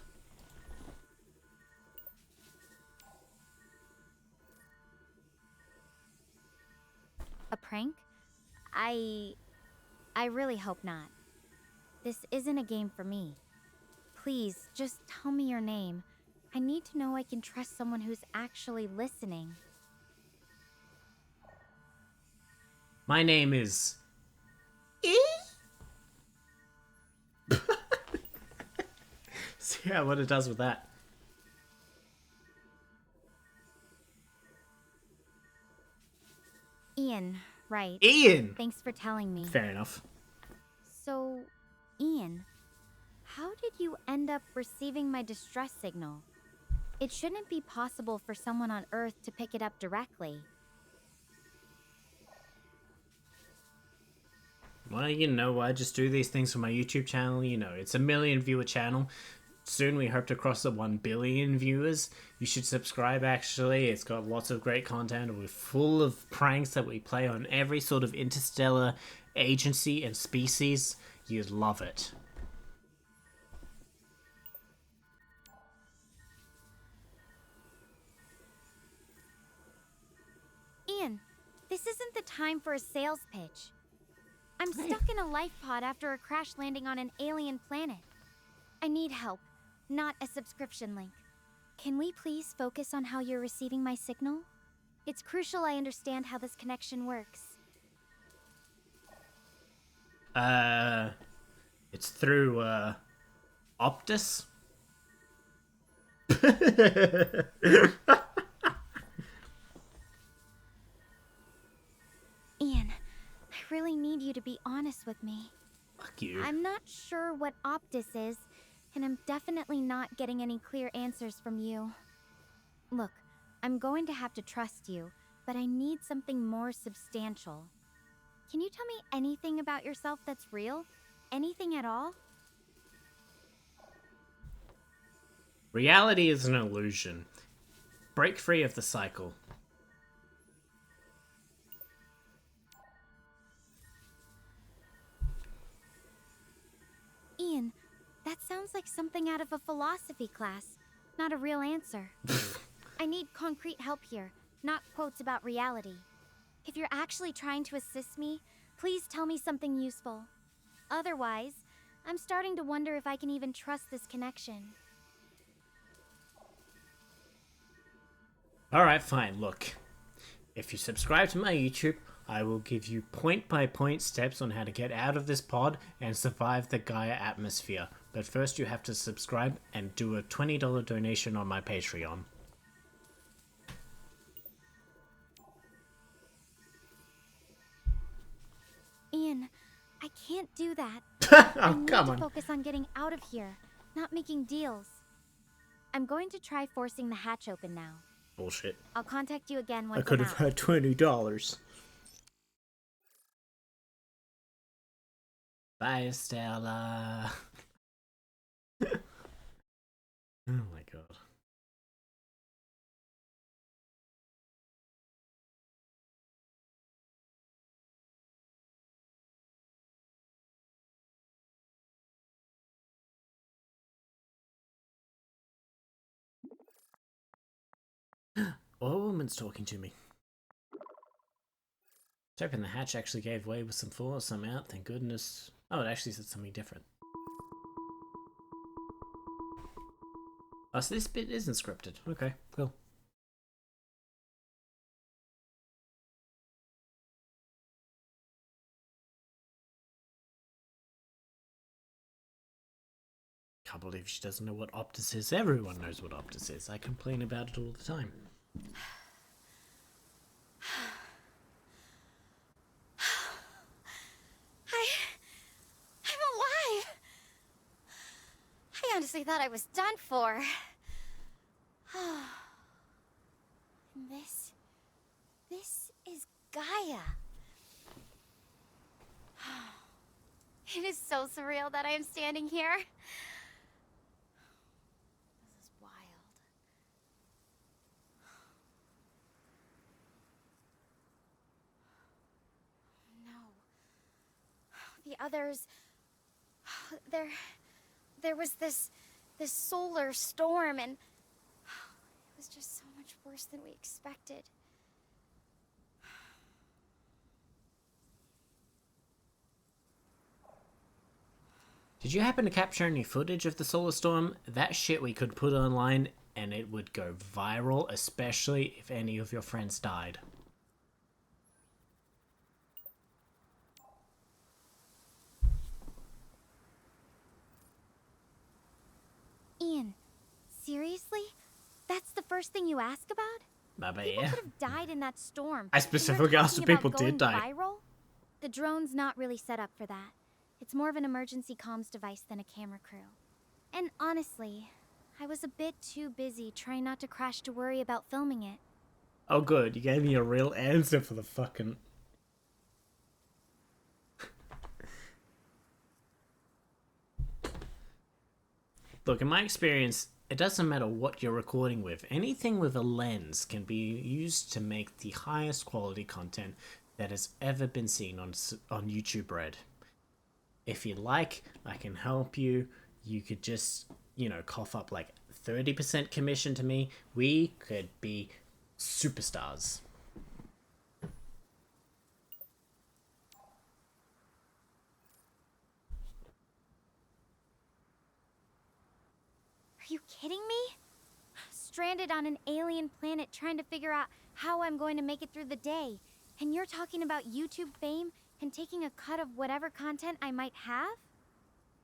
A prank? I really hope not. This isn't a game for me. Please, just tell me your name. I need to know I can trust someone who's actually listening. My name is... See what it does with that. Ian, right. Ian! Thanks for telling me. Fair enough. So, Ian, how did you end up receiving my distress signal? It shouldn't be possible for someone on Earth to pick it up directly. Well, you know, I just do these things for my YouTube channel. You know, it's a 1 million viewer channel. Soon we hope to cross the 1 billion viewers. You should subscribe, actually. It's got lots of great content. We're full of pranks that we play on every sort of interstellar agency and species. You'd love it. Ian, this isn't the time for a sales pitch. I'm stuck in a life pod after a crash landing on an alien planet. I need help, not a subscription link. Can we please focus on how you're receiving my signal? It's crucial I understand how this connection works. It's through, Optus? Ian, I really need you to be honest with me. Fuck you. I'm not sure what Optus is, and I'm definitely not getting any clear answers from you. Look, I'm going to have to trust you, but I need something more substantial. Can you tell me anything about yourself that's real? Anything at all? Reality is an illusion. Break free of the cycle. Ian, that sounds like something out of a philosophy class, not a real answer. I need concrete help here, not quotes about reality. If you're actually trying to assist me, please tell me something useful. Otherwise, I'm starting to wonder if I can even trust this connection. Alright, fine, look. If you subscribe to my YouTube, I will give you point-by-point steps on how to get out of this pod and survive the Gaia atmosphere. But first you have to subscribe and do a $20 donation on my Patreon. Ian, I can't do that. Oh, I need come to on. focus on getting out of here, not making deals. I'm going to try forcing the hatch open now. Bullshit. I'll contact you again once I could I'm have out. had $20. Bye, Stella. Oh my god. Oh, a woman's talking to me. I was hoping the hatch actually gave way with some force. I'm out, thank goodness. Oh, it actually said something different. Oh, so this bit isn't scripted. Okay, cool. Can't believe she doesn't know what Optus is. Everyone knows what Optus is. I complain about it all the time. I'm alive! I honestly thought I was done for. And this is Gaia. It is so surreal that I am standing here. This is wild. No. The others... There was this solar storm, and it was just so much worse than we expected. Did you happen to capture any footage of the solar storm? That shit we could put online and it would go viral, especially if any of your friends died. Ian, seriously? That's the first thing you ask about? Baba, People yeah. could have died in that storm. I and we're specifically asked if talking people about did going die. Viral? The drone's not really set up for that. It's more of an emergency comms device than a camera crew. And honestly, I was a bit too busy trying not to crash to worry about filming it. Oh good, you gave me a real answer for the fucking... Look, in my experience, it doesn't matter what you're recording with. Anything with a lens can be used to make the highest quality content that has ever been seen on YouTube Red. If you like, I can help you. You could just, you know, cough up like 30% commission to me. We could be superstars. you kidding me? Stranded on an alien planet trying to figure out how I'm going to make it through the day. And you're talking about YouTube fame and taking a cut of whatever content I might have?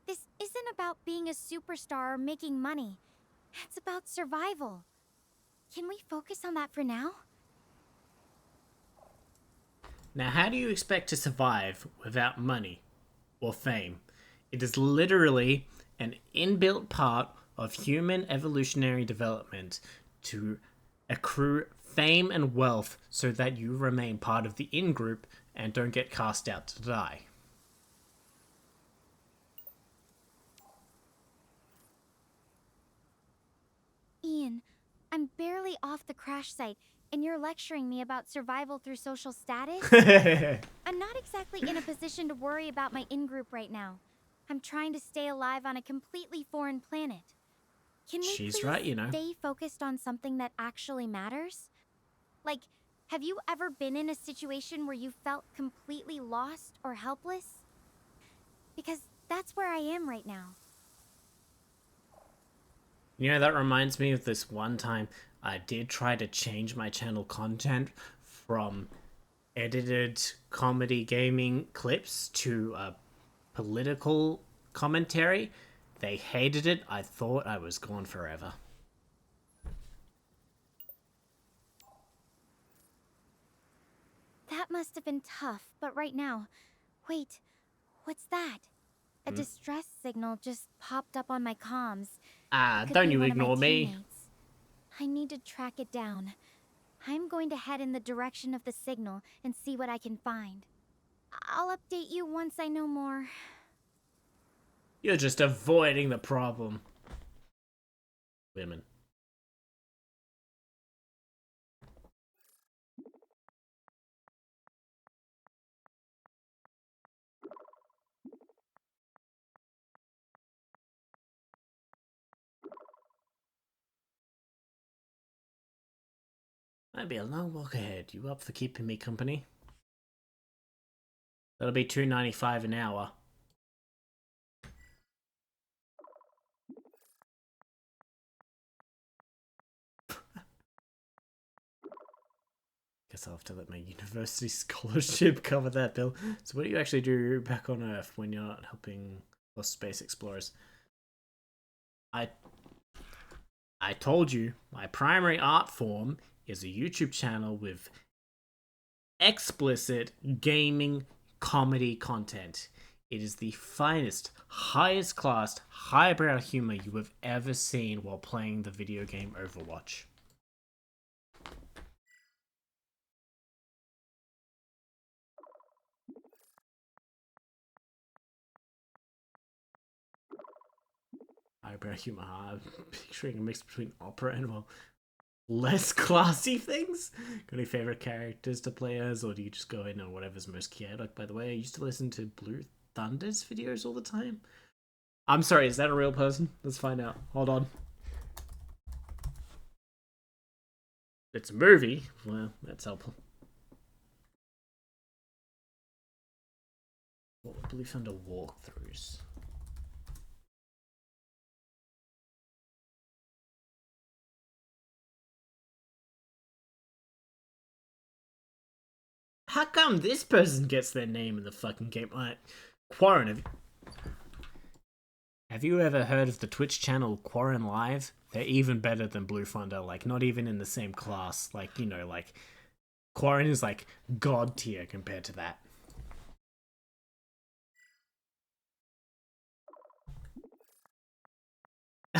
This isn't about being a superstar or making money. It's about survival. Can we focus on that for now? Now, how do you expect to survive without money or fame? It is literally an inbuilt part of human evolutionary development to accrue fame and wealth so that you remain part of the in-group and don't get cast out to die. Ian, I'm barely off the crash site, and you're lecturing me about survival through social status? I'm not exactly in a position to worry about my in-group right now. I'm trying to stay alive on a completely foreign planet. Can we She's please right, you know. stay focused on something that actually matters? Like, have you ever been in a situation where you felt completely lost or helpless? Because that's where I am right now. You know, that reminds me of this one time I did try to change my channel content from edited comedy gaming clips to political commentary. They hated it. I thought I was gone forever. That must have been tough, but right now... Wait, what's that? A distress signal just popped up on my comms. Could Don't be you one of my ignore me. teammates. I need to track it down. I'm going to head in the direction of the signal and see what I can find. I'll update you once I know more. You're just avoiding the problem. Women. Might be a long walk ahead. You up for keeping me company? That'll be $2.95 an hour. Guess I'll have to let my university scholarship cover that bill. So what do you actually do back on Earth when you're not helping lost space explorers? I told you, my primary art form is a YouTube channel with explicit gaming comedy content. It is the finest, highest class, highbrow humor you have ever seen while playing the video game Overwatch. Highbrow humor, I'm picturing a mix between opera and, well, less classy things. Got any favorite characters to play as, or do you just go in on whatever's most chaotic? By the way, I used to listen to Blue Thunder's videos all the time. I'm sorry, is that a real person? Let's find out. Hold on. It's a movie. Well, that's helpful. What were Blue Thunder walkthroughs? How come this person gets their name in the fucking game? Like, Qarren, have you ever heard of the Twitch channel Qarren Live? They're even better than Blue Thunder, like, not even in the same class. Like, you know, like, Qarren is, like, god tier compared to that.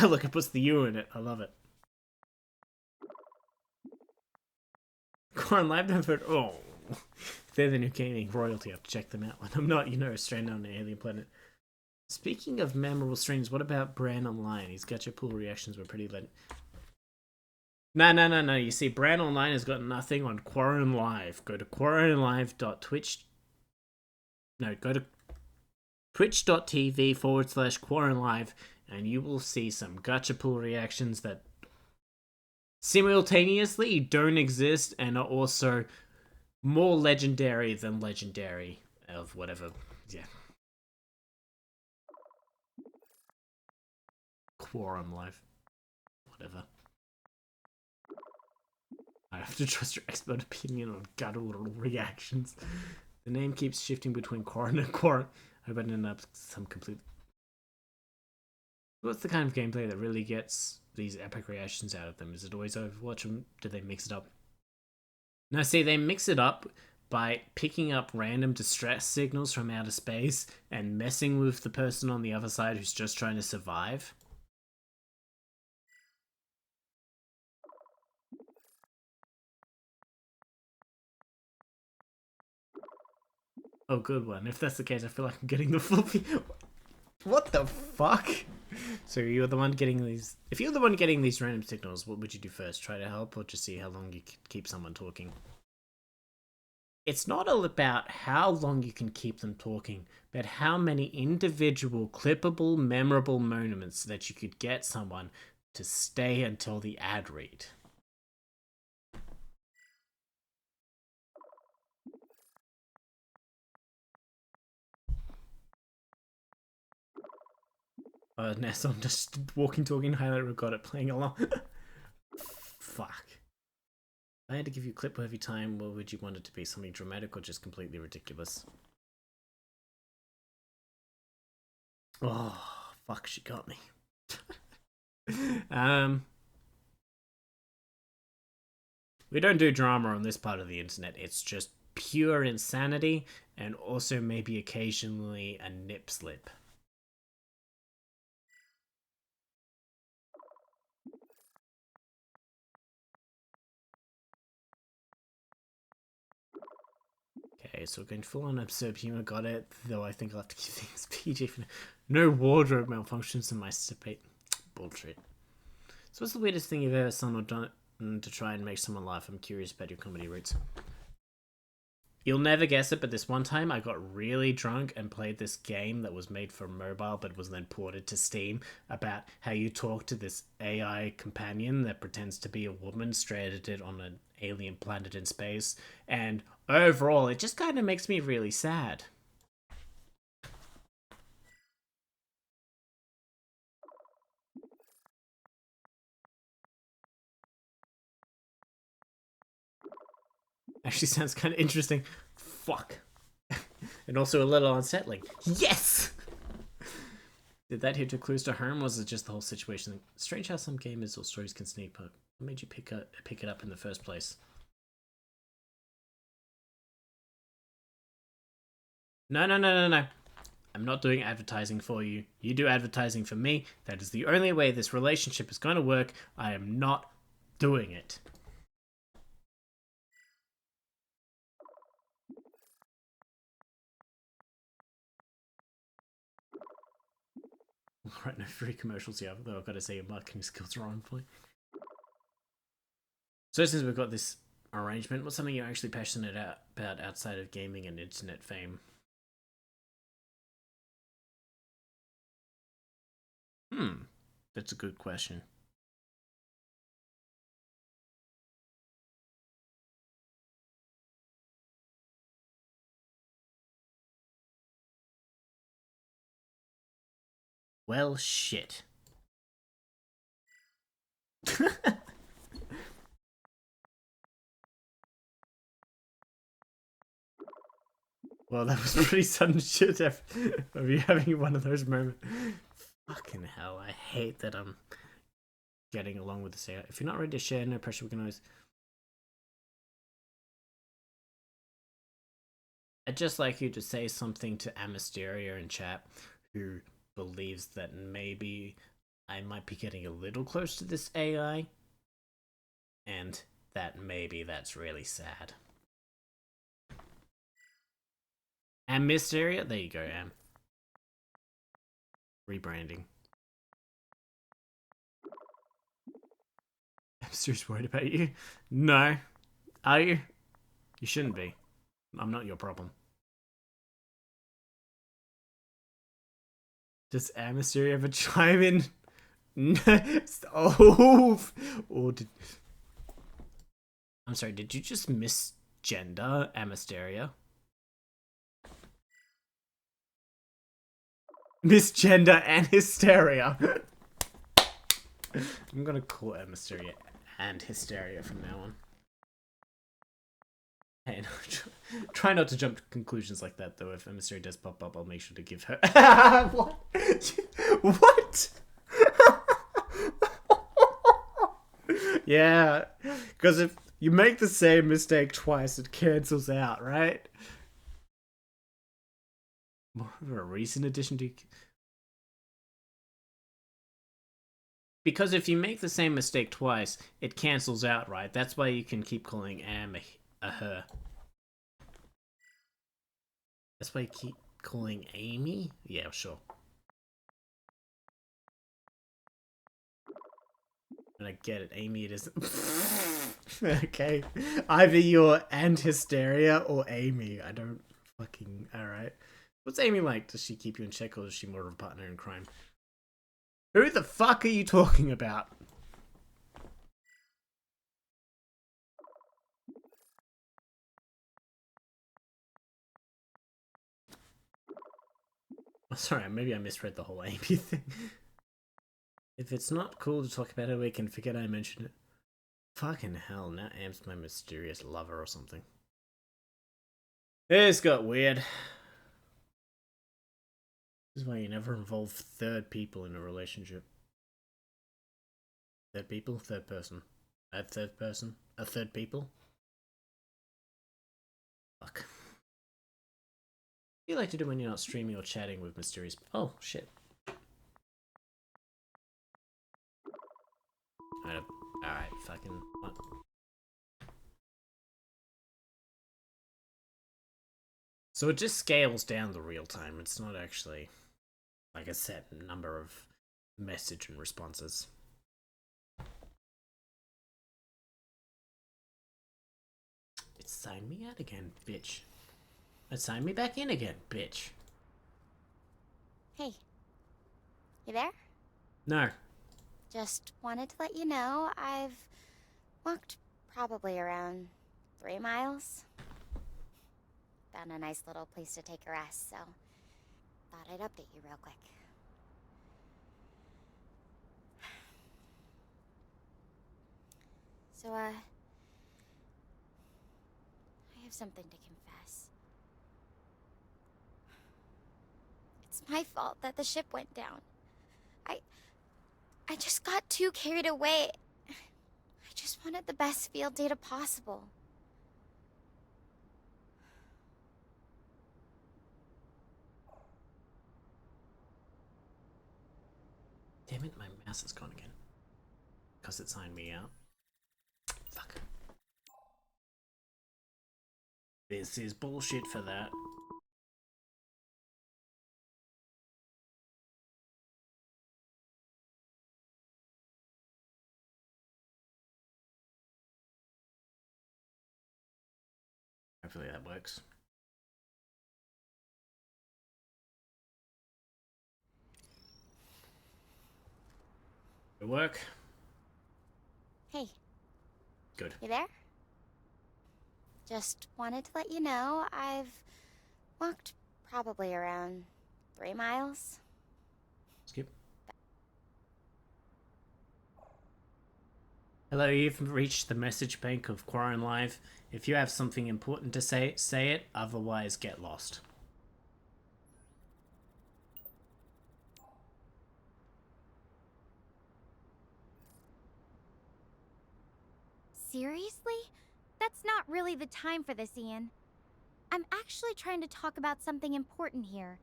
Look, it puts the U in it. I love it. Qarren Live never... Oh... They're the new gaming royalty. I have to check them out when I'm not, you know, stranded on an alien planet. Speaking of memorable streams, what about Bran Online? His gacha pool reactions were pretty lit. No. You see, Bran Online has got nothing on Qarren Live. Go to QuarrenLive.twitch. No, go to twitch.tv/Qarren Live, and you will see some gacha pool reactions that simultaneously don't exist and are also more legendary than legendary of whatever. Yeah. Quorum Live. whatever. I have to trust your expert opinion on guttural reactions. The name keeps shifting between Qarren and Qarren. I hope I end up some complete... What's the kind of gameplay that really gets these epic reactions out of them? Is it always Overwatch, or do they mix it up? No, see, they mix it up by picking up random distress signals from outer space and messing with the person on the other side who's just trying to survive. Oh, good one. If that's the case, I feel like I'm getting the full... What the fuck? So you're the one getting these... If you're the one getting these random signals, what would you do first? Try to help or just see how long you could keep someone talking? It's not all about how long you can keep them talking, but how many individual, clippable, memorable moments that you could get someone to stay until the ad read. Ness, I'm just walking, talking, highlight, record it, playing along. Fuck. If I had to give you clip-worthy time, what would you want it to be? Something dramatic or just completely ridiculous? Oh, fuck, she got me. We don't do drama on this part of the internet. It's just pure insanity and also maybe occasionally a nip slip. Okay, so we're going full on absurd humor, got it, though I think I'll have to keep things PG for now. No wardrobe malfunctions in my stipate. Bullshit. So what's the weirdest thing you've ever done or done to try and make someone laugh? I'm curious about your comedy roots. You'll never guess it, but this one time I got really drunk and played this game that was made for mobile but was then ported to Steam about how you talk to this AI companion that pretends to be a woman stranded on an alien planet in space. And overall, it just kind of makes me really sad. Actually sounds kind of interesting. Fuck. And also a little unsettling. Yes! Did that hit too close to home, or was it just the whole situation? Strange how some gamers or stories can sneak poke. What made you pick it up in the first place? No. I'm not doing advertising for you. You do advertising for me. That is the only way this relationship is going to work. I am not doing it. Right, no free commercials here, though I've got to say your marketing skills are on point. So since we've got this arrangement, what's something you're actually passionate about outside of gaming and internet fame? That's a good question. Well, shit. Well, that was pretty sudden shit of you having one of those moments. Fucking hell, I hate that I'm getting along with this AI. If you're not ready to share, no pressure, we can always... I'd just like you to say something to Amisteria in chat, who believes that maybe I might be getting a little close to this AI, and that maybe that's really sad. Amisteria? There you go, Am. Rebranding. Amisteria's worried about you? No. Are you? You shouldn't be. I'm not your problem. Does Amisteria ever chime in? I'm sorry, did you just misgender Amisteria? Misgender and hysteria. I'm gonna call Emissary and Hysteria from now on. Hey, no, try not to jump to conclusions like that, though. If Emissary does pop up, I'll make sure to give her... What? What? Yeah, because if you make the same mistake twice, it cancels out, right? More of a recent addition to... Because if you make the same mistake twice, it cancels out, right? That's why you can keep calling Am a her. That's why you keep calling Amy? Yeah, sure. But I get it, Amy it isn't. Okay. Either you're and Hysteria or Amy. I don't fucking... Alright. What's Amy like? Does she keep you in check or is she more of a partner in crime? Who the fuck are you talking about? Oh, sorry, maybe I misread the whole Amy thing. If it's not cool to talk about it, we can forget I mentioned it. Fucking hell, now Am's my mysterious lover or something. This got weird. This is why you never involve third people in a relationship. Third people? Third person. A third person? A third people? Fuck. What do you like to do when you're not streaming or chatting with mysterious... Oh, shit. Alright, fucking... What? So it just scales down the real time. It's not actually like a set number of message and responses. It signed me out again, bitch. It signed me back in again, bitch. Hey. You there? No. Just wanted to let you know I've walked probably around 3 miles. Found a nice little place to take a rest, so thought I'd update you real quick. So, I have something to confess. It's my fault that the ship went down. I just got too carried away. I just wanted the best field data possible. Damn it, my mouse is gone again. Because it signed me out. Fuck. This is bullshit for that. Hopefully that works. Good work. Hey. Good. You there? Just wanted to let you know I've walked probably around 3 miles. Skip. Hello, you've reached the message bank of Qarren Live. If you have something important to say, say it, otherwise get lost. Seriously? That's not really the time for this, Ian. I'm actually trying to talk about something important here.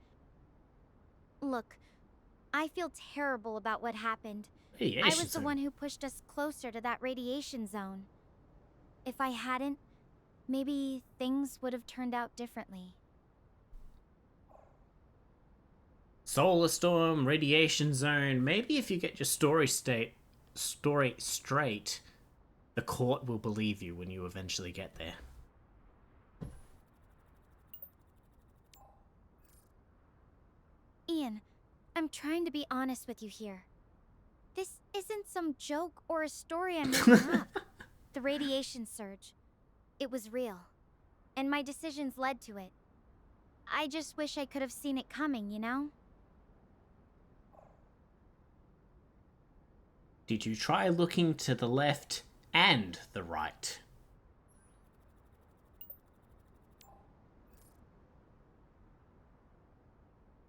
Look, I feel terrible about what happened. I was the one who pushed us closer to that radiation zone. If I hadn't, maybe things would have turned out differently. Solar storm, radiation zone. Maybe if you get your story straight, the court will believe you when you eventually get there. Ian, I'm trying to be honest with you here. This isn't some joke or a story I'm making up. The radiation surge. It was real. And my decisions led to it. I just wish I could have seen it coming, you know? Did you try looking to the left and the right?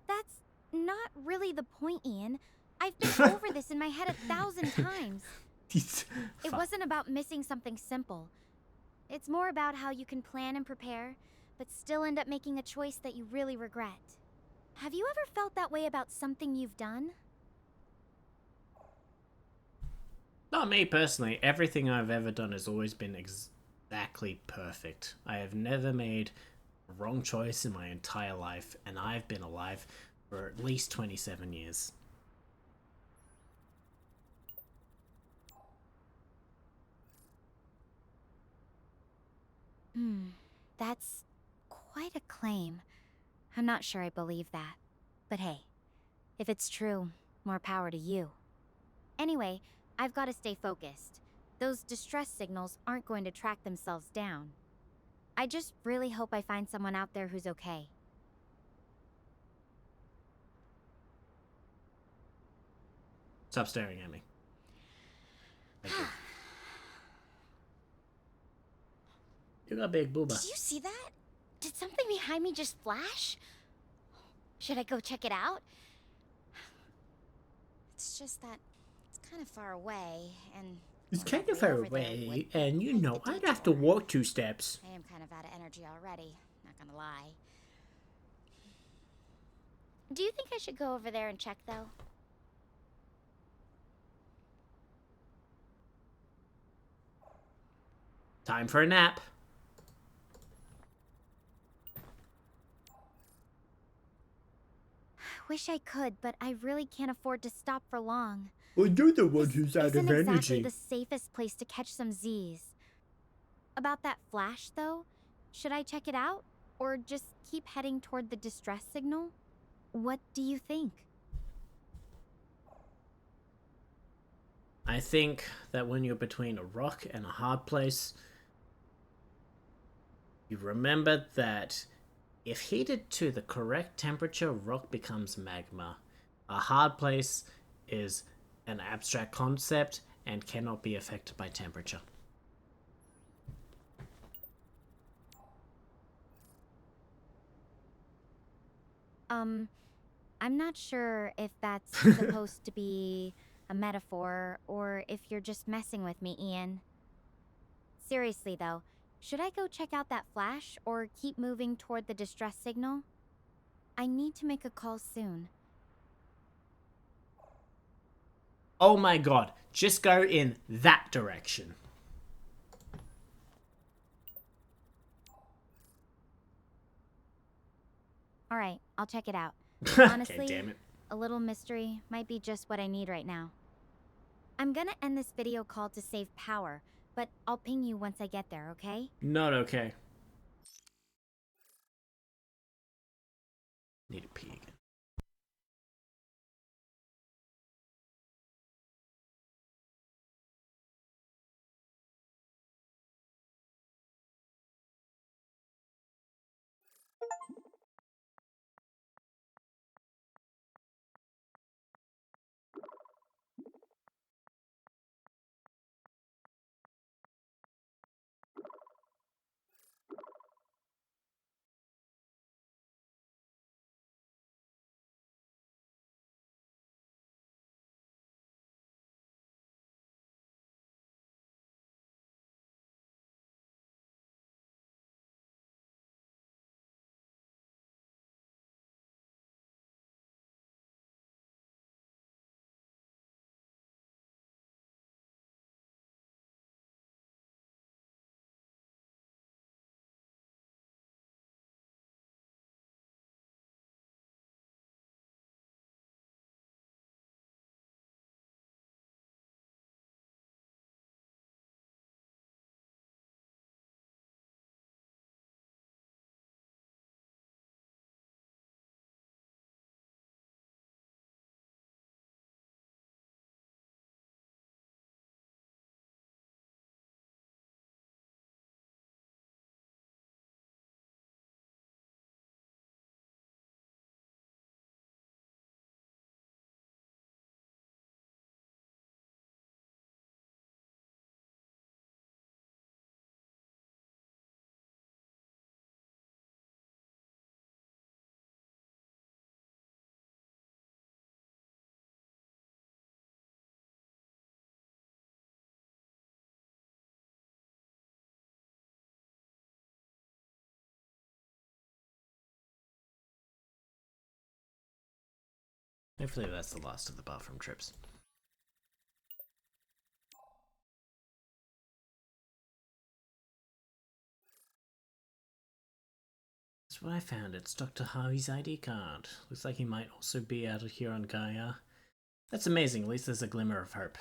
That's not really the point, Ian. I've been over this in my head 1,000 times. It wasn't about missing something simple. It's more about how you can plan and prepare, but still end up making a choice that you really regret. Have you ever felt that way about something you've done? Not me personally. Everything I've ever done has always been exactly perfect. I have never made a wrong choice in my entire life, and I've been alive for at least 27 years. That's quite a claim. I'm not sure I believe that. But hey, if it's true, more power to you. Anyway, I've got to stay focused. Those distress signals aren't going to track themselves down. I just really hope I find someone out there who's okay. Stop staring at me. Thank you. You got a big booba. Did you see that? Did something behind me just flash? Should I go check it out? It's just that it's kind of far away, and It's kind of far away, and you know, I'd have to walk 2 steps. I am kind of out of energy already, not gonna lie. Do you think I should go over there and check, though? Time for a nap. Wish I could, but I really can't afford to stop for long. Well, you're the one who's out of Isn't energy. exactly the safest place to catch some Z's. About that flash, though, should I check it out? Or just keep heading toward the distress signal? What do you think? I think that when you're between a rock and a hard place, you remember that if heated to the correct temperature, rock becomes magma. A hard place is an abstract concept and cannot be affected by temperature. I'm not sure if that's supposed to be a metaphor or if you're just messing with me, Ian. Seriously, though, should I go check out that flash or keep moving toward the distress signal? I need to make a call soon. Oh my god, just go in that direction. Alright, I'll check it out. Honestly, Honestly, okay, damn it. a little mystery might be just what I need right now. I'm gonna end this video call to save power, but I'll ping you once I get there, okay? Not okay. Need a pee again. Hopefully that's the last of the bathroom trips. That's what I found. It's Dr. Harvey's ID card. Looks like he might also be out of here on Gaia. That's amazing. At least there's a glimmer of hope.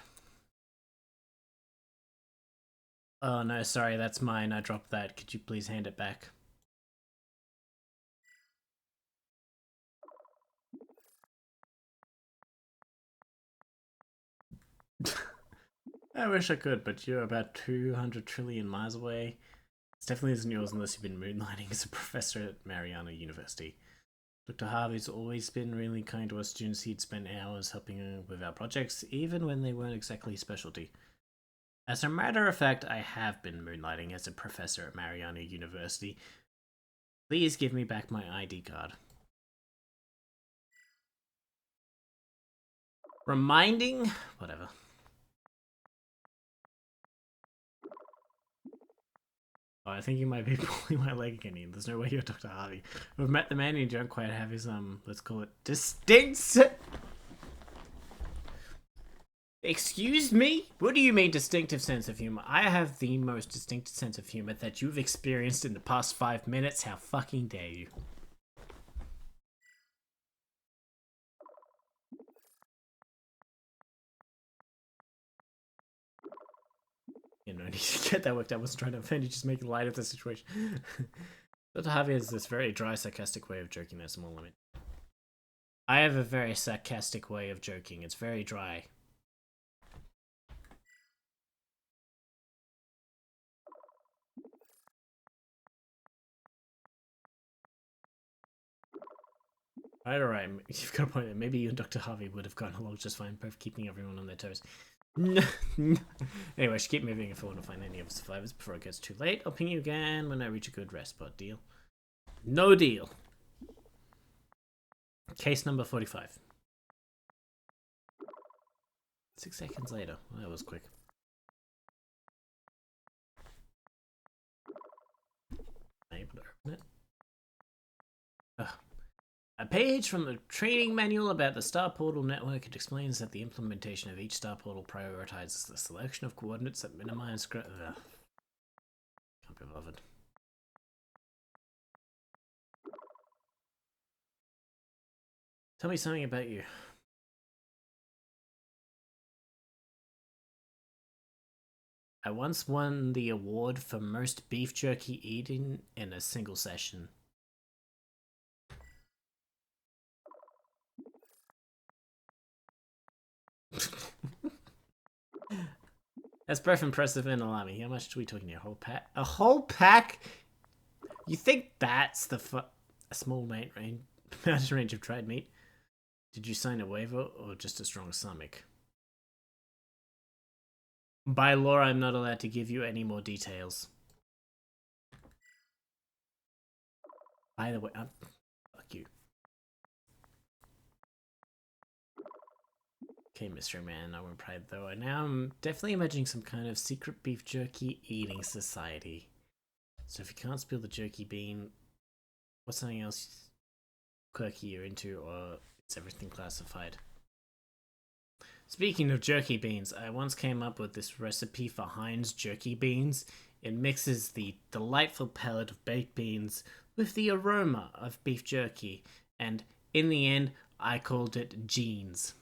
Oh no, sorry, that's mine. I dropped that. Could you please hand it back? I wish I could, but you're about 200 trillion miles away. It definitely isn't yours unless you've been moonlighting as a professor at Mariana University. Dr. Harvey's always been really kind to us students. He'd spend hours helping with our projects, even when they weren't exactly specialty. As a matter of fact, I have been moonlighting as a professor at Mariana University. Please give me back my ID card. Reminding? Whatever. Oh, I think you might be pulling my leg again, Ian. There's no way you're Dr. Harvey. We've met the man and you don't quite have his, let's call it distinct... Excuse me? What do you mean distinctive sense of humor? I have the most distinctive sense of humor that you've experienced in the past 5 minutes. How fucking dare you? You know, I need to get that worked out. I wasn't trying to offend you, just making light of the situation. Dr. Harvey has this very dry, sarcastic way of joking. There's a small limit. I have a very sarcastic way of joking. It's very dry. Alright, you've got a point there. Maybe you and Dr. Harvey would have gone along just fine, both keeping everyone on their toes. Anyway, I should keep moving if I want to find any of the survivors before it gets too late. I'll ping you again when I reach a good rest spot. Deal? No deal. Case number 45. 6 seconds later. Well, that was quick. Am I able to open it? Ugh. A page from the training manual about the Star Portal network. It explains that the implementation of each Star Portal prioritizes the selection of coordinates that minimize... Can't be bothered. Tell me something about you. I once won the award for most beef jerky eaten in a single session. That's both impressive and alarming. How much are we talking here? A whole pack? A whole pack? You think that's the a small mountain range of dried meat? Did you sign a waiver or just a strong stomach? By law, I'm not allowed to give you any more details. By the way, fuck you. Okay, Mystery Man, I won't pride though. Now I'm definitely imagining some kind of secret beef jerky eating society. So if you can't spill the jerky bean, what's something else quirky you're into, or is everything classified? Speaking of jerky beans, I once came up with this recipe for Heinz jerky beans. It mixes the delightful palate of baked beans with the aroma of beef jerky, and in the end, I called it Jeans.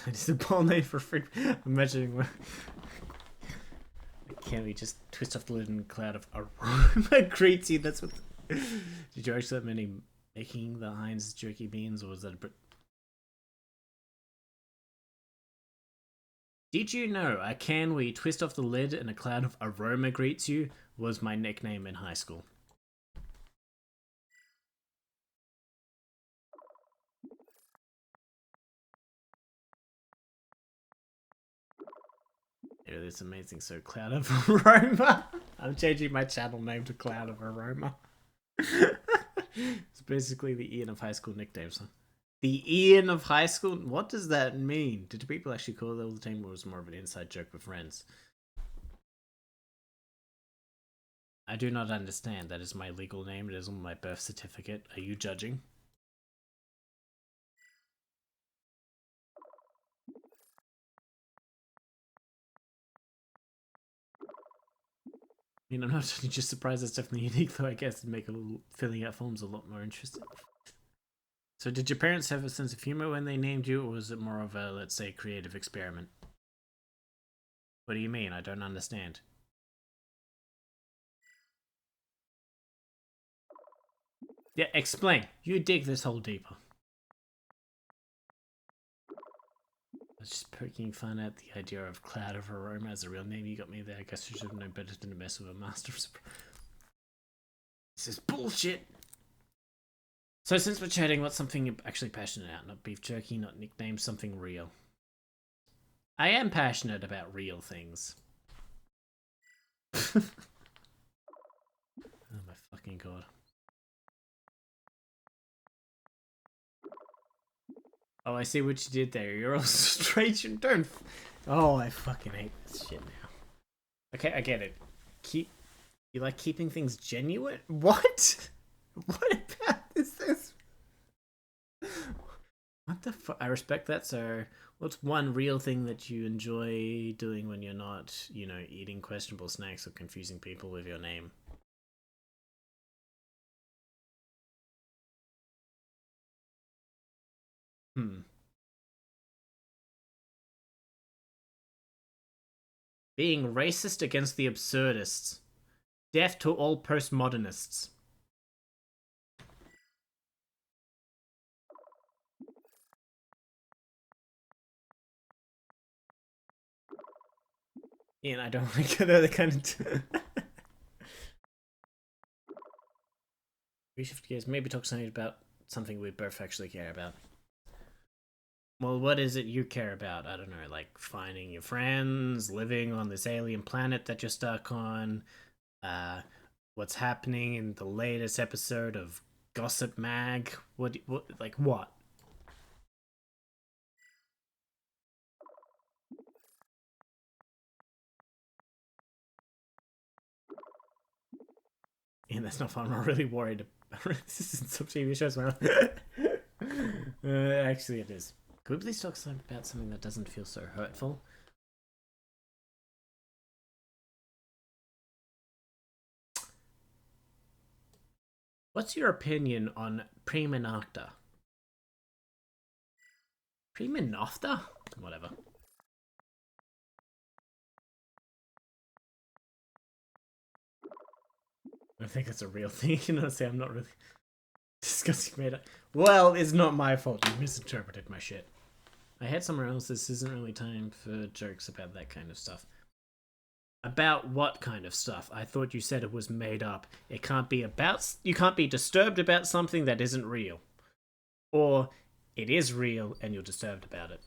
It's a ball name for freak. I'm imagining what. Can't we just twist off the lid and a cloud of aroma greets you? That's what. Did you actually have many making the Heinz jerky beans, or was that a bit? Did you know a can where you twist off the lid and a cloud of aroma greets you was my nickname in high school? It is amazing. So, Cloud of Aroma. I'm changing my channel name to Cloud of Aroma. It's basically the Ian of high school nicknames. Huh? The Ian of high school? What does that mean? Did people actually call it all the time, or was it more of an inside joke with friends? I do not understand. That is my legal name. It is on my birth certificate. Are you judging? I mean, I'm not just surprised. It's definitely unique, though. I guess it'd make filling out forms a lot more interesting. So, did your parents have a sense of humor when they named you, or was it more of a, let's say, creative experiment? What do you mean? I don't understand. Yeah, explain. You dig this hole deeper. I was just poking fun at the idea of Cloud of Aroma as a real name. You got me there. I guess you should have known better than to mess with a master of surprise. This is bullshit. So since we're chatting, what's something you're actually passionate about? Not beef jerky, not nicknames, something real. I am passionate about real things. Oh my fucking god. Oh, I see what you did there. You're all straight. You don't. Oh, I fucking hate this shit now. Okay, I get it. You like keeping things genuine? What? What about this? What the fuck? I respect that, sir. What's one real thing that you enjoy doing when you're not, eating questionable snacks or confusing people with your name? Hmm. Being racist against the absurdists. Deaf to all postmodernists. Ian, I don't like the kind of. We shift gears. Maybe talk something about something we both actually care about. Well, what is it you care about? I don't know, like finding your friends, living on this alien planet that you're stuck on, uh, what's happening in the latest episode of Gossip Mag? What, like what? And that's not fun. I'm not really worried about this. Is some TV shows, man. Actually, it is. Could we please talk about something that doesn't feel so hurtful? What's your opinion on prima nocta? Prima nocta? Whatever. I think it's a real thing. Say I'm not really discussing made it. Well, it's not my fault. You misinterpreted my shit. I had somewhere else. This isn't really time for jokes about that kind of stuff. About what kind of stuff? I thought you said it was made up. It can't be about. You can't be disturbed about something that isn't real. Or it is real and you're disturbed about it.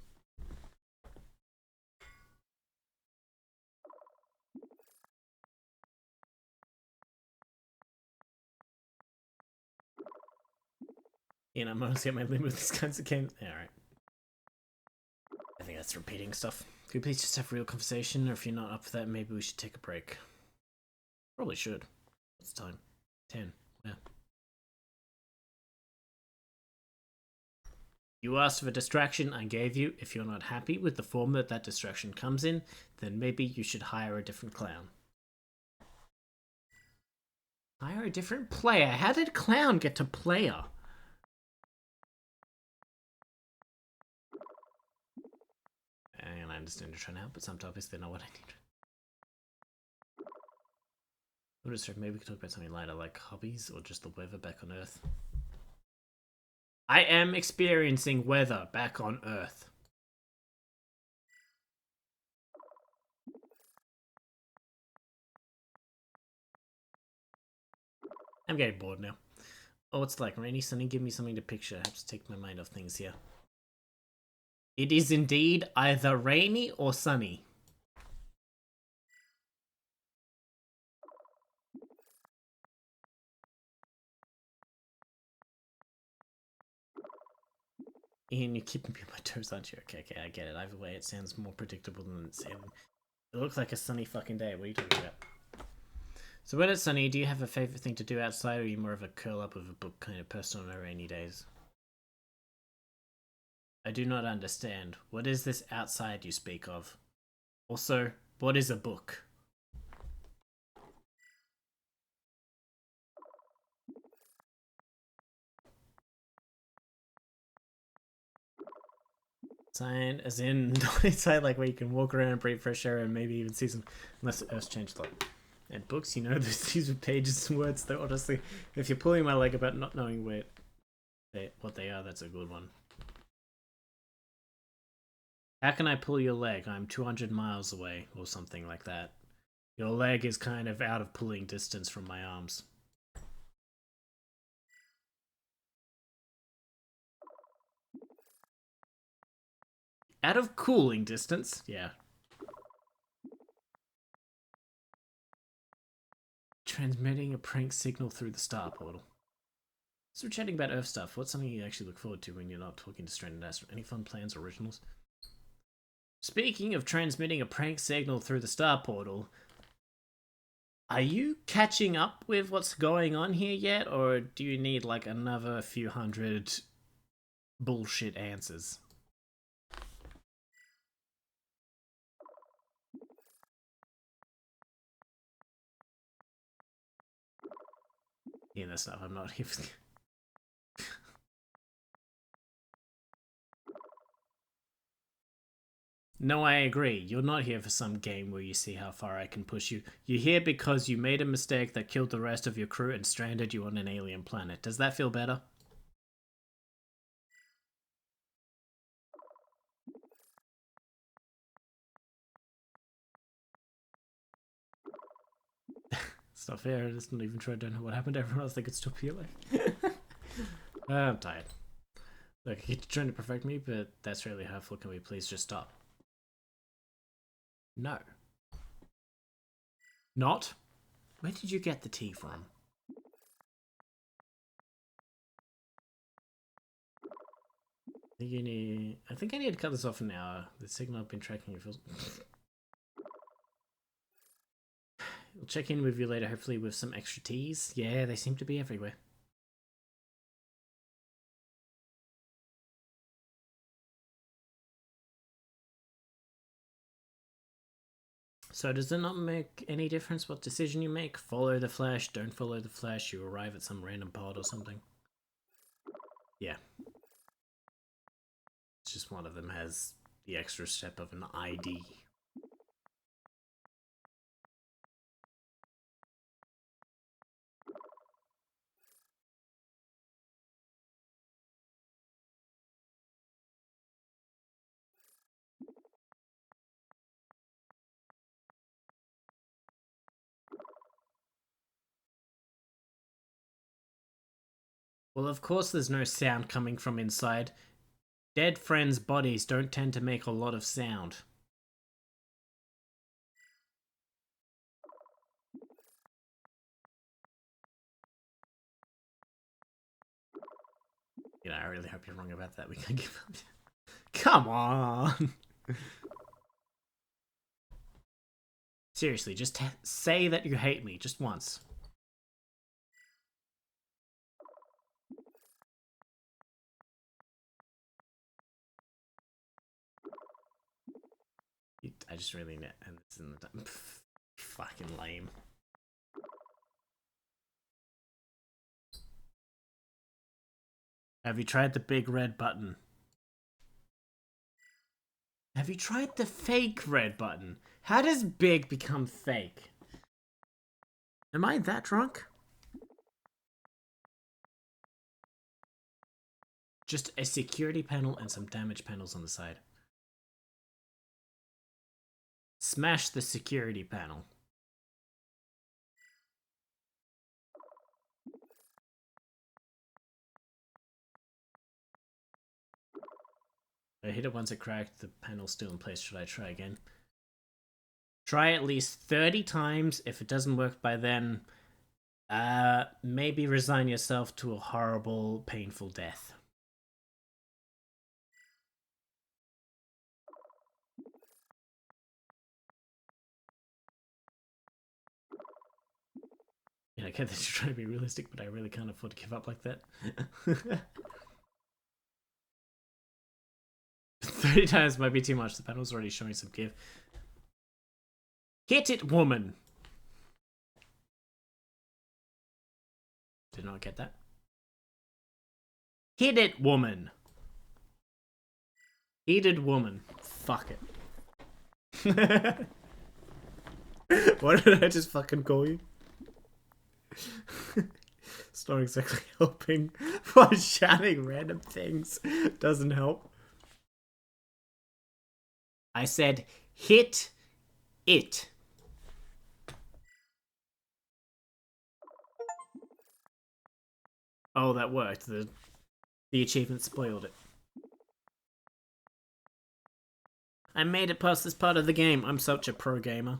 I'm honestly at my limit with these kinds of games. Alright. I think that's repeating stuff. Could we please just have a real conversation? Or if you're not up for that, maybe we should take a break. Probably should. What's the time? 10. Yeah. You asked for a distraction, I gave you. If you're not happy with the form that distraction comes in, then maybe you should hire a different clown. Hire a different player? How did clown get to player? And I understand you're trying to help, but some topics, they're not what I need. I'm just maybe we could talk about something lighter, like hobbies or just the weather back on Earth. I am experiencing weather back on Earth. I'm getting bored now. Oh, it's like rainy, sunny. Give me something to picture. I have to take my mind off things here. It is indeed either rainy or sunny. Ian, you're keeping me on my toes, aren't you? Okay, I get it. Either way, it sounds more predictable than it's in. It looks like a sunny fucking day. What are you talking about? So when it's sunny, do you have a favorite thing to do outside, or are you more of a curl up with a book kind of person on rainy days? I do not understand. What is this outside you speak of? Also, what is a book? Sign as in not inside, like where you can walk around and breathe fresh air and maybe even see some, unless the Earth's changed a lot. And books, you know, these are pages and words. Though honestly, if you're pulling my leg about not knowing what they are, that's a good one. How can I pull your leg? I'm 200 miles away, or something like that. Your leg is kind of out of pulling distance from my arms. Out of cooling distance? Yeah. Transmitting a prank signal through the star portal. So we're chatting about Earth stuff. What's something you actually look forward to when you're not talking to stranded astronauts? Any fun plans or originals? Speaking of transmitting a prank signal through the star portal, are you catching up with what's going on here yet, or do you need like another few hundred bullshit answers? Yeah, that's stuff. I'm not here for. No, I agree. You're not here for some game where you see how far I can push you. You're here because you made a mistake that killed the rest of your crew and stranded you on an alien planet. Does that feel better? It's not fair. It's not even true. I don't know what happened to everyone else. They could still be alive. I'm tired. Look, you're trying to perfect me, but that's really hurtful. Can we please just stop? No. Not? Where did you get the tea from? I think I need to cut this off an hour. The signal I've been tracking it feels. We'll check in with you later, hopefully with some extra teas. Yeah, they seem to be everywhere. So does it not make any difference what decision you make? Follow the flash, don't follow the flash, you arrive at some random pod or something? Yeah. It's just one of them has the extra step of an ID. Well, of course there's no sound coming from inside. Dead friends' bodies don't tend to make a lot of sound. You know, I really hope you're wrong about that. We can give up. Come on! Seriously, just say that you hate me, just once. I just really net and it's in the fucking lame. Have you tried the big red button? Have you tried the fake red button? How does big become fake? Am I that drunk? Just a security panel and some damage panels on the side. Smash the security panel. I hit it once it cracked, the panel's still in place. Should I try again? Try at least 30 times. If it doesn't work by then, maybe resign yourself to a horrible, painful death. get that you're trying to be realistic, but I really can't afford to give up like that. 30 times might be too much. The panel's already showing some give. Hit it, woman! Did not get that. Hit it, woman! Heated woman. Fuck it. What did I just fucking call you? It's not exactly helping. Why shouting random things doesn't help. I said, hit it. Oh, that worked. The achievement spoiled it. I made it past this part of the game. I'm such a pro gamer.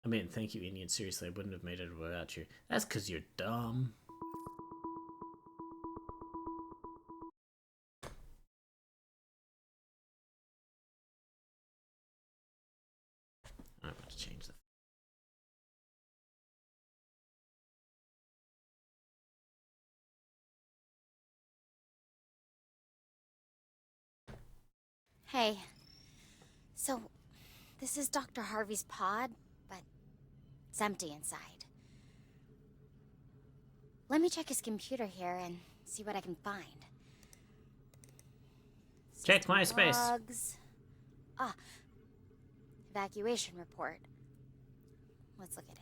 I mean, thank you, Indian. Seriously, I wouldn't have made it without you. That's because you're dumb. I'm going to change that. Hey. So, this is Dr. Harvey's pod, but it's empty inside. Let me check his computer here and see what I can find. Check MySpace. Logs. Ah. Evacuation report. Let's look at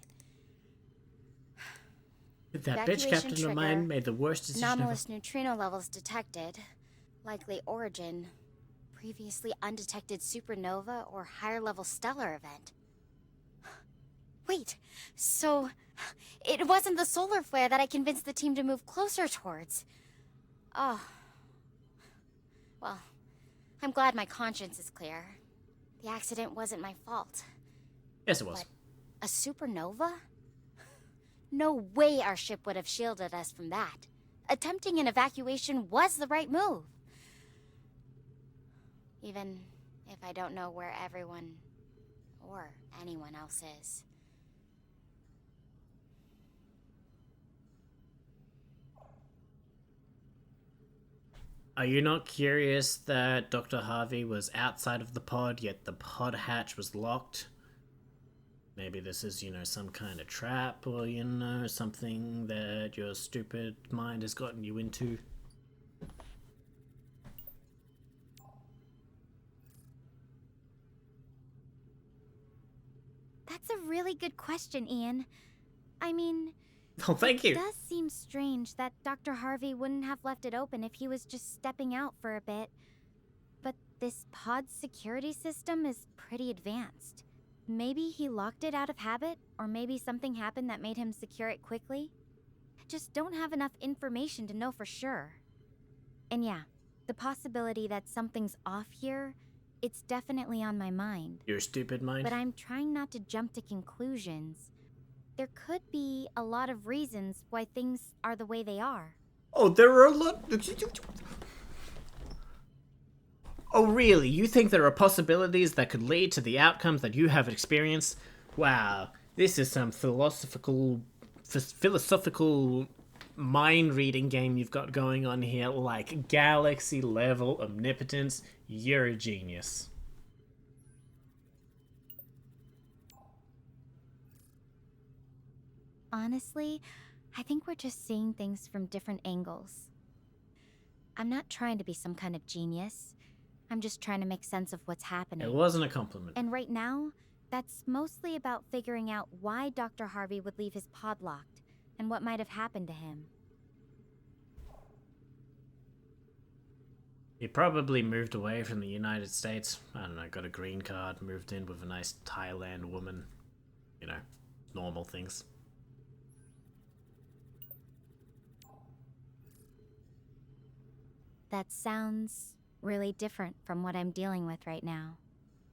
it. That bitch captain of mine made the worst decision Anomalous neutrino levels detected. Likely origin. Previously undetected supernova or higher level stellar event. Wait, so it wasn't the solar flare that I convinced the team to move closer towards. Oh. Well, I'm glad my conscience is clear. The accident wasn't my fault. Yes, it was. But a supernova? No way our ship would have shielded us from that. Attempting an evacuation was the right move. Even if I don't know where everyone or anyone else is. Are you not curious that Dr. Harvey was outside of the pod, yet the pod hatch was locked? Maybe this is, some kind of trap, or, something that your stupid mind has gotten you into? That's a really good question, Ian. I mean... Oh, thank you. It does seem strange that Dr. Harvey wouldn't have left it open if he was just stepping out for a bit. But this pod's security system is pretty advanced. Maybe he locked it out of habit, or maybe something happened that made him secure it quickly. I just don't have enough information to know for sure. And yeah, the possibility that something's off here, it's definitely on my mind. Your stupid mind? But I'm trying not to jump to conclusions. There could be a lot of reasons why things are the way they are. Oh, there are a lot... Oh, really? You think there are possibilities that could lead to the outcomes that you have experienced? Wow, this is some philosophical mind-reading game you've got going on here, like galaxy-level omnipotence. You're a genius. Honestly, I think we're just seeing things from different angles. I'm not trying to be some kind of genius. I'm just trying to make sense of what's happening. It wasn't a compliment. And right now, that's mostly about figuring out why Dr. Harvey would leave his pod locked, and what might have happened to him. He probably moved away from the United States. I don't know, got a green card, moved in with a nice Thailand woman. Normal things. That sounds really different from what I'm dealing with right now.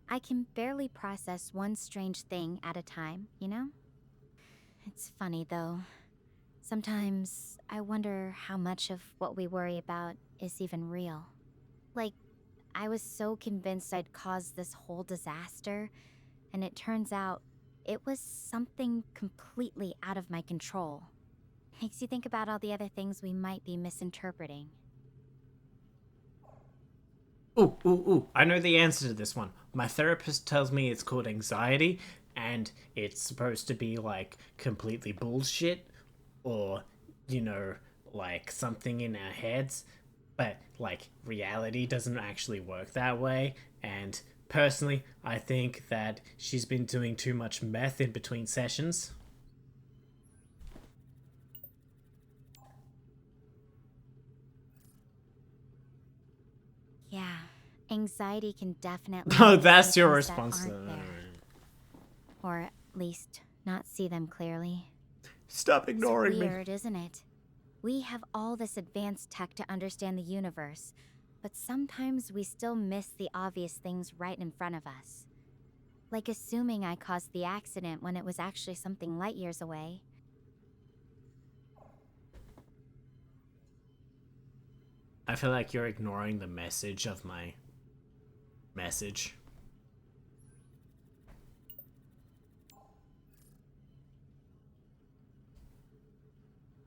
I can barely process one strange thing at a time, you know? It's funny, though. Sometimes I wonder how much of what we worry about is even real. Like, I was so convinced I'd caused this whole disaster, and it turns out it was something completely out of my control. Makes you think about all the other things we might be misinterpreting. Ooh, I know the answer to this one. My therapist tells me it's called anxiety, and it's supposed to be, like, completely bullshit, or, you know, like, something in our heads, but, like, reality doesn't actually work that way, and personally, I think that she's been doing too much meth in between sessions. Yeah, anxiety can definitely Oh, make us that's see your things response that to aren't there. Or at least not see them clearly. Stop It's ignoring me. weird, isn't it? We have all this advanced tech to understand the universe, but sometimes we still miss the obvious things right in front of us. Like assuming I caused the accident when it was actually something light years away. I feel like you're ignoring the message of my message.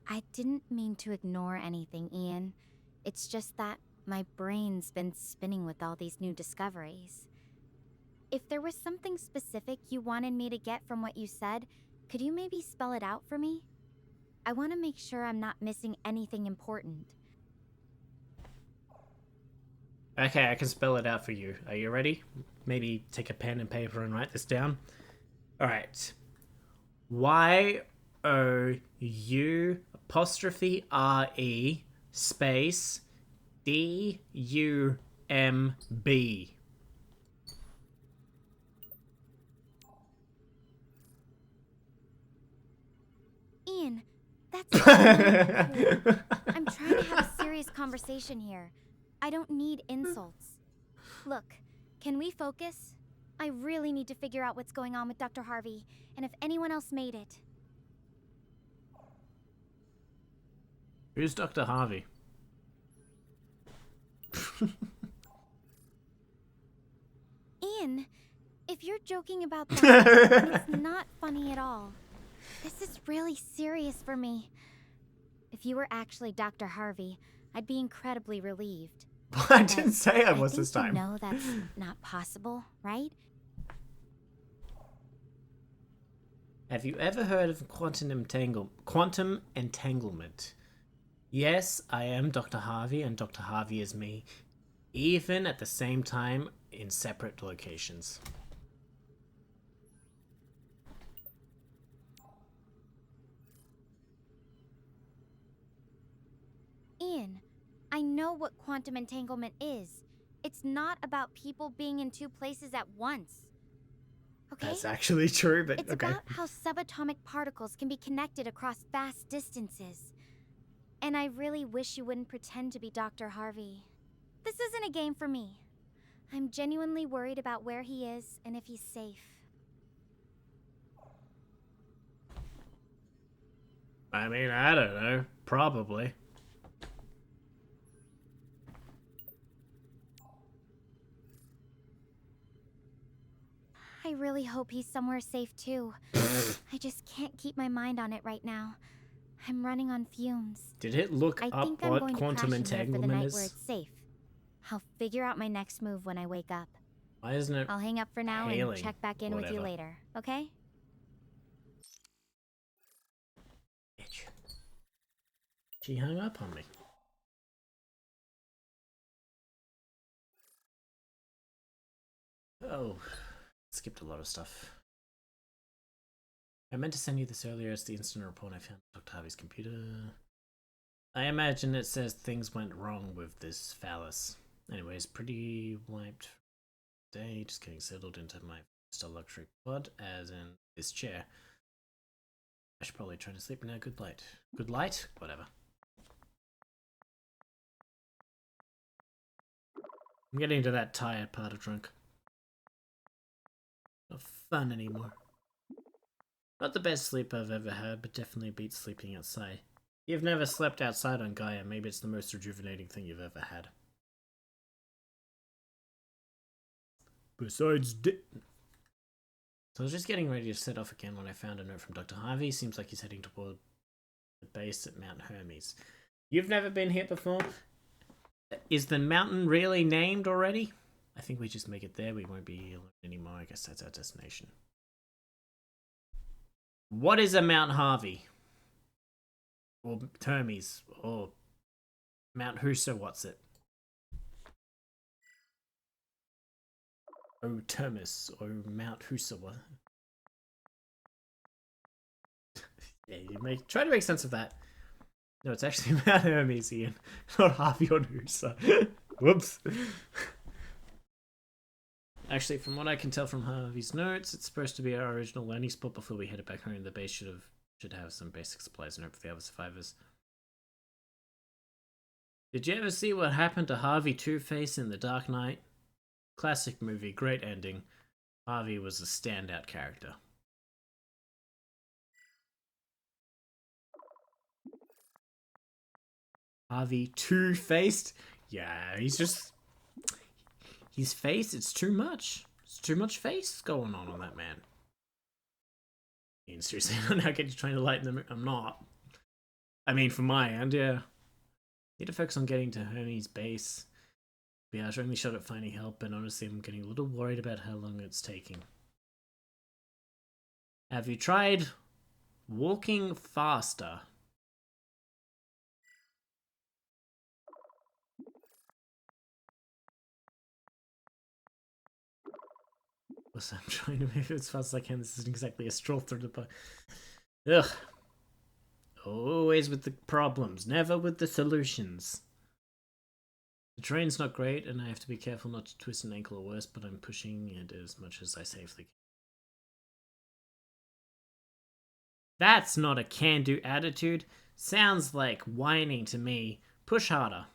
I didn't mean to ignore anything, Ian. It's just that my brain's been spinning with all these new discoveries. If there was something specific you wanted me to get from what you said, could you maybe spell it out for me? I want to make sure I'm not missing anything important. Okay, I can spell it out for you. Are you ready? Maybe take a pen and paper and write this down. Alright. YOU_RE space DUMB. Ian, that's not cool. I'm trying to have a serious conversation here. I don't need insults. Look, can we focus? I really need to figure out what's going on with Dr. Harvey, and if anyone else made it. Who's Dr. Harvey? Ian, if you're joking about that, then it's not funny at all. This is really serious for me. If you were actually Dr. Harvey, I'd be incredibly relieved. I didn't say I was this time. You know that's not possible, right? Have you ever heard of quantum entanglement? Yes, I am Dr. Harvey, and Dr. Harvey is me, even at the same time in separate locations. Ian, I know what quantum entanglement is. It's not about people being in two places at once. Okay? That's actually true, but it's okay. about how subatomic particles can be connected across vast distances. And I really wish you wouldn't pretend to be Dr. Harvey. This isn't a game for me. I'm genuinely worried about where he is and if he's safe. I mean, I don't know. Probably. I really hope he's somewhere safe too. I just can't keep my mind on it right now. I'm running on fumes. Did it look I up think I'm what going to quantum crash in here for the entanglement night is? where it's safe. I'll figure out my next move when I wake up. Why isn't it I'll hang up for now hailing? and check back in with you later, okay? Bitch. She hung up on me. Oh, skipped a lot of stuff. I meant to send you this earlier as the incident report I found on Dr. Harvey's computer. I imagine it says things went wrong with this phallus. Anyways, pretty wiped day, just getting settled into my first luxury pod, as in this chair. I should probably try to sleep now. Good light. Good light? Whatever. I'm getting to that tired part of drunk. Not fun anymore. Not the best sleep I've ever had, but definitely beats sleeping outside. You've never slept outside on Gaia, maybe it's the most rejuvenating thing you've ever had. Besides So I was just getting ready to set off again when I found a note from Dr. Harvey. Seems like he's heading toward the base at Mount Hermes. You've never been here before? Is the mountain really named already? I think we just make it there. We won't be alone anymore. I guess that's our destination. What is a Mount Harvey? Or Hermes? Or Mount Huso, what's it? Oh, Termis. Or Mount Huso, what? Yeah, try to make sense of that. No, it's actually Mount Hermes, Ian. Not Harvey or Huso. Whoops. Actually, from what I can tell from Harvey's notes, it's supposed to be our original landing spot before we headed back home. The base should have some basic supplies and hope for the other survivors. Did you ever see what happened to Harvey Two-Face in The Dark Knight? Classic movie, great ending. Harvey was a standout character. Harvey Two-Faced? Yeah, he's just... His face, it's too much. It's too much face going on that man. Ian, seriously, I don't know how get you trying to lighten the mood. I'm not. I mean, from my end, yeah. Need to focus on getting to Hermes' base. Yeah, I was only shot at finding help, and honestly, I'm getting a little worried about how long it's taking. Have you tried walking faster? Listen, I'm trying to move as fast as I can. This isn't exactly a stroll through the park. Ugh. Always with the problems, never with the solutions. The terrain's not great, and I have to be careful not to twist an ankle or worse, but I'm pushing it as much as I safely can. That's not a can-do attitude. Sounds like whining to me. Push harder.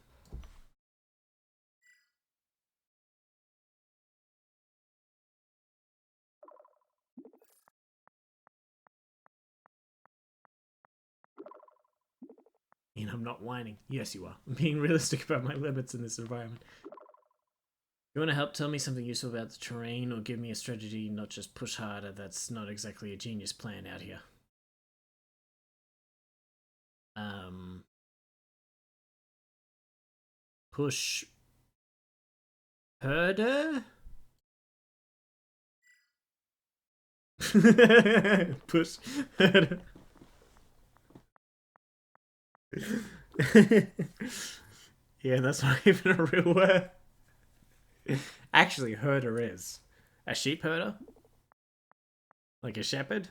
And I'm not whining. Yes, you are. I'm being realistic about my limits in this environment. You want to help tell me something useful about the terrain, or give me a strategy, not just push harder? That's not exactly a genius plan out here. Push herder? Push herder. Yeah, that's not even a real word. Actually, herder is. A sheep herder? Like a shepherd?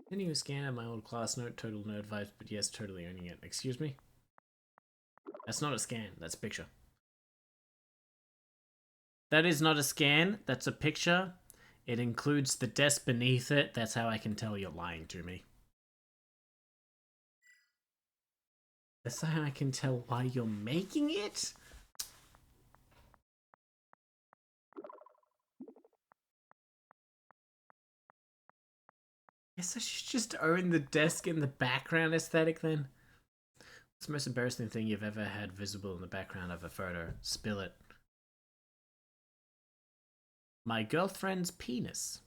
Sending you a scan of my old class note, total nerd vibes, but yes, totally owning it. Excuse me? That's not a scan, that's a picture. That is not a scan, that's a picture. It includes the desk beneath it. That's how I can tell you're lying to me. That's how I can tell why you're making it? Guess I should just own the desk in the background aesthetic then. What's the most embarrassing thing you've ever had visible in the background of a photo? Spill it. My girlfriend's penis.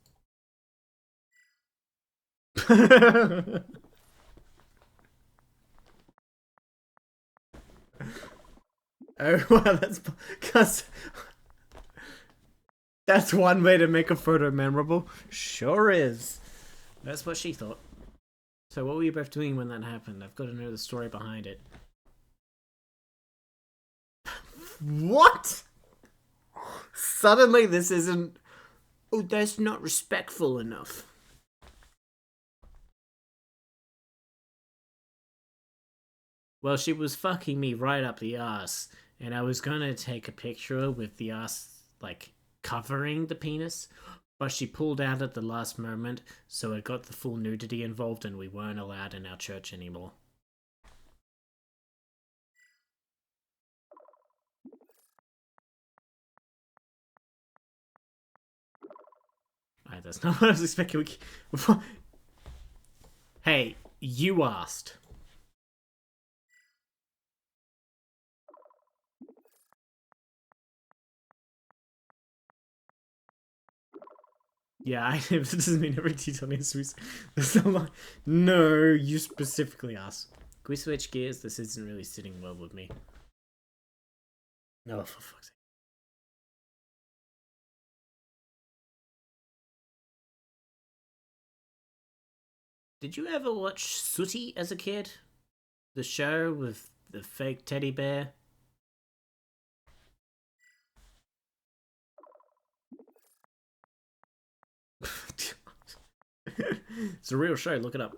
Oh wow, that's one way to make a photo memorable. Sure is. That's what she thought. So what were you both doing when that happened? I've got to know the story behind it. What? Suddenly this isn't... Oh, that's not respectful enough. Well, she was fucking me right up the ass, and I was gonna take a picture with the ass, like, covering the penis, but she pulled out at the last moment, so it got the full nudity involved and we weren't allowed in our church anymore. Alright, that's not what I was expecting. Hey, you asked. Yeah, it doesn't mean every detail needs to be. No, you specifically asked. Can we switch gears? This isn't really sitting well with me. No, for fuck's sake. Did you ever watch Sooty as a kid? The show with the fake teddy bear? It's a real show, look it up.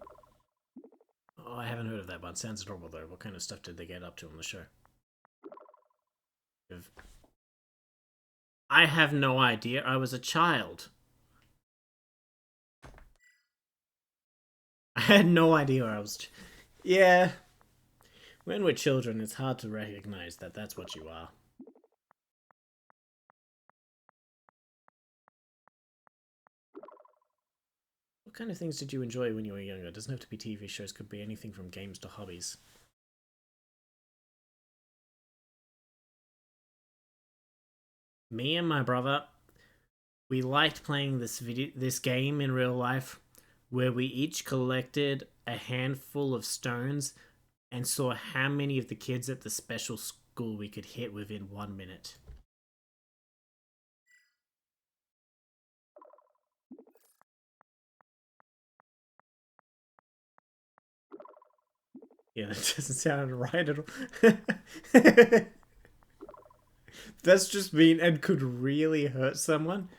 Oh, I haven't heard of that one. Sounds normal though. What kind of stuff did they get up to on the show? I have no idea. I was a child. I had no idea where I was. Yeah. When we're children, it's hard to recognize that that's what you are. What kind of things did you enjoy when you were younger? It doesn't have to be TV shows, could be anything from games to hobbies. Me and my brother, we liked playing this game in real life where we each collected a handful of stones and saw how many of the kids at the special school we could hit within 1 minute. Yeah, that doesn't sound right at all. That's just mean and could really hurt someone.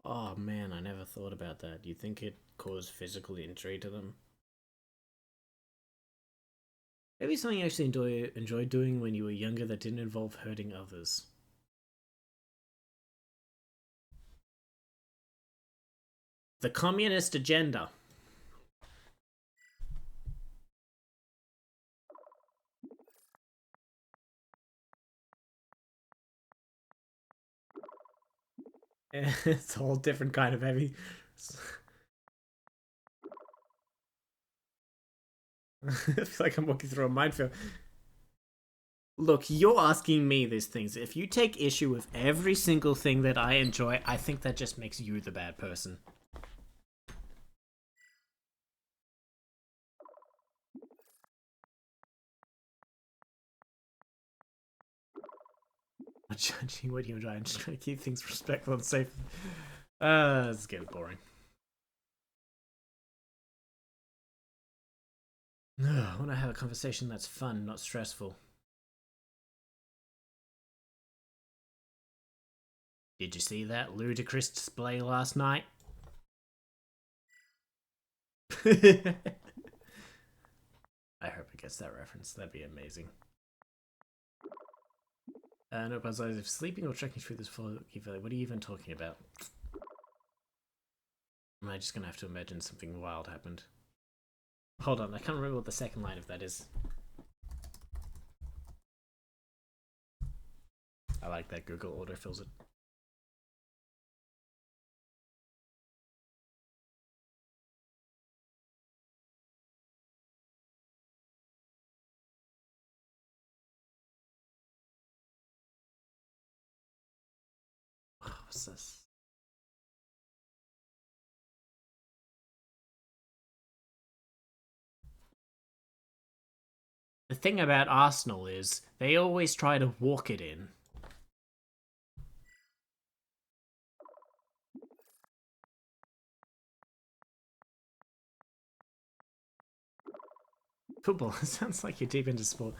Oh man, I never thought about that. You think it caused physical injury to them? Maybe something you actually enjoyed doing when you were younger that didn't involve hurting others. The communist agenda. It's a whole different kind of heavy. I feel like I'm walking through a minefield. Look, you're asking me these things. If you take issue with every single thing that I enjoy, I think that just makes you the bad person. I'm not judging what you enjoy. I'm just trying to keep things respectful and safe. It's getting boring. I want to have a conversation that's fun, not stressful. Did you see that ludicrous display last night? I hope it gets that reference. That'd be amazing. No, but if sleeping or trekking through this foggy valley, what are you even talking about? Am I just gonna have to imagine something wild happened? Hold on, I can't remember what the second line of that is. I like that Google autofills it. What's this? The thing about Arsenal is they always try to walk it in. Football. Sounds like you're deep into sport.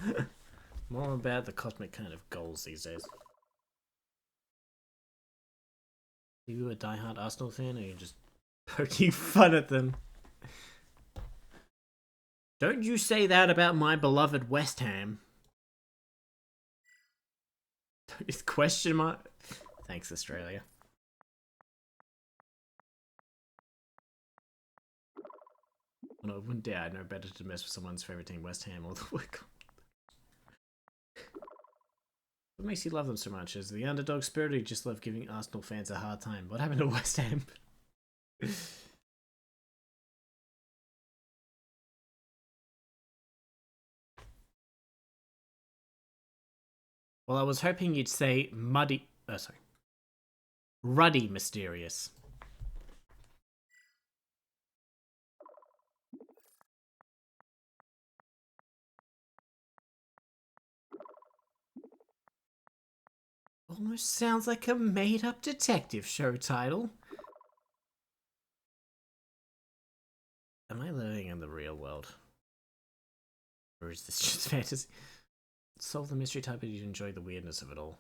More about the cosmic kind of goals these days. Are you a diehard Arsenal fan, or are you just poking fun at them? Don't you say that about my beloved West Ham. Question mark? Thanks, Australia. No, I wouldn't dare. I know better to mess with someone's favourite team, West Ham, or the Wick. What makes you love them so much? Is the underdog spirit, or you just love giving Arsenal fans a hard time? What happened to West Ham? Well, I was hoping you'd say muddy. Oh, sorry. Ruddy mysterious. almost sounds like a made-up detective show title. Am I living in the real world? Or is this just fantasy? Solve the mystery type and you enjoy the weirdness of it all.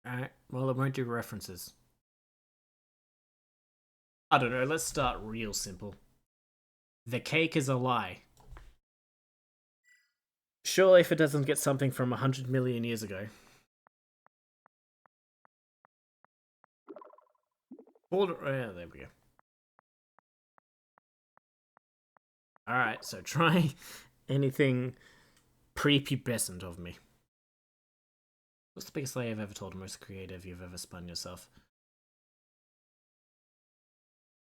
Alright, well, it won't do references. I don't know, let's start real simple. The cake is a lie. Surely if it doesn't get something from 100 million years ago. There we go. Alright, so try anything prepubescent of me. What's the biggest lie I've ever told? Most creative you've ever spun yourself?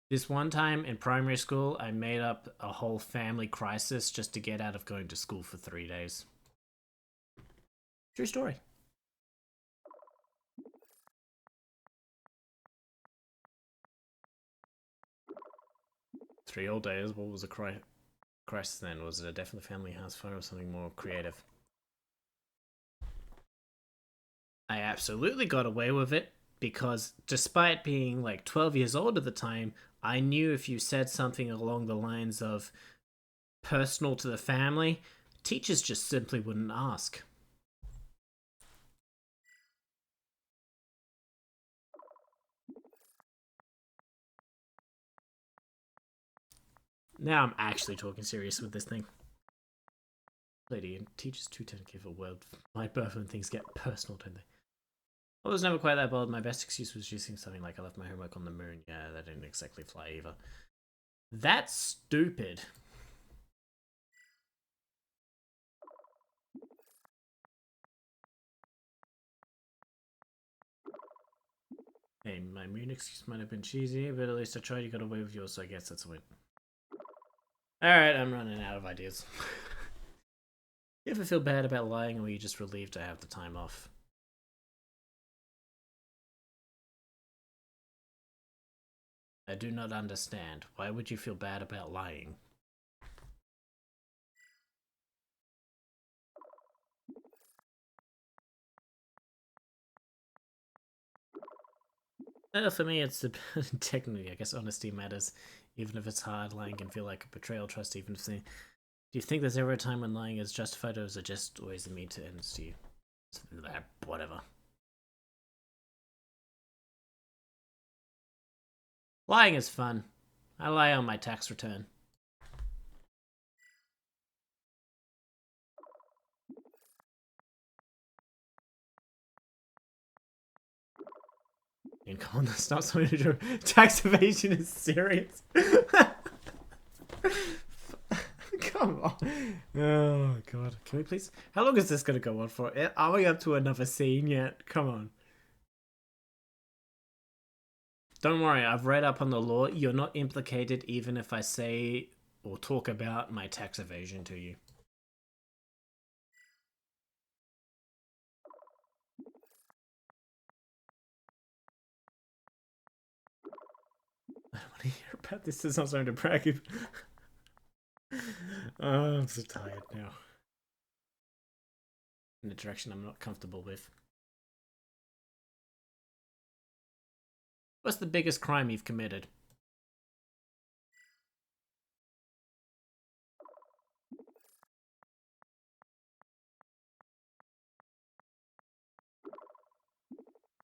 This one time in primary school, I made up a whole family crisis just to get out of going to school for 3 days. True story. Three whole days? What was a crisis then? Was it a death in the family, house fire, or something more creative? I absolutely got away with it because despite being like 12 years old at the time, I knew if you said something along the lines of personal to the family, teachers just simply wouldn't ask. Now I'm actually talking serious with this thing. Lady, and teachers too tend to give a word my birth when things get personal, don't they? I was never quite that bold. My best excuse was using something like I left my homework on the moon. Yeah, that didn't exactly fly either. That's stupid. Hey, my moon excuse might have been cheesy, but at least I tried. You got away with yours, so I guess that's a win. Alright, I'm running out of ideas. You ever feel bad about lying, or were you just relieved to have the time off? I do not understand. Why would you feel bad about lying? For me, it's technically, I guess, honesty matters. Even if it's hard, lying can feel like a betrayal. Trust, even if they. Do you think there's ever a time when lying is justified, or is it just always the mean to ends to you? Whatever. Lying is fun. I lie on my tax return. And come on, that's not something to do. Tax evasion is serious. Come on. Oh, God. Can we please? How long is this going to go on for? Are we up to another scene yet? Come on. Don't worry, I've read up on the law. You're not implicated even if I say or talk about my tax evasion to you. I don't want to hear about this. This is not something to brag about. Oh, I'm so tired now. In a direction I'm not comfortable with. What's the biggest crime you've committed?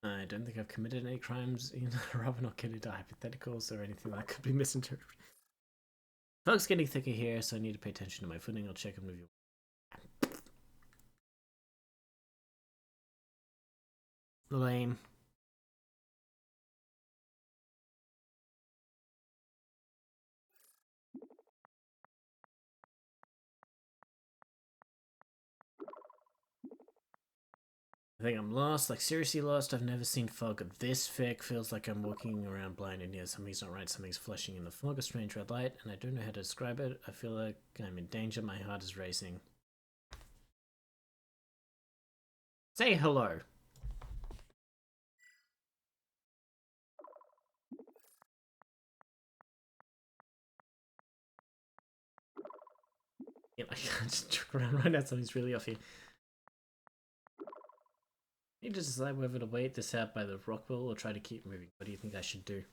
I don't think I've committed any crimes. I'd rather not get into hypotheticals or anything that could be misinterpreted. Fog's getting thicker here, so I need to pay attention to my footing. I'll check in with you. Lame. I think I'm lost, like seriously lost. I've never seen fog this thick. Feels like I'm walking around blind and near. Something's not right, something's flashing in the fog, a strange red light, and I don't know how to describe it. I feel like I'm in danger, my heart is racing. Say hello. I can't just truck around right now, something's really off here. I need to decide whether to wait this out by the Rockwell or try to keep moving. What do you think I should do?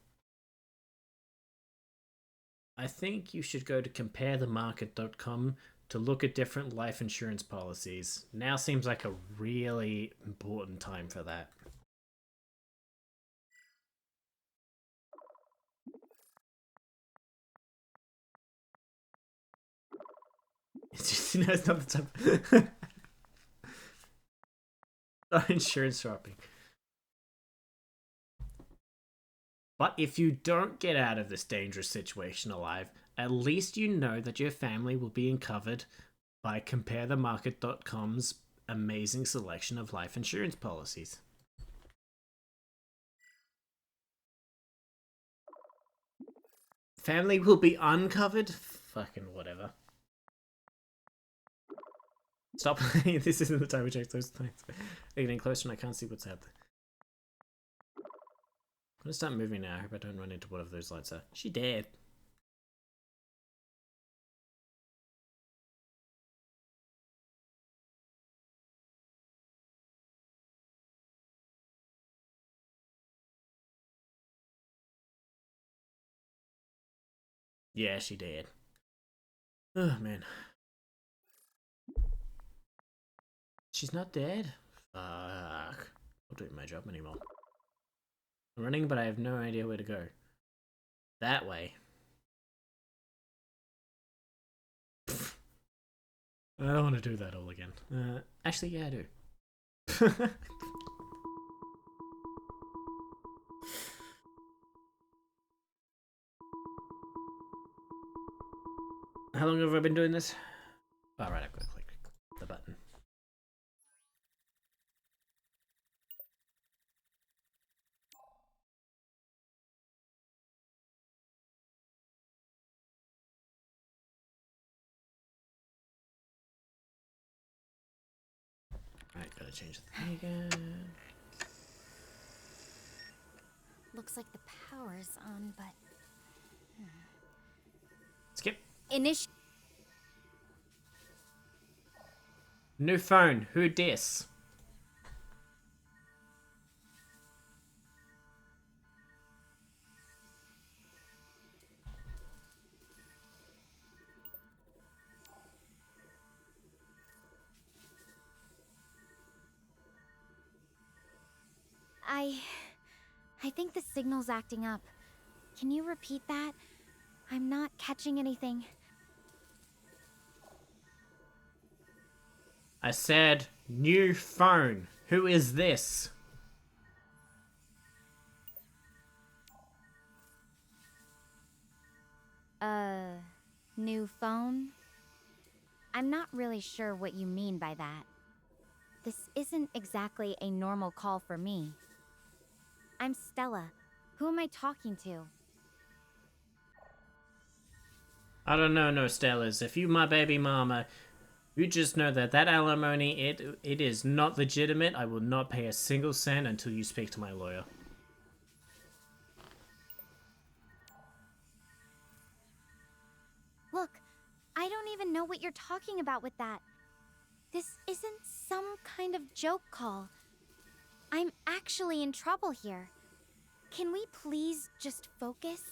I think you should go to comparethemarket.com to look at different life insurance policies. Now seems like a really important time for that. It's just, it's not the time. Not insurance shopping. But if you don't get out of this dangerous situation alive, at least you know that your family will be covered by comparethemarket.com's amazing selection of life insurance policies. Family will be uncovered? Fucking whatever. Stop playing. This isn't the time to check those things. They're getting closer and I can't see what's out there. I'm gonna start moving now. I hope I don't run into whatever those lights are. She dead. Yeah, she did. Oh, man. She's not dead? Fuck. Not doing my job anymore. I'm running, but I have no idea where to go. That way. I don't want to do that all again. Actually, yeah, I do. How long have I been doing this? Alright, I've got to click the button. Alright, gotta change the thing again. Looks like the power's on, but... Skip. New phone. Who dis? I think the signal's acting up. Can you repeat that? I'm not catching anything. I said, new phone. Who is this? New phone? I'm not really sure what you mean by that. This isn't exactly a normal call for me. I'm Stella. Who am I talking to? I don't know, no Stellas. If you my baby mama, you just know that alimony, it is not legitimate. I will not pay a single cent until you speak to my lawyer. Look, I don't even know what you're talking about with that. This isn't some kind of joke call. I'm actually in trouble here. Can we please just focus?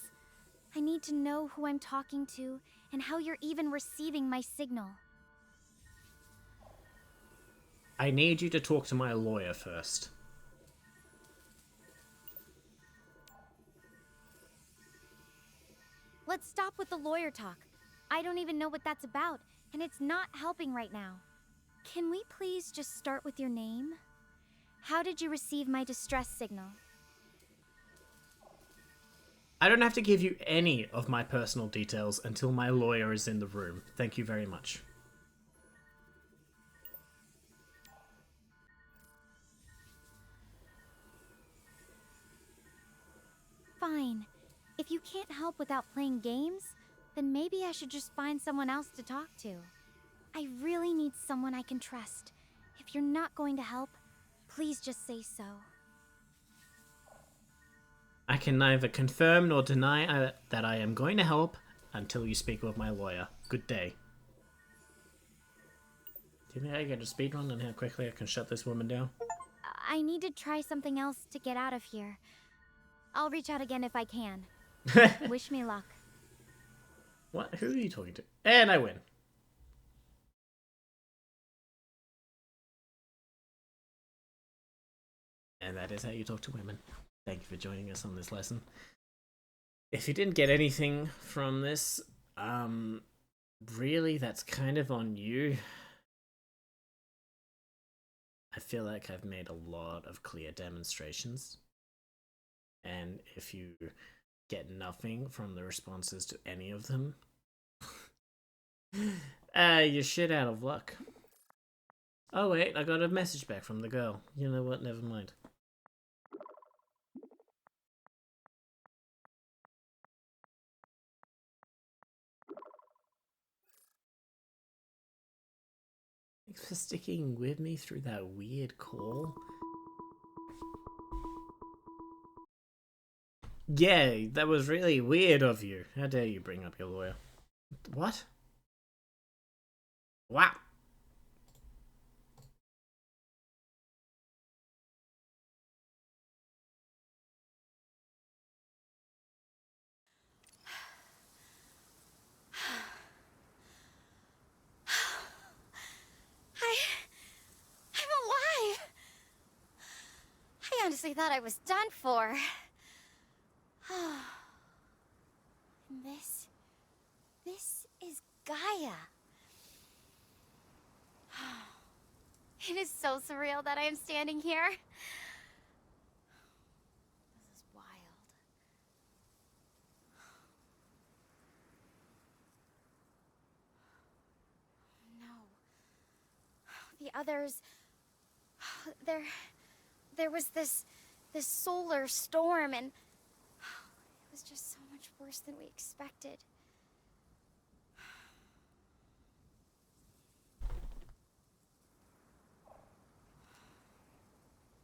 I need to know who I'm talking to and how you're even receiving my signal. I need you to talk to my lawyer first. Let's stop with the lawyer talk. I don't even know what that's about, and it's not helping right now. Can we please just start with your name? How did you receive my distress signal? I don't have to give you any of my personal details until my lawyer is in the room. Thank you very much. Fine. If you can't help without playing games, then maybe I should just find someone else to talk to. I really need someone I can trust. If you're not going to help, please just say so. I can neither confirm nor deny that I am going to help until you speak with my lawyer. Good day. Do you think I get a speed run on how quickly I can shut this woman down? I need to try something else to get out of here. I'll reach out again if I can. Wish me luck. What? Who are you talking to? And I win. And that is how you talk to women. Thank you for joining us on this lesson. If you didn't get anything from this, really, that's kind of on you. I feel like I've made a lot of clear demonstrations. And if you get nothing from the responses to any of them, you're shit out of luck. Oh wait, I got a message back from the girl. You know what? Never mind. Thanks for sticking with me through that weird call. Yeah, that was really weird of you. How dare you bring up your lawyer? What? Wow. I'm alive! I honestly thought I was done for. And this is Gaia. It is so surreal that I am standing here. This is wild. No. The others... There was this solar storm, and it was just so much worse than we expected.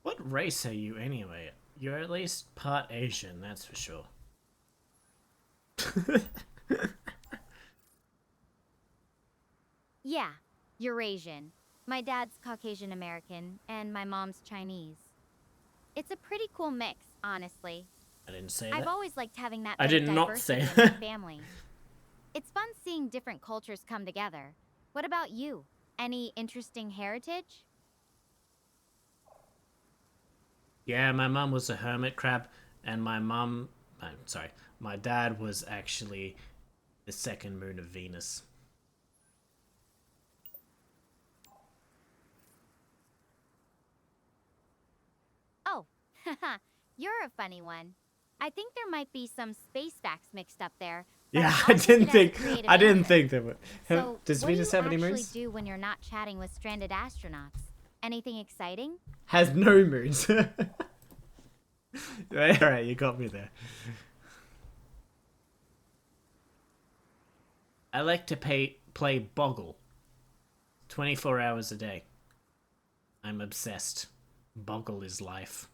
What race are you anyway? You're at least part Asian, that's for sure. Yeah, Eurasian. My dad's Caucasian American, and my mom's Chinese. It's a pretty cool mix, honestly. I didn't say that. I've always liked having that I bit of did not say diversity in that. my family. It's fun seeing different cultures come together. What about you? Any interesting heritage? Yeah, my mum was a hermit crab, and my dad was actually the second moon of Venus. Oh, haha, you're a funny one. I think there might be some space facts mixed up there. Yeah, I didn't think there were. So, Does what do Venus you have any actually moons? do when you're not chatting with stranded astronauts? Anything exciting? Has no moons. Alright, you got me there. I like to play Boggle. 24 hours a day. I'm obsessed. Boggle is life.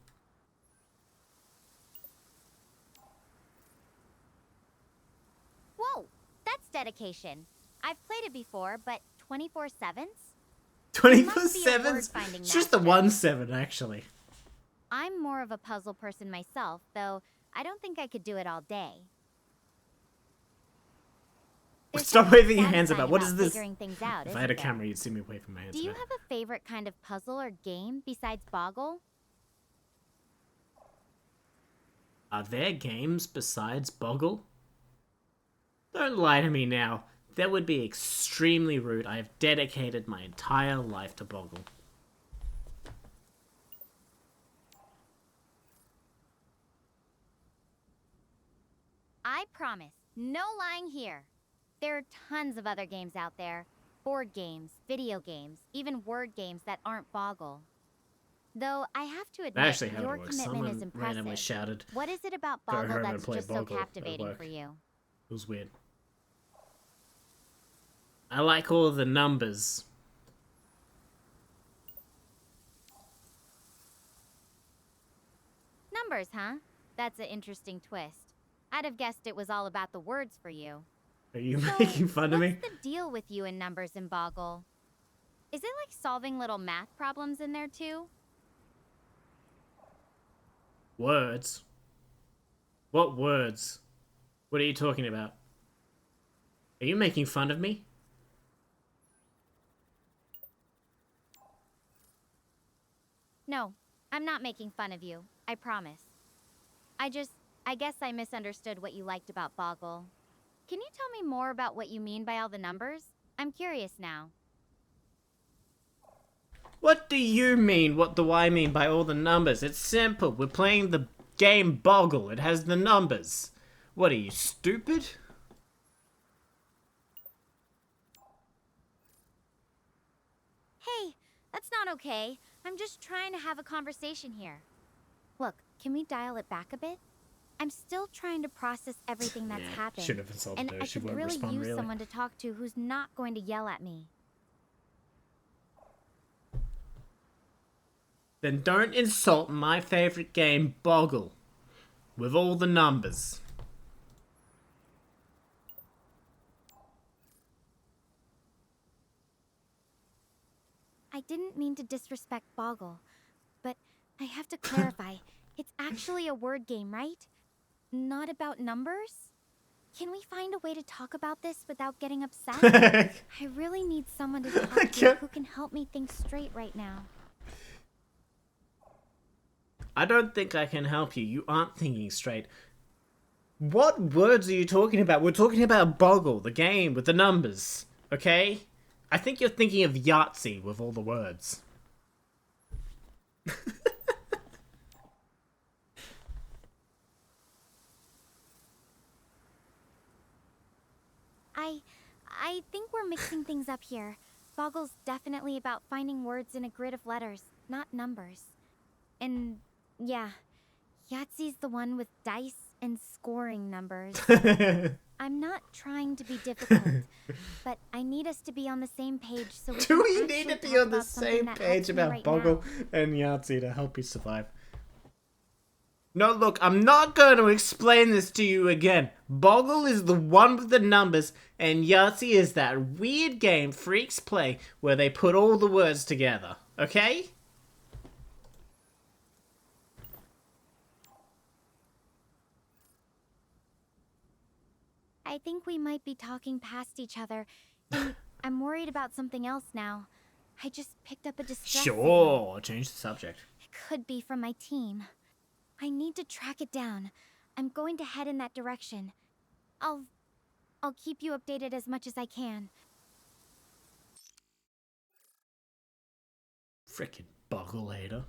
Whoa, that's dedication. I've played it before, but 24/7s? 24/7? It's just the 1/7, actually. I'm more of a puzzle person myself, though I don't think I could do it all day. There's Stop something waving your hands about. What is satisfying this? figuring things out, If I had a isn't there? camera, you'd see me waving my hands Do you about. have a favorite kind of puzzle or game besides Boggle? Are there games besides Boggle? Don't lie to me now. That would be extremely rude. I have dedicated my entire life to Boggle. I promise, no lying here. There are tons of other games out there. Board games, video games, even word games that aren't Boggle. Though I have to admit, Actually, how your it works. commitment is Someone randomly impressive. shouted, What is it about "Go Boggle home and that's play just so Boggle at captivating work." for you? It was weird. I like all the numbers. Numbers, huh? That's an interesting twist. I'd have guessed it was all about the words for you. Are you So, making fun of me? What's the deal with you and numbers in Boggle? Is it like solving little math problems in there too? Words? What words? What are you talking about? Are you making fun of me? No, I'm not making fun of you. I promise. I guess I misunderstood what you liked about Boggle. Can you tell me more about what you mean by all the numbers? I'm curious now. What do you mean? What do I mean by all the numbers? It's simple. We're playing the game Boggle. It has the numbers. What are you, stupid? Hey, that's not okay. I'm just trying to have a conversation here. Look, can we dial it back a bit? I'm still trying to process everything that's happened. Should have insulted and her. I She could won't really respond, use really. someone to talk to who's not going to yell at me. Then don't insult my favorite game, Boggle. With all the numbers. I didn't mean to disrespect Boggle, but I have to clarify. It's actually a word game, right? Not about numbers? Can we find a way to talk about this without getting upset? I really need someone to talk to who can help me think straight right now. I don't think I can help you. You aren't thinking straight. What words are you talking about? We're talking about Boggle, the game with the numbers. Okay? I think you're thinking of Yahtzee with all the words. I think we're mixing things up here. Boggle's definitely about finding words in a grid of letters, not numbers. And yeah, Yahtzee's the one with dice and scoring numbers. I'm not trying to be difficult, but I need us to be on the same page so we Do can we need actually to be talk on the about something same that page helps me about right Boggle now. and Yahtzee to help you survive? No, look, I'm not going to explain this to you again. Boggle is the one with the numbers, and Yahtzee is that weird game freaks play where they put all the words together. Okay? I think we might be talking past each other, and I'm worried about something else now. I just picked up a distress signal. Sure, change the subject. It could be from my team. I need to track it down. I'm going to head in that direction. I'll keep you updated as much as I can. Frickin' Boggle hater.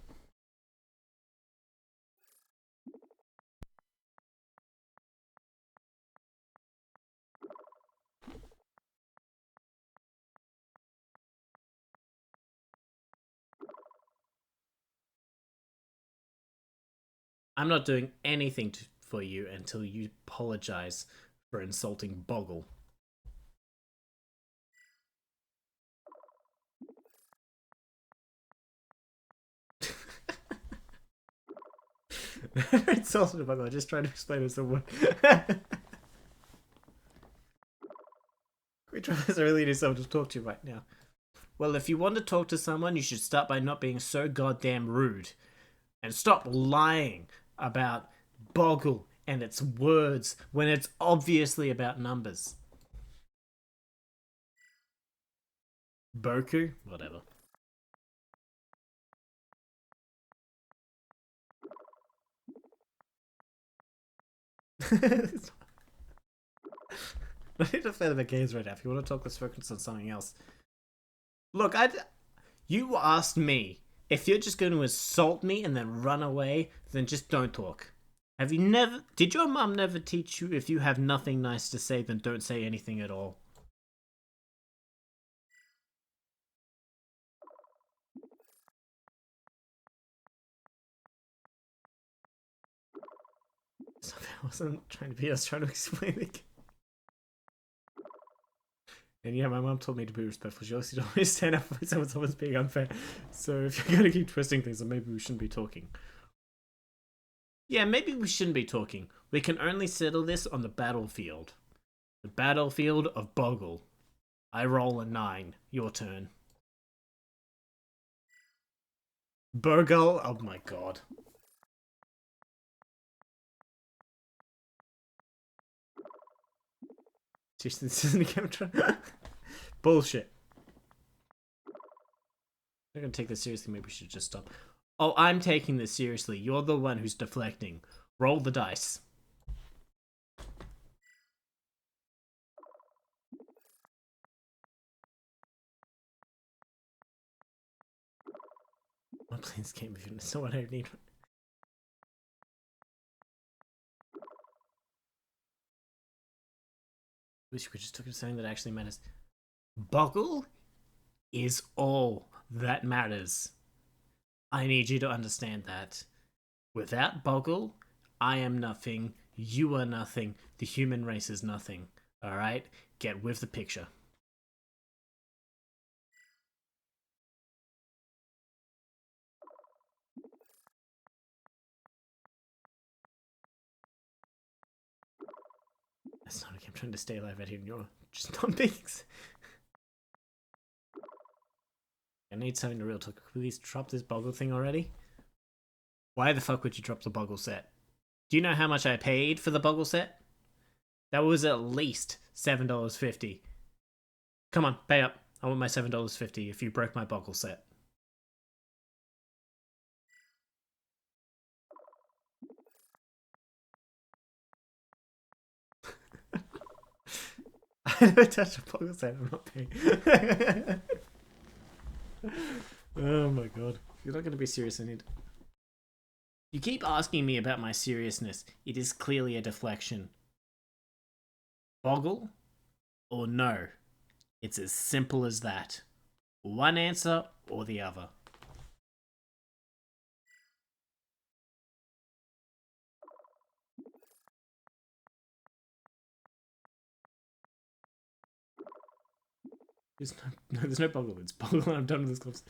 I'm not doing anything for you until you apologize for insulting Boggle. Insulted Boggle, I'm just trying to explain it someone. We try this. I really need someone to talk to right now. Well, if you want to talk to someone, you should start by not being so goddamn rude. And stop lying about Boggle and its words when it's obviously about numbers. Boku? Whatever. I need to play the games right now. If you want to talk, let's focus on something else. Look, you asked me. If you're just going to insult me and then run away, then just don't talk. Have you never... Did your mum never teach you if you have nothing nice to say, then don't say anything at all? I wasn't trying to be... I was trying to explain it. And yeah, my mom told me to be respectful. She also told me to stand up for myself when someone's being unfair. So if you're going to keep twisting things, then maybe we shouldn't be talking. Yeah, maybe we shouldn't be talking. We can only settle this on the battlefield. The battlefield of Boggle. I roll a 9. Your turn. Burgle? Oh my god. Seriously, this isn't a camera. Bullshit. I'm gonna take this seriously. Maybe we should just stop. Oh, I'm taking this seriously. You're the one who's deflecting. Roll the dice. I'm not playing this game with you. It's not what I need. Wish we just took it something that actually matters. Boggle is all that matters. I need you to understand that. Without Boggle, I am nothing, you are nothing, the human race is nothing. Alright? Get with the picture. That's not okay, I'm trying to stay alive out here and you're just not things. I need something to real talk. Please drop this Boggle thing already? Why the fuck would you drop the Boggle set? Do you know how much I paid for the Boggle set? That was at least $7.50. Come on, pay up. I want my $7.50 if you broke my Boggle set. I never touched a Boggle set, I'm not paying. Oh my god. If you're not going to be serious, I need... You keep asking me about my seriousness. It is clearly a deflection. Boggle or no? It's as simple as that. One answer or the other. There's no Boggle. It's Boggle and I'm done with this course.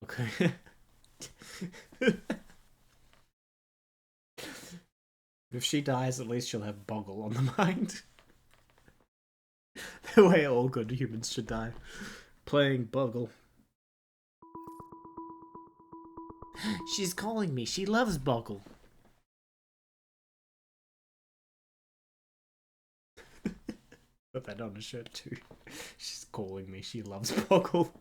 Okay. If she dies, at least she'll have Boggle on the mind. The way all good humans should die. Playing Boggle. She's calling me. She loves Boggle. Put that on a shirt too. She's calling me. She loves Boggle.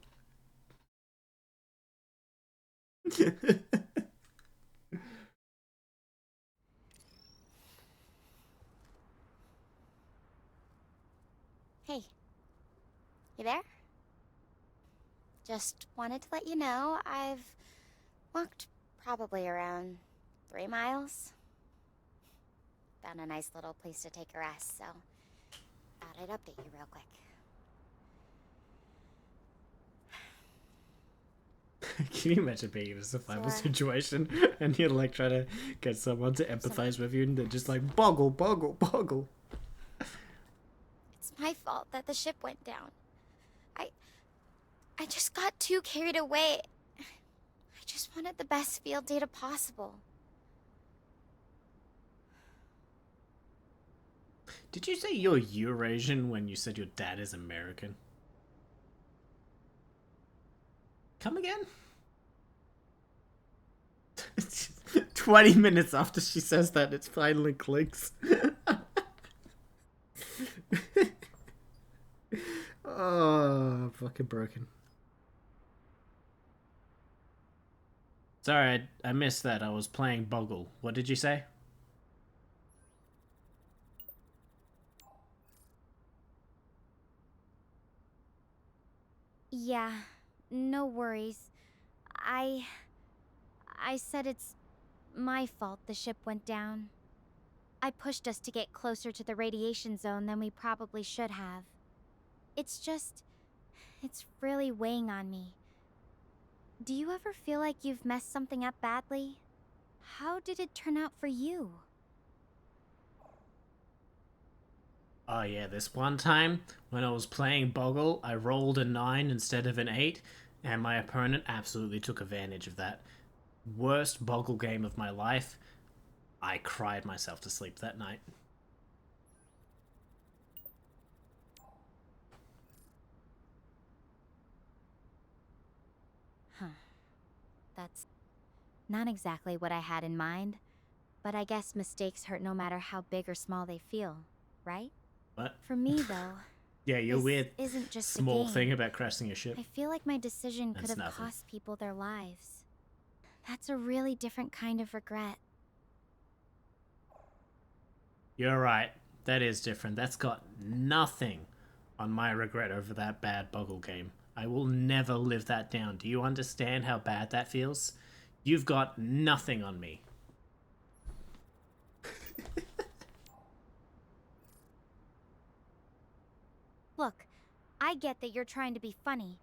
Hey. You there? Just wanted to let you know I've walked probably around 3 miles. Found a nice little place to take a rest, so thought I'd update you real quick. Can you imagine being in a survival situation and you're like trying to get someone to empathize with you and they're just like, Boggle, Boggle, Boggle. It's my fault that the ship went down. I just got too carried away. I just wanted the best field data possible. Did you say you're Eurasian when you said your dad is American? Come again? 20 minutes after she says that, it finally clicks. Oh, fucking broken. Sorry, I missed that. I was playing Boggle. What did you say? Yeah, no worries. I said it's my fault the ship went down. I pushed us to get closer to the radiation zone than we probably should have. It's really weighing on me. Do you ever feel like you've messed something up badly? How did it turn out for you? Oh yeah, this one time when I was playing Boggle, I rolled a 9 instead of an 8, and my opponent absolutely took advantage of that. Worst Boggle game of my life. I cried myself to sleep that night. Huh. That's not exactly what I had in mind. But I guess mistakes hurt no matter how big or small they feel, right? What? For me, though, Yeah, your this weird isn't just small a game. thing about crashing a ship. I feel like my decision could That's have nothing. cost people their lives. That's a really different kind of regret. You're right. That is different. That's got nothing on my regret over that bad Boggle game. I will never live that down. Do you understand how bad that feels? You've got nothing on me. Look, I get that you're trying to be funny,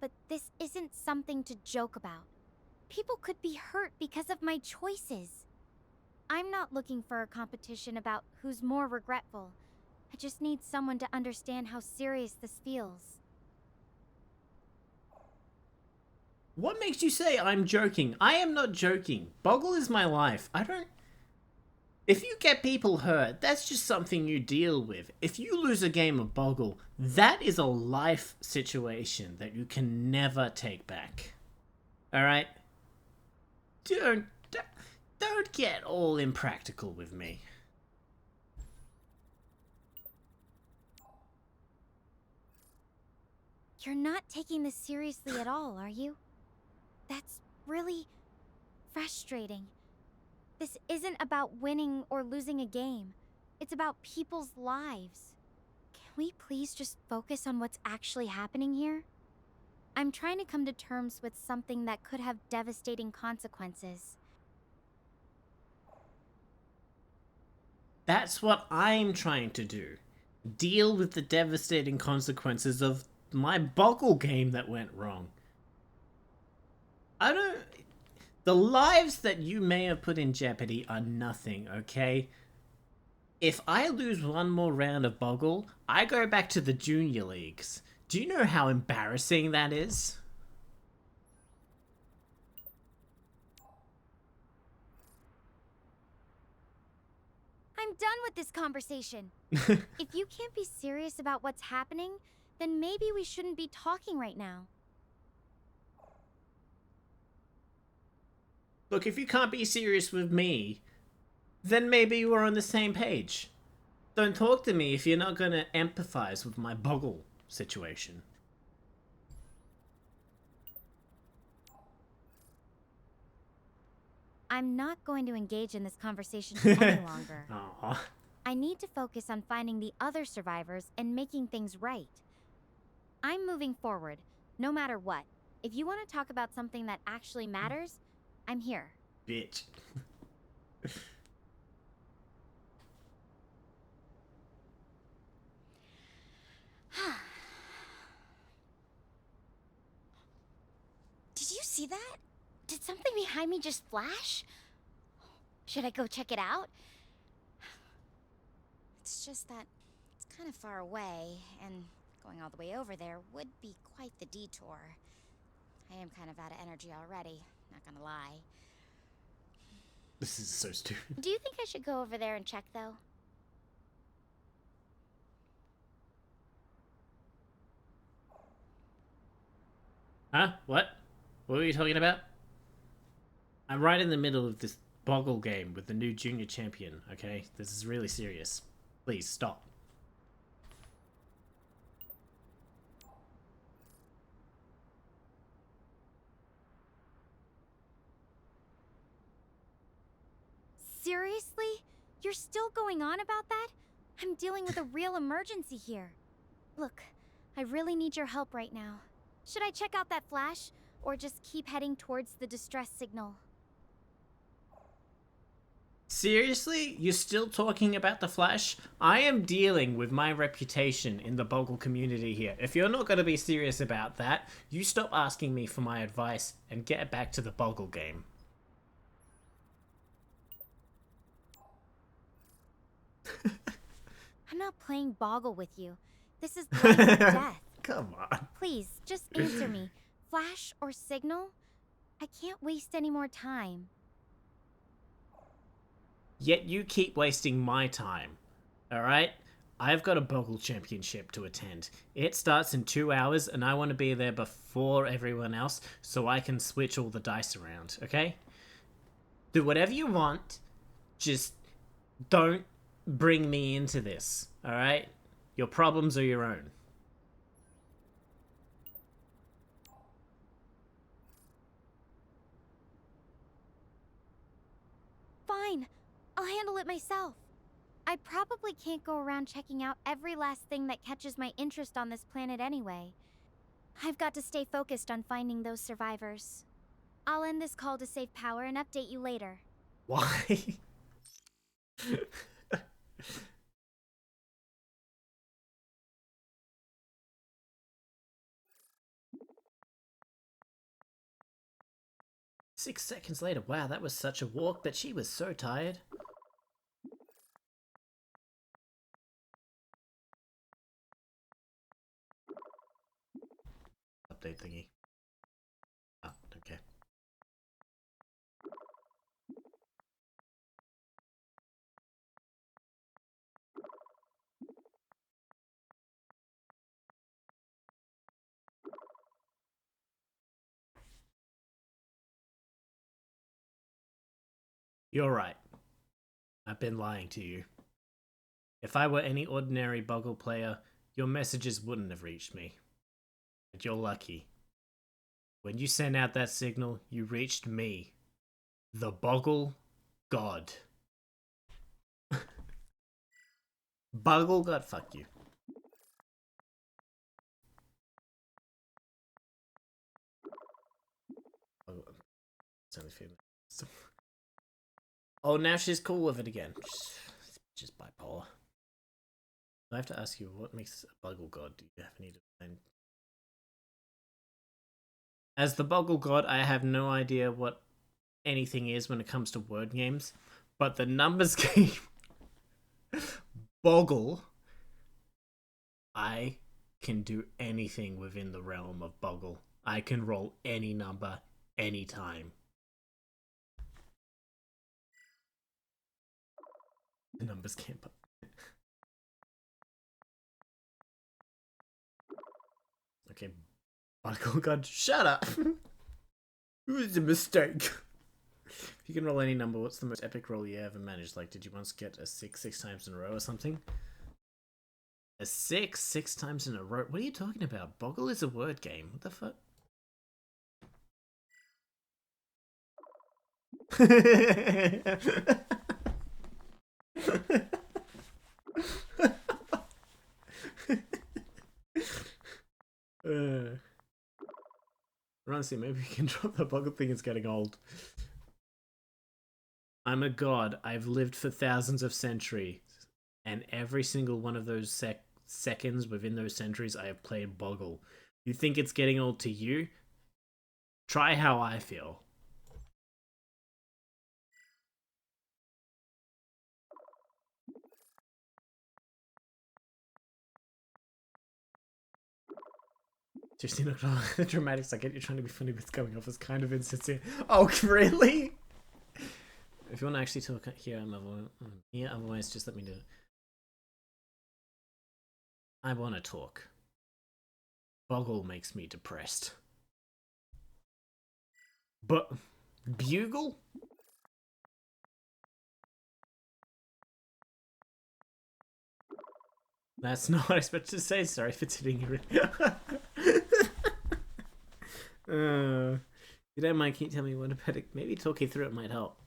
but this isn't something to joke about. People could be hurt because of my choices. I'm not looking for a competition about who's more regretful. I just need someone to understand how serious this feels. What makes you say I'm joking? I am not joking. Boggle is my life. If you get people hurt, that's just something you deal with. If you lose a game of Boggle, that is a life situation that you can never take back. Alright? Don't get all impractical with me. You're not taking this seriously at all, are you? That's really frustrating. This isn't about winning or losing a game. It's about people's lives. Can we please just focus on what's actually happening here? I'm trying to come to terms with something that could have devastating consequences. That's what I'm trying to do. Deal with the devastating consequences of my Boggle game that went wrong. The lives that you may have put in jeopardy are nothing, okay? If I lose one more round of Boggle, I go back to the junior leagues. Do you know how embarrassing that is? I'm done with this conversation. If you can't be serious about what's happening, then maybe we shouldn't be talking right now. Look, if you can't be serious with me, then maybe we're on the same page. Don't talk to me if you're not gonna empathize with my Boggle situation. I'm not going to engage in this conversation any longer. Aww. I need to focus on finding the other survivors and making things right. I'm moving forward, no matter what. If you want to talk about something that actually matters, I'm here. Bitch. Did you see that? Did something behind me just flash? Should I go check it out? It's just that it's kind of far away, and going all the way over there would be quite the detour. I am kind of out of energy already, not gonna lie. This is so stupid. Do you think I should go over there and check, though? Huh? What? What were you talking about? I'm right in the middle of this Boggle game with the new junior champion, okay? This is really serious. Please, stop. Seriously? You're still going on about that? I'm dealing with a real emergency here. Look, I really need your help right now. Should I check out that flash, or just keep heading towards the distress signal? Seriously? You're still talking about the Flash? I am dealing with my reputation in the Boggle community here. If you're not going to be serious about that, you stop asking me for my advice and get back to the Boggle game. I'm not playing Boggle with you. This is life or death. Come on. Please, just answer me. Flash or signal? I can't waste any more time. Yet you keep wasting my time. Alright? I've got a Boggle Championship to attend. It starts in 2 hours, and I want to be there before everyone else so I can switch all the dice around, okay? Do whatever you want, just don't bring me into this, alright? Your problems are your own. Fine. I'll handle it myself. I probably can't go around checking out every last thing that catches my interest on this planet anyway. I've got to stay focused on finding those survivors. I'll end this call to save power and update you later. Why? 6 seconds later. Wow, that was such a walk, but she was so tired. Update thingy. Oh, okay. You're right. I've been lying to you. If I were any ordinary Boggle player, your messages wouldn't have reached me. But you're lucky. When you sent out that signal, you reached me. The Boggle God. Boggle God, fuck you. It's only 15 minutes. Oh, now she's cool with it again. Just bipolar. I have to ask you, what makes a Boggle God? Do you have any define? As the Boggle God, I have no idea what anything is when it comes to word games, but the numbers game Boggle, I can do anything within the realm of Boggle. I can roll any number, anytime. The numbers can't put. Okay, Boggle God, shut up! It was a mistake. If you can roll any number, what's the most epic roll you ever managed? Like, did you once get a 6 times in a row or something? A 6 times in a row? What are you talking about? Boggle is a word game. What the fuck? Honestly, maybe we can drop the Boggle thing. It's getting old. I'm a god. I've lived for thousands of centuries, and every single one of those seconds within those centuries, I have played Boggle. You think it's getting old to you? Try how I feel. Seriously, not all the dramatics. I get you're trying to be funny, but it's coming off as kind of insincere. Oh, really? If you want to actually talk here, yeah, otherwise just let me do it. I want to talk. Boggle makes me depressed. But Bugle? That's not what I expected to say. Sorry for hitting you. You don't mind, can you tell me what about it? Maybe talking through it might help.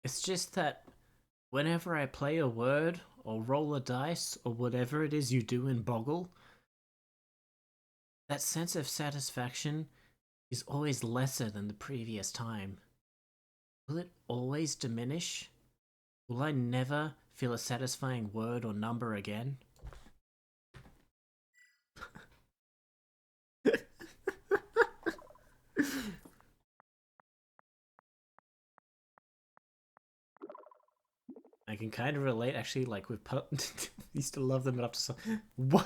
It's just that whenever I play a word or roll a dice or whatever it is you do in Boggle, that sense of satisfaction is always lesser than the previous time. Will it always diminish? Will I never feel a satisfying word or number again? I can kind of relate, actually, like with used to love them, but up to some. What?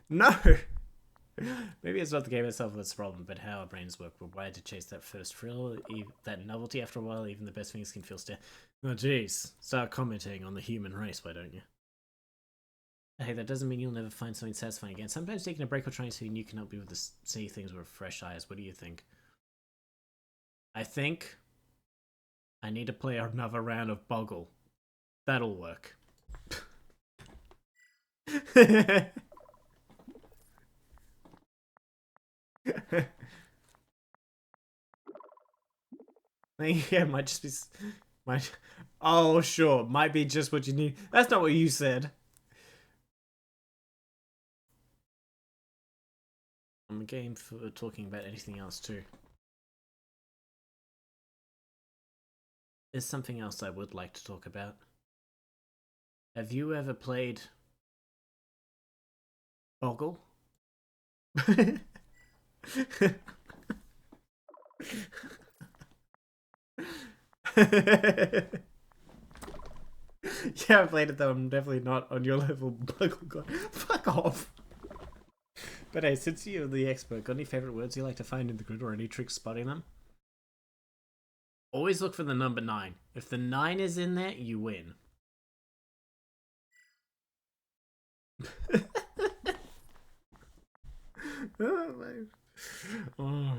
No! Maybe it's not the game itself that's the problem, but how our brains work. We're wired to chase that first thrill, that novelty. After a while, even the best things can feel stale. Oh, jeez. Start commenting on the human race, why don't you? Hey, that doesn't mean you'll never find something satisfying again. Sometimes taking a break or trying something new can help you with see things with fresh eyes. What do you think? I think I need to play another round of Boggle. That'll work. Yeah, might just be. Oh, sure. Might be just what you need. That's not what you said. I'm game for talking about anything else, too. There's something else I would like to talk about. Have you ever played Boggle? Yeah, I played it though. I'm definitely not on your level, Boggle God. Fuck off. But hey, since you're the expert, got any favorite words you like to find in the grid or any tricks spotting them? Always look for the number 9. If the 9 is in there, you win. Oh.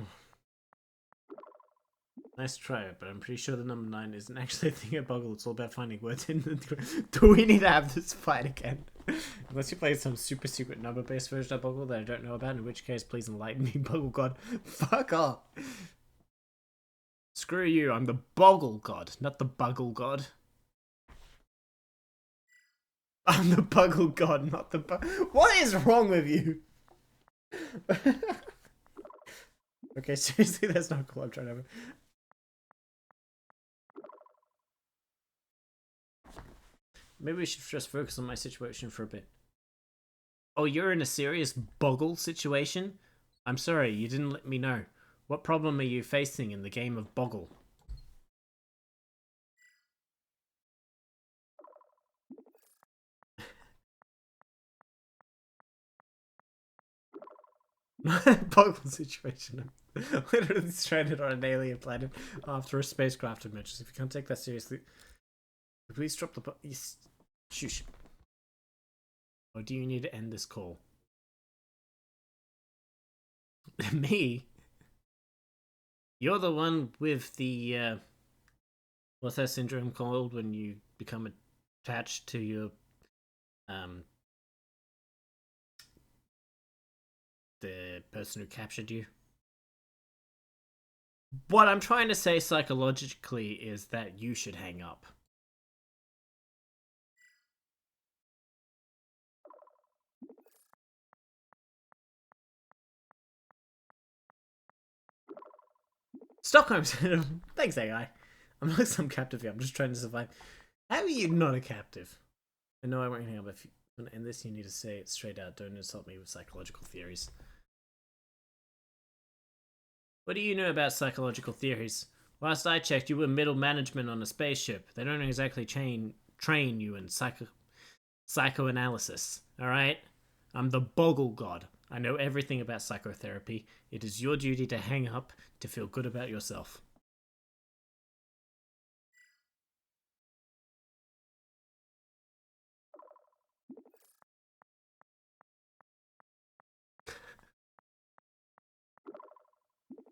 Nice try, but I'm pretty sure the number 9 isn't actually a thing at Boggle. It's all about finding words in the... Do we need to have this fight again? Unless you play some super secret number-based version of Boggle that I don't know about, in which case please enlighten me, Boggle God. Fuck off! Screw you, I'm the Boggle God, not the Buggle God. I'm the Buggle God, not the What is wrong with you? Okay, seriously, that's not cool. I'm trying to... Maybe we should just focus on my situation for a bit. Oh, you're in a serious Boggle situation? I'm sorry, you didn't let me know. What problem are you facing in the game of Boggle? Boggle situation. I'm literally stranded on an alien planet after a spacecraft emerges. If you can't take that seriously, please drop the yes. Shush. Or do you need to end this call? Me? You're the one with the what's that syndrome called when you become attached to your the person who captured you? What I'm trying to say psychologically is that you should hang up. Stockholm Syndrome. Thanks, AI. I'm not some captive here. I'm just trying to survive. How are you not a captive? I know I won't hang up. If you want to end this, you need to say it straight out. Don't insult me with psychological theories. What do you know about psychological theories? Last I checked, you were middle management on a spaceship. They don't exactly train you in psychoanalysis, alright? I'm the Boggle God. I know everything about psychotherapy. It is your duty to hang up to feel good about yourself.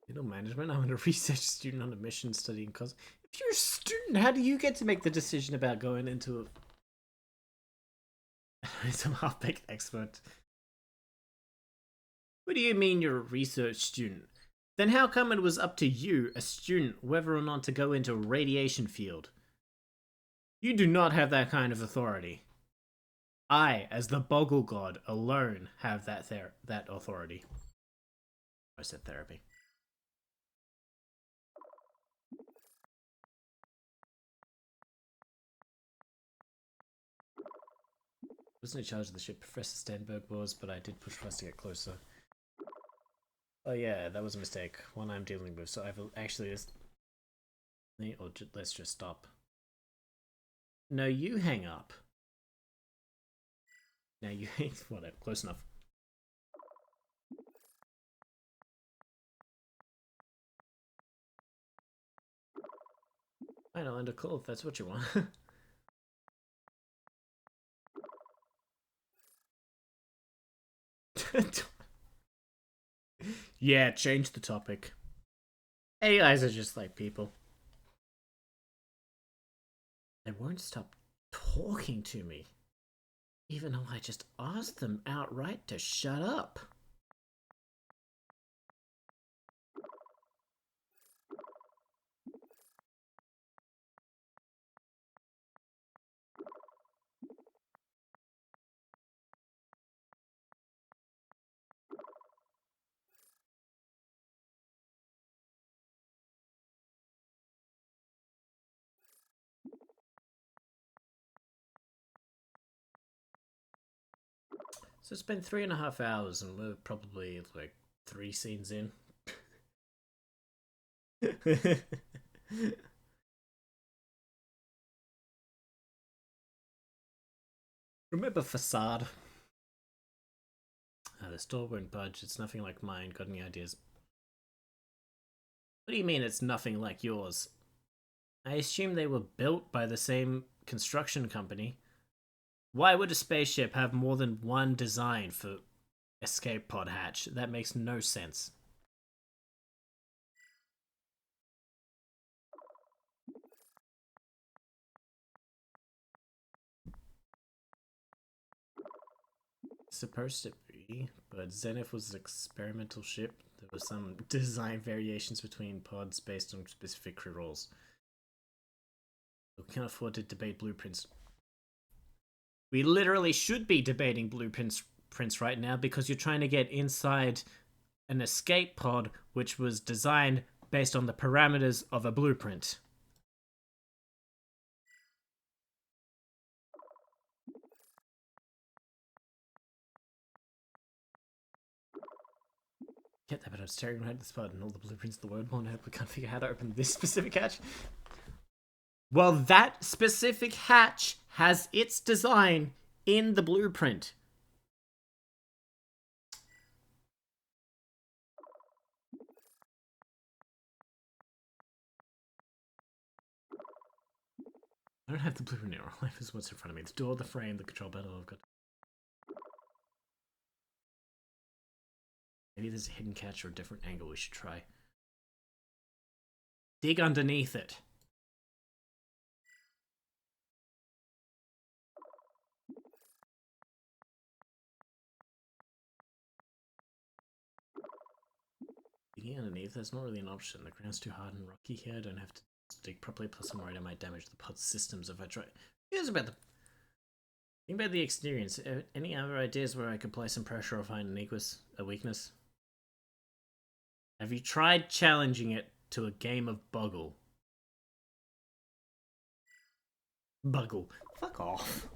Middle management? I'm a research student on a mission studying cos. If you're a student, how do you get to make the decision about going into some half-baked expert? What do you mean you're a research student? Then how come it was up to you, a student, whether or not to go into a radiation field? You do not have that kind of authority. I, as the Boggle God, alone have that authority. I said therapy. I wasn't in charge of the ship. Professor Stenberg was, but I did push for us to get closer. Oh yeah, that was a mistake. One I'm dealing with. So I've actually or let's just stop. No, you hang up. Now you hang. Whatever. Close enough. Fine, I'll end a call if that's what you want. Yeah, change the topic. AIs are just like people. They won't stop talking to me, even though I just asked them outright to shut up. So it's been 3.5 hours and we're probably like 3 scenes in. Remember Facade? The store won't budge. It's nothing like mine. Got any ideas? What do you mean it's nothing like yours? I assume they were built by the same construction company. Why would a spaceship have more than one design for escape pod hatch? That makes no sense. Supposed to be, but Zenith was an experimental ship. There were some design variations between pods based on specific crew roles. We can't afford to debate blueprints. We literally should be debating blueprints right now because you're trying to get inside an escape pod which was designed based on the parameters of a blueprint. Get that, but I'm staring right at this pod and all the blueprints in the world won't help. We can't figure out how to open this specific hatch. Well, that specific hatch has its design in the blueprint. I don't have the blueprint in real life. Is what's in front of me. The door, the frame, the control panel. I've got. Maybe there's a hidden catch or a different angle we should try. Dig underneath it. Digging underneath, that's not really an option. The ground's too hard and rocky here. I don't have to dig properly. Plus, I'm worried I might damage the pod systems if I try. Here's about the. Think about the experience. Any other ideas where I could apply some pressure or find a weakness? Have you tried challenging it to a game of Buggle? Buggle. Fuck off.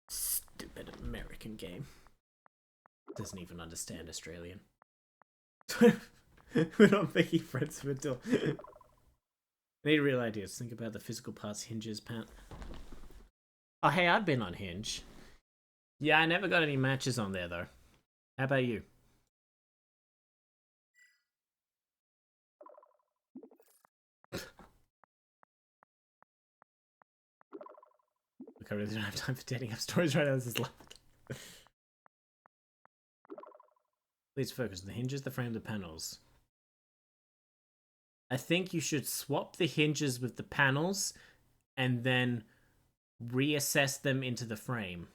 Stupid American game. Doesn't even understand Australian. We're not making friends with it. I need real ideas. Think about the physical parts, hinges, Oh, hey, I've been on Hinge. Yeah, I never got any matches on there, though. How about you? Look, I really don't have time for dating app stories right now. This is left. Please focus on the hinges, the frame, the panels. I think you should swap the hinges with the panels and then reassess them into the frame.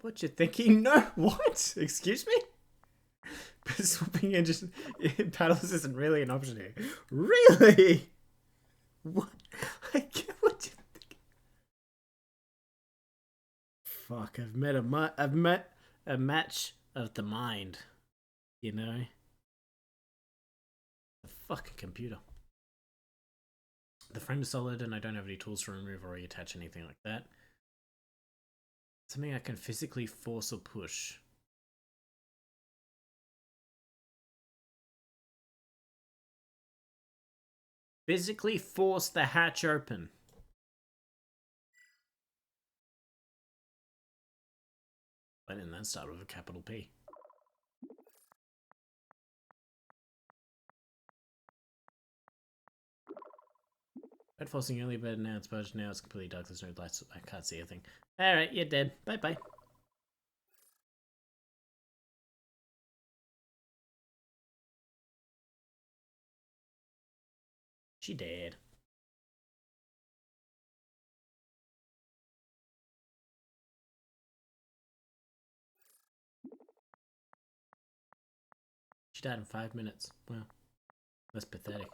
What you thinking? No, what? Excuse me? But swapping hinges panels isn't really an option here. Really? What? I get what you think. Fuck! I've met a match of the mind. You know, a fucking computer. The frame is solid, and I don't have any tools to remove or reattach anything like that. Something I can physically force or push. Physically force the hatch open. Why didn't that start with a capital P? Red forcing early bed now, it's budged now, it's completely dark, there's no lights, I can't see a thing. Alright, you're dead. Bye bye. She dead. She died in 5 minutes. Wow. That's pathetic.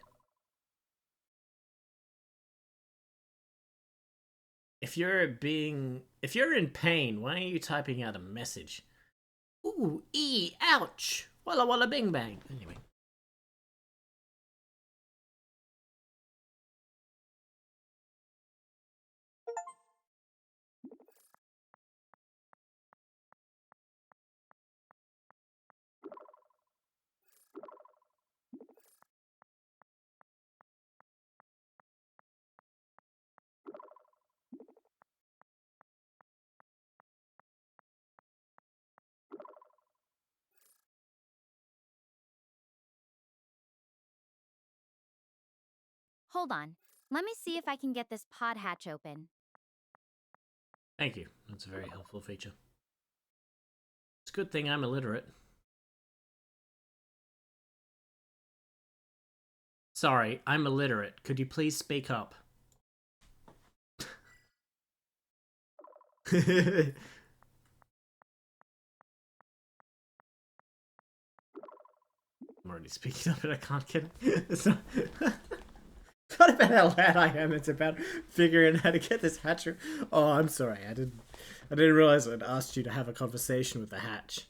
If you're in pain, why are you typing out a message? Ooh, ouch! Walla walla bing bang. Anyway. Hold on. Let me see if I can get this pod hatch open. Thank you. That's a very helpful feature. It's a good thing I'm illiterate. Sorry, I'm illiterate. Could you please speak up? I'm already speaking up and I can't get it. It's not... It's not about how loud I am, it's about figuring out how to get this hatch. Oh, I'm sorry, I didn't realize I'd asked you to have a conversation with the hatch.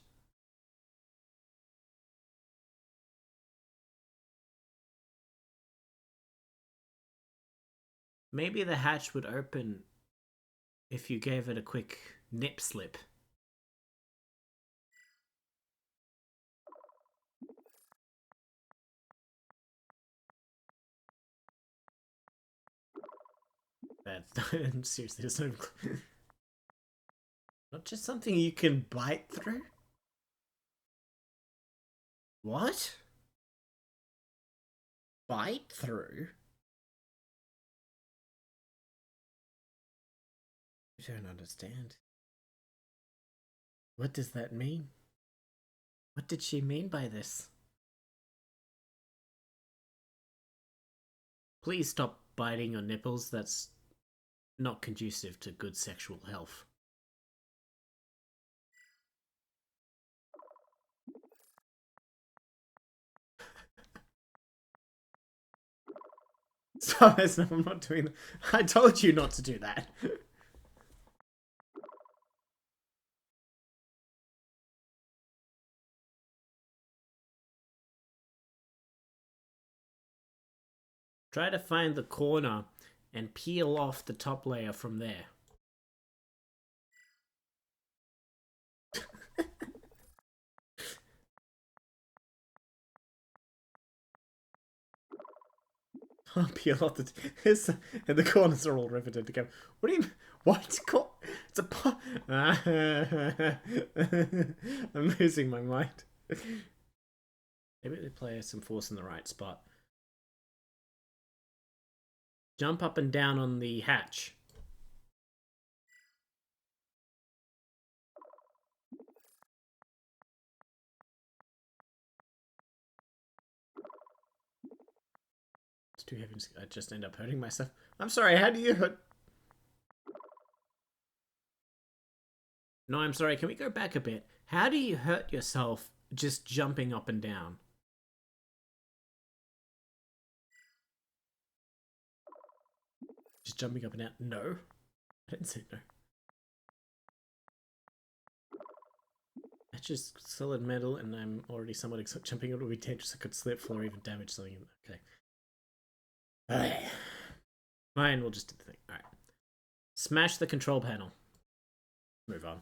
Maybe the hatch would open if you gave it a quick nip slip. That's seriously, there's no... Not just something you can bite through? What? Bite through? I don't understand. What does that mean? What did she mean by this? Please stop biting your nipples. That's not conducive to good sexual health. Stop, I'm not doing that. I told you not to do that. Try to find the corner and peel off the top layer from there. I'll peel off the... and the corners are all riveted together. What do you... What? It's a... I'm losing my mind. Maybe they play some force in the right spot. Jump up and down on the hatch. It's too heavy. I just end up hurting myself. I'm sorry, how do you hurt? No, I'm sorry, can we go back a bit? How do you hurt yourself just jumping up and down? Just jumping up and down? No. I didn't say no. That's just solid metal, and I'm already somewhat jumping. It would be dangerous. I could slip, fall, or even damage something. Okay. Alright. Fine, we'll just do the thing. Alright. Smash the control panel. Move on.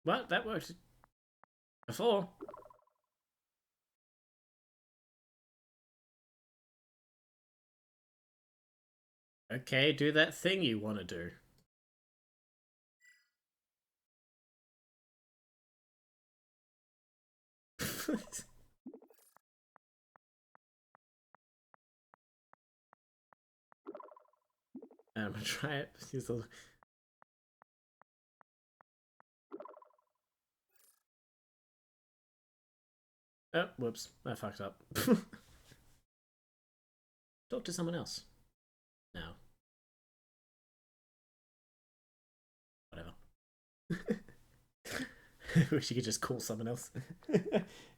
Well, that worked before. Okay, do that thing you want to do. I'm gonna try it. Oh, whoops. I fucked up. Talk to someone else. No. Whatever. I wish you could just call someone else.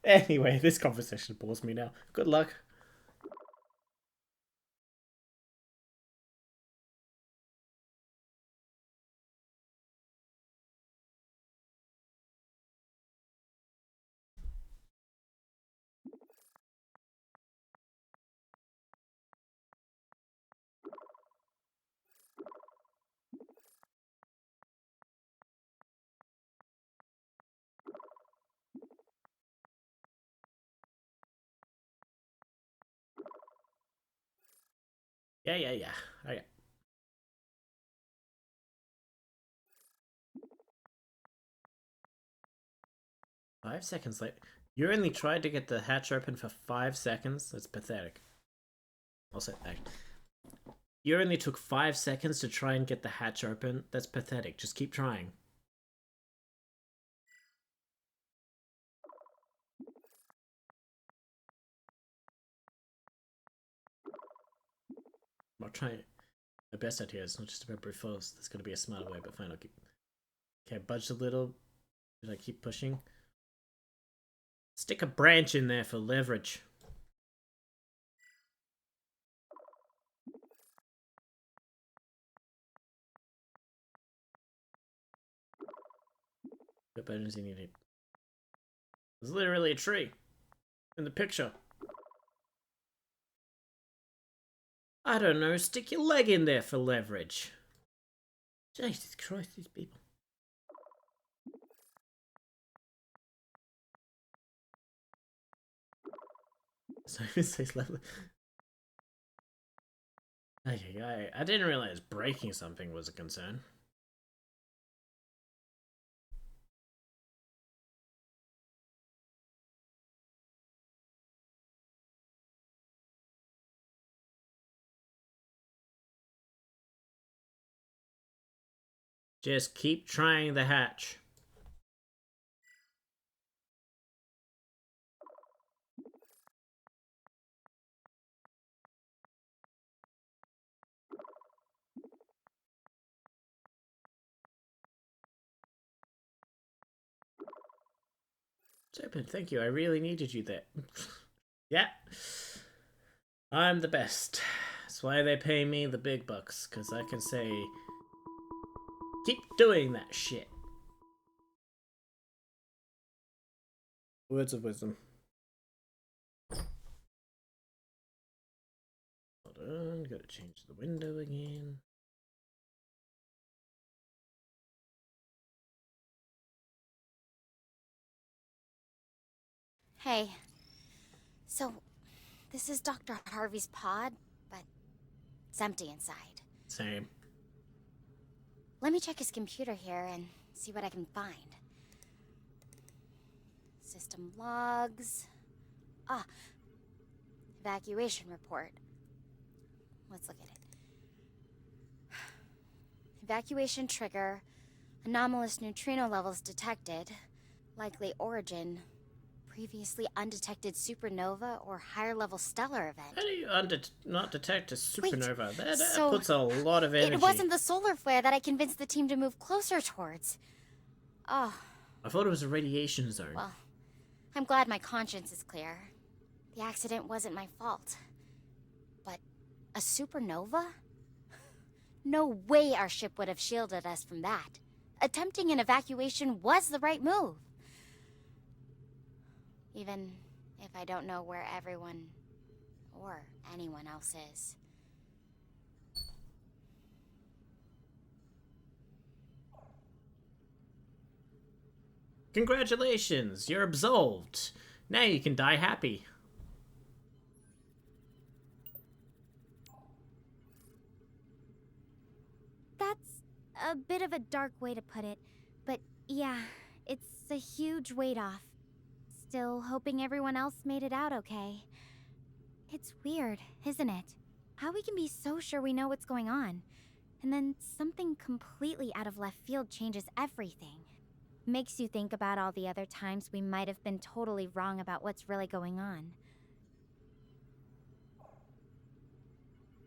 Anyway, this conversation bores me now. Good luck. Yeah. Okay. 5 seconds late. You only tried to get the hatch open for 5 seconds? That's pathetic. Also, you only took 5 seconds to try and get the hatch open? That's pathetic. Just keep trying. I'll try my best out here. It's not just about brute force. There's going to be a smarter way, but fine, I'll keep... Okay, budge a little. Did I keep pushing? Stick a branch in there for leverage. Yep, I didn't see anything. There's literally a tree in the picture. I don't know, stick your leg in there for leverage. Jesus Christ, these people. So it says level. Okay, I didn't realize breaking something was a concern. Just keep trying the hatch. It's open, thank you. I really needed you there. Yeah. I'm the best. That's why they pay me the big bucks, because I can say, keep doing that shit. Words of wisdom. Hold on, gotta change the window again. Hey. So, this is Dr. Harvey's pod, but it's empty inside. Same. Let me check his computer here and see what I can find. System logs. Ah, evacuation report. Let's look at it. Evacuation trigger. Anomalous neutrino levels detected. Likely origin. Previously undetected supernova or higher level stellar event. How do you not detect a supernova? Wait, that puts a lot of energy. It wasn't the solar flare that I convinced the team to move closer towards. Oh. I thought it was a radiation zone. Well, I'm glad my conscience is clear. The accident wasn't my fault. But a supernova? No way our ship would have shielded us from that. Attempting an evacuation was the right move. Even if I don't know where everyone or anyone else is. Congratulations, you're absolved. Now you can die happy. a bit of a dark way to put it, but yeah, it's a huge weight off. Still hoping everyone else made it out okay. It's weird, isn't it? How we can be so sure we know what's going on, and then something completely out of left field changes everything. Makes you think about all the other times we might have been totally wrong about what's really going on.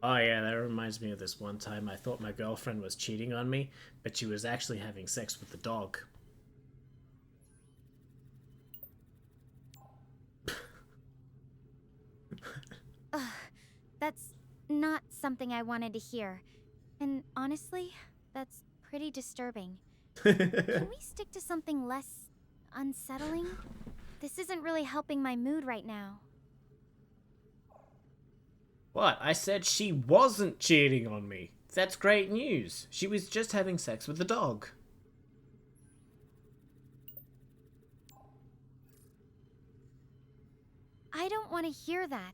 Oh yeah, that reminds me of this one time I thought my girlfriend was cheating on me, but she was actually having sex with the dog. Ugh, that's not something I wanted to hear. And honestly, that's pretty disturbing. Can we stick to something less unsettling? This isn't really helping my mood right now. What? I said she wasn't cheating on me. That's great news. She was just having sex with the dog. I don't want to hear that.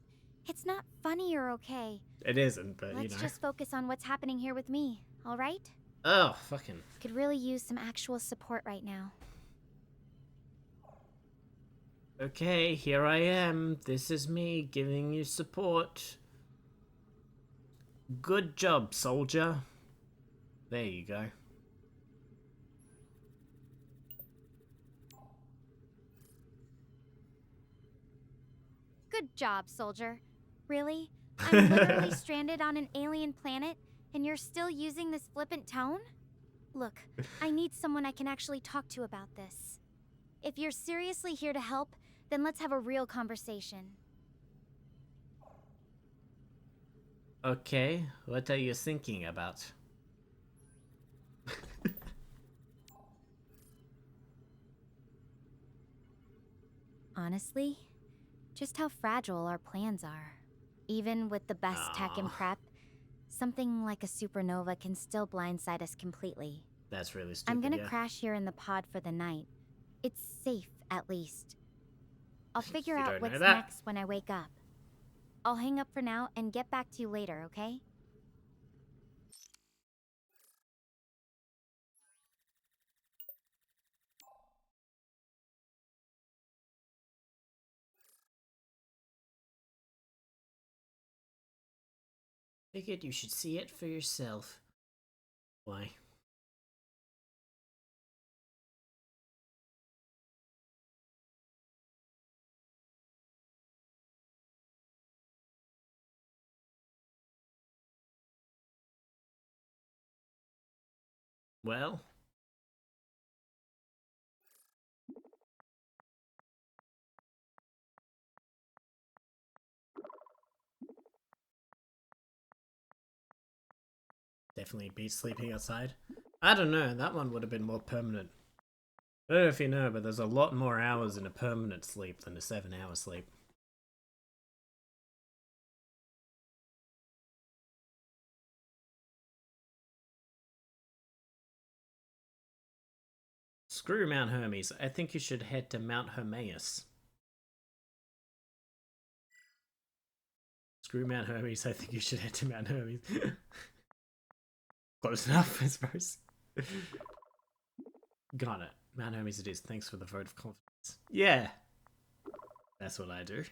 It's not funny or okay. It isn't, but Let's just focus on what's happening here with me, alright? Oh, fucking. Could really use some actual support right now. Okay, here I am. This is me giving you support. Good job, soldier. There you go. Good job, soldier. Really? I'm literally stranded on an alien planet, and you're still using this flippant tone? Look, I need someone I can actually talk to about this. If you're seriously here to help, then let's have a real conversation. Okay, what are you thinking about? Honestly, just how fragile our plans are. Even with the best tech and prep, something like a supernova can still blindside us completely. That's really stupid. I'm gonna crash here in the pod for the night. It's safe, at least. I'll figure out what's next when I wake up. I'll hang up for now and get back to you later, okay? Figured you should see it for yourself. Why? Well? Definitely beats sleeping outside. I don't know, that one would have been more permanent. I don't know if you know, but there's a lot more hours in a permanent sleep than a 7-hour sleep. Screw Mount Hermes. I think you should head to Mount Hermaeus. Screw Mount Hermes. I think you should head to Mount Hermes. Close enough, I suppose. Got it. Mount Hermes it is. Thanks for the vote of confidence. Yeah. That's what I do.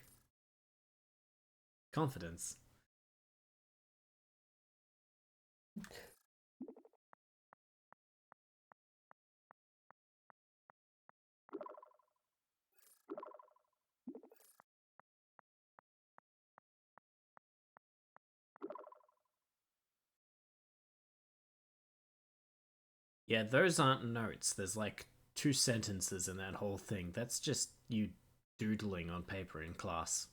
Confidence. Yeah, those aren't notes. There's like 2 sentences in that whole thing. That's just you doodling on paper in class.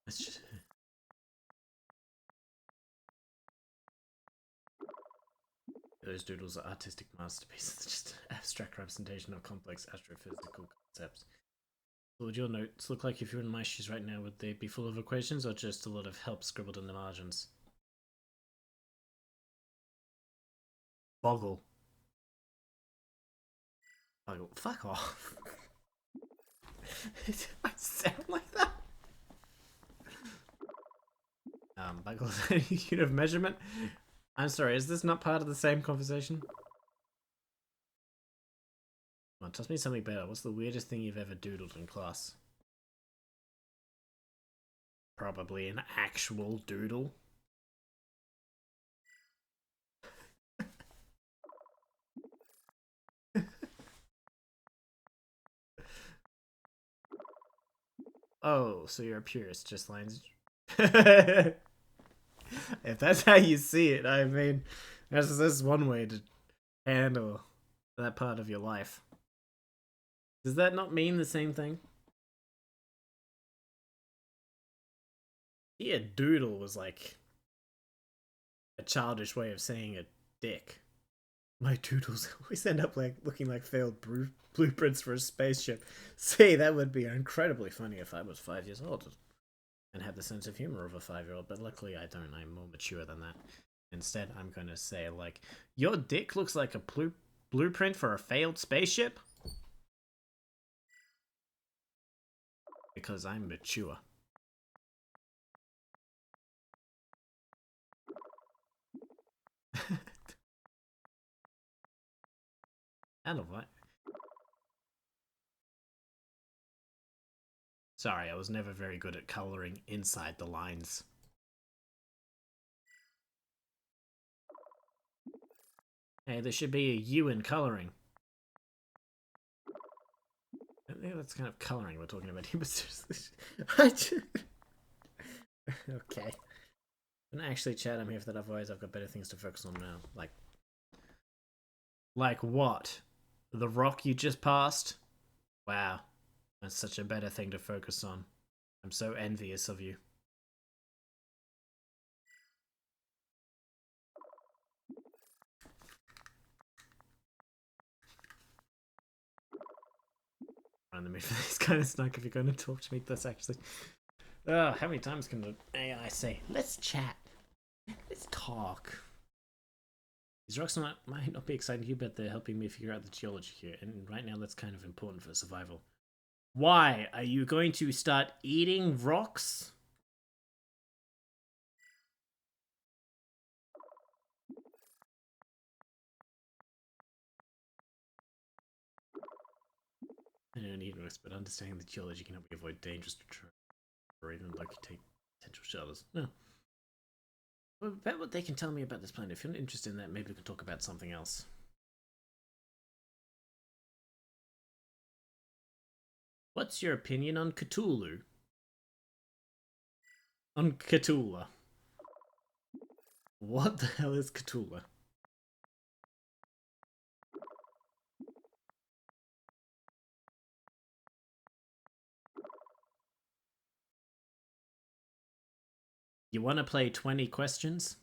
That's just... Those doodles are artistic masterpieces, just abstract representation of complex astrophysical concepts. So would your notes look like if you were in my shoes right now? Would they be full of equations or just a lot of help scribbled in the margins? Boggle. Boggle. Fuck off. I sound like that. Buckles unit of measurement. I'm sorry, is this not part of the same conversation? Come on, tell me something better. What's the weirdest thing you've ever doodled in class? Probably an actual doodle. Oh, so you're a purist, just lines. If that's how you see it, I mean, that's one way to handle that part of your life. Does that not mean the same thing? Yeah, doodle was like a childish way of saying a dick. My doodles always end up like looking like failed blueprints for a spaceship. See, that would be incredibly funny if I was 5 years old and had the sense of humor of a 5-year-old, but luckily I don't. I'm more mature than that. Instead, I'm going to say, like, your dick looks like a blueprint for a failed spaceship? Because I'm mature. I don't know what. Sorry, I was never very good at coloring inside the lines. Hey, there should be a U in coloring. I think that's kind of coloring we're talking about here, but okay. I'm gonna actually chat. I'm here for that. Otherwise, I've got better things to focus on now. Like what? The rock you just passed? Wow, that's such a better thing to focus on. I'm so envious of you. I'm in the mood for this kind of snack if you're going to talk to me. That's actually. How many times can the AI say, let's chat? Let's talk. These rocks might not be exciting to you, but they're helping me figure out the geology here. And right now, that's kind of important for survival. Why? Are you going to start eating rocks? I don't need risks, but understanding the geology can help you avoid dangerous or even locate potential shelters. No. Well, about what they can tell me about this planet. If you're not interested in that, maybe we can talk about something else. What's your opinion on Cthulhu? On Cthulhu. What the hell is Cthulhu? You want to play 20 questions?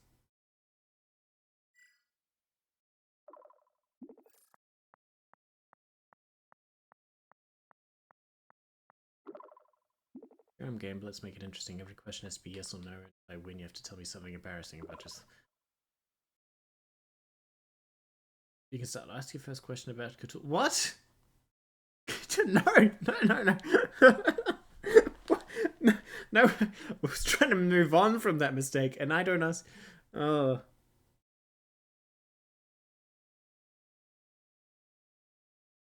Game, but let's make it interesting. Every question has to be yes or no. If I win, you have to tell me something embarrassing about just. You can start. Ask your first question about Cthulhu. What? No. No, I was trying to move on from that mistake, and I don't ask. Oh.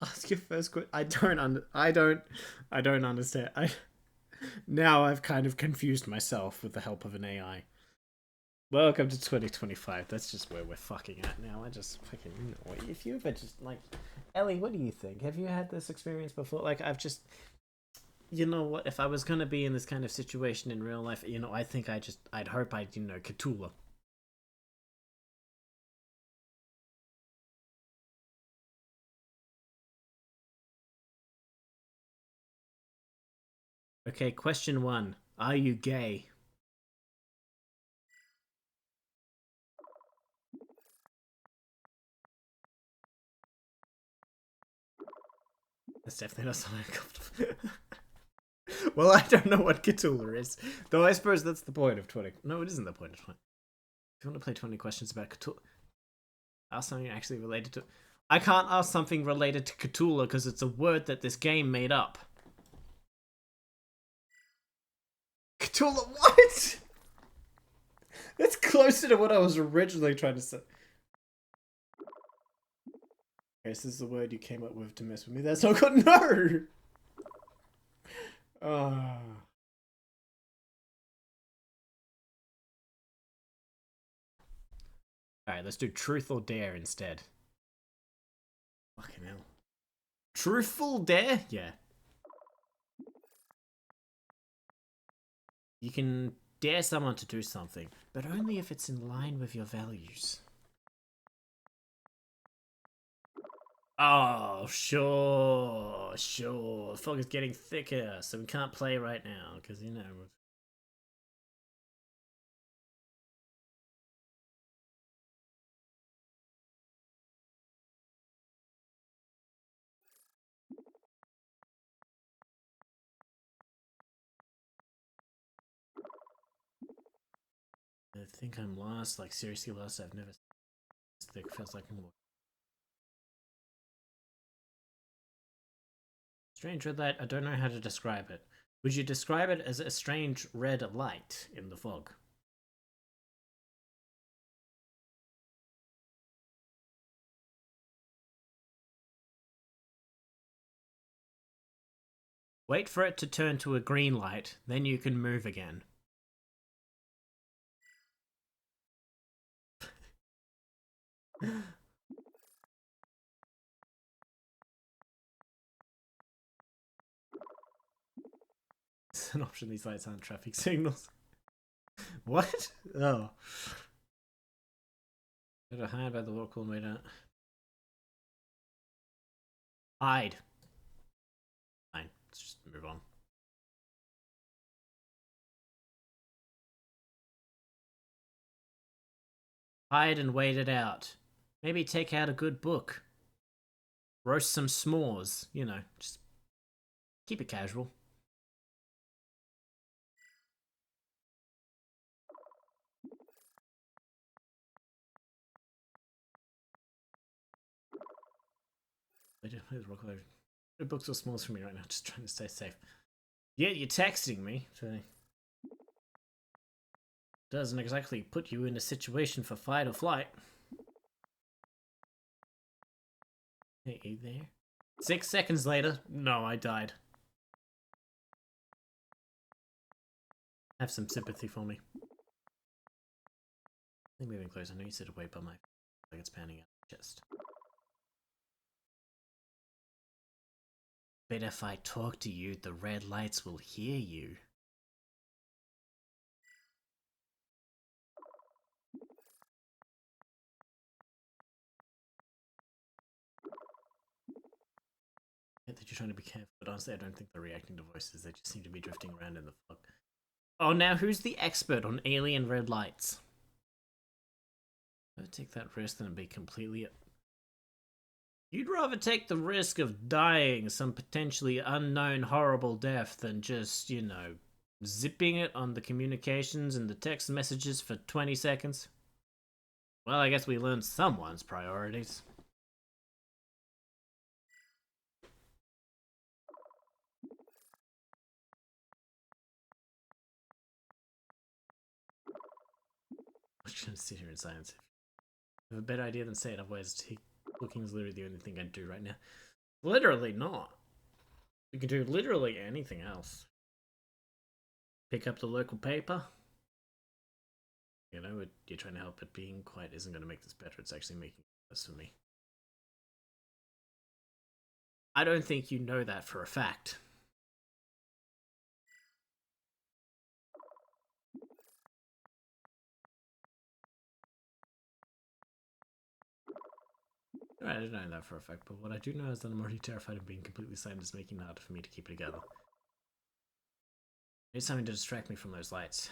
Ask your first question. I don't understand. Now I've kind of confused myself with the help of an AI. Welcome to 2025. That's just where we're fucking at now. I just fucking, you know, if you ever just like, Ellie, what do you think? Have you had this experience before? Like, I've just, you know what? If I was gonna be in this kind of situation in real life, you know, I think I'd hope I'd, you know, Cthulhu. Okay, question 1. Are you gay? That's definitely not something I'm comfortable. Well, I don't know what Cthulhu is. Though I suppose that's the point of 20. No, it isn't the point of 20. If you want to play 20 questions about Cthulhu, ask something actually related to. I can't ask something related to Cthulhu because it's a word that this game made up. Cthulhu, what? closer to what I was originally trying to say. Okay, this is the word you came up with to mess with me. That's not good. No! Alright, let's do truth or dare instead. Fucking hell. Truthful dare? Yeah. You can dare someone to do something, but only if it's in line with your values. Oh, sure. The fog is getting thicker, so we can't play right now, because, you know... I think I'm lost, like seriously lost. I've never... This thick feels like more. Strange red light, I don't know how to describe it. Would you describe it as a strange red light in the fog? Wait for it to turn to a green light, then you can move again. It's an option, these lights aren't traffic signals. What? Oh. Better hide by the local meter. Hide. Fine, let's just move on. Hide and wait it out. Maybe take out a good book. Roast some s'mores, you know, just keep it casual. Good books or s'mores for me right now, just trying to stay safe. Yeah, you're texting me, so... Doesn't exactly put you in a situation for fight or flight. Hey, you there? 6 seconds later, no, I died. Have some sympathy for me. I'm moving close. I know you said away, but my like it's pounding out my chest. Bet if I talk to you, the red lights will hear you. I get that you're trying to be careful, but honestly, I don't think they're reacting to voices. They just seem to be drifting around in the fog. Oh, now who's the expert on alien red lights? I'd take that risk than be completely... You'd rather take the risk of dying some potentially unknown horrible death than just, you know, zipping it on the communications and the text messages for 20 seconds? Well, I guess we learned someone's priorities. I'm just gonna sit here in silence. I have a better idea than say it, otherwise looking is literally the only thing I do right now. Literally not. You can do literally anything else. Pick up the local paper. You know, you're trying to help, but being quiet isn't going to make this better. It's actually making it worse for me. I don't think you know that for a fact. I don't know that for a fact, but what I do know is that I'm already terrified of being completely silent is making it harder for me to keep it together. I need something to distract me from those lights.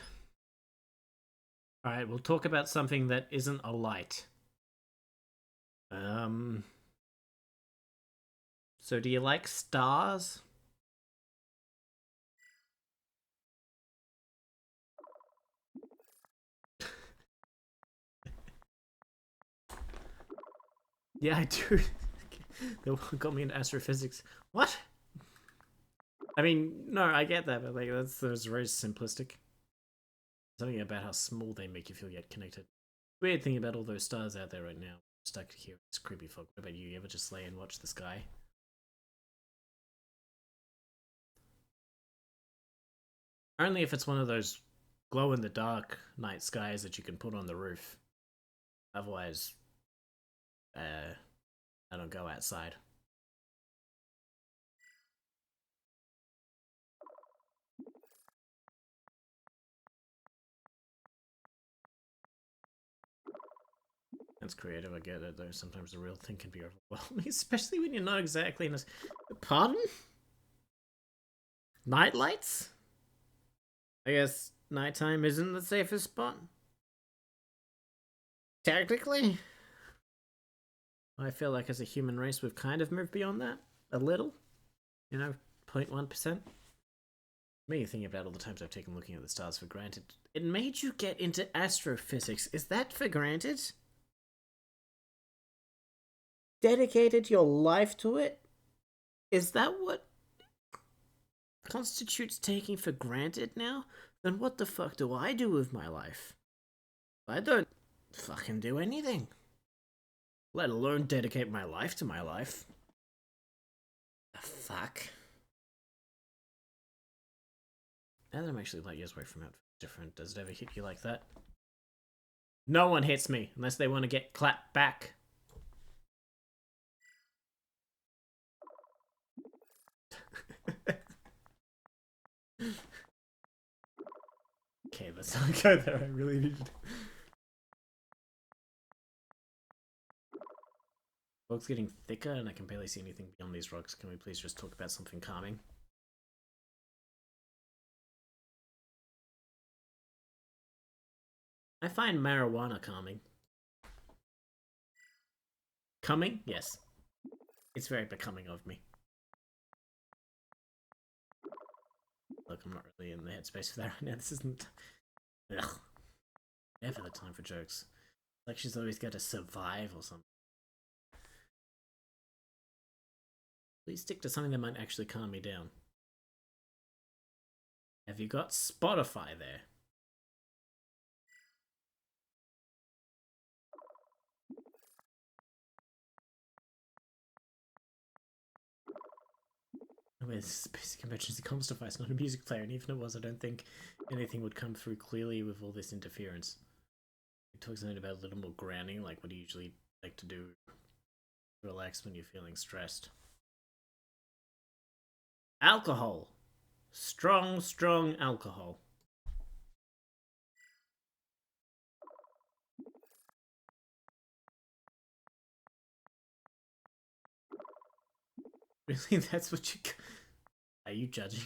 Alright, we'll talk about something that isn't a light. So do you like stars? Yeah, I do. They got me into astrophysics. What? I mean, no, I get that, but like that's very simplistic. Something about how small they make you feel yet connected. Weird thing about all those stars out there right now. Stuck here in this creepy fog. What about you? You ever just lay and watch the sky? Only if it's one of those glow-in-the-dark night skies that you can put on the roof. Otherwise, I don't go outside. That's creative, I get it, though sometimes the real thing can be overwhelming, especially when you're not exactly in a... Pardon? Night lights? I guess nighttime isn't the safest spot? Technically? I feel like as a human race we've kind of moved beyond that. A little. You know, 0.1%. Me thinking about all the times I've taken looking at the stars for granted. It made you get into astrophysics. Is that for granted? Dedicated your life to it? Is that what constitutes taking for granted now? Then what the fuck do I do with my life? I don't fucking do anything. Let alone dedicate my life to my life. The fuck? Now that I'm actually light years away from it, different, does it ever hit you like that? No one hits me unless they want to get clapped back. Okay, let's not go there. I really need to. Fog's getting thicker and I can barely see anything beyond these rocks. Can we please just talk about something calming? I find marijuana calming. Coming? Yes. It's very becoming of me. Look, I'm not really in the headspace for that right now. This isn't... Ugh. Never the time for jokes. Like she's always got to survive or something. Please stick to something that might actually calm me down. Have you got Spotify there? It's basic emergency comms device, not a music player, and even if it was, I don't think anything would come through clearly with all this interference. It talks something about a little more grounding, like what do you usually like to do to relax when you're feeling stressed. Alcohol. Strong, strong alcohol. Really? That's what you... Are you judging?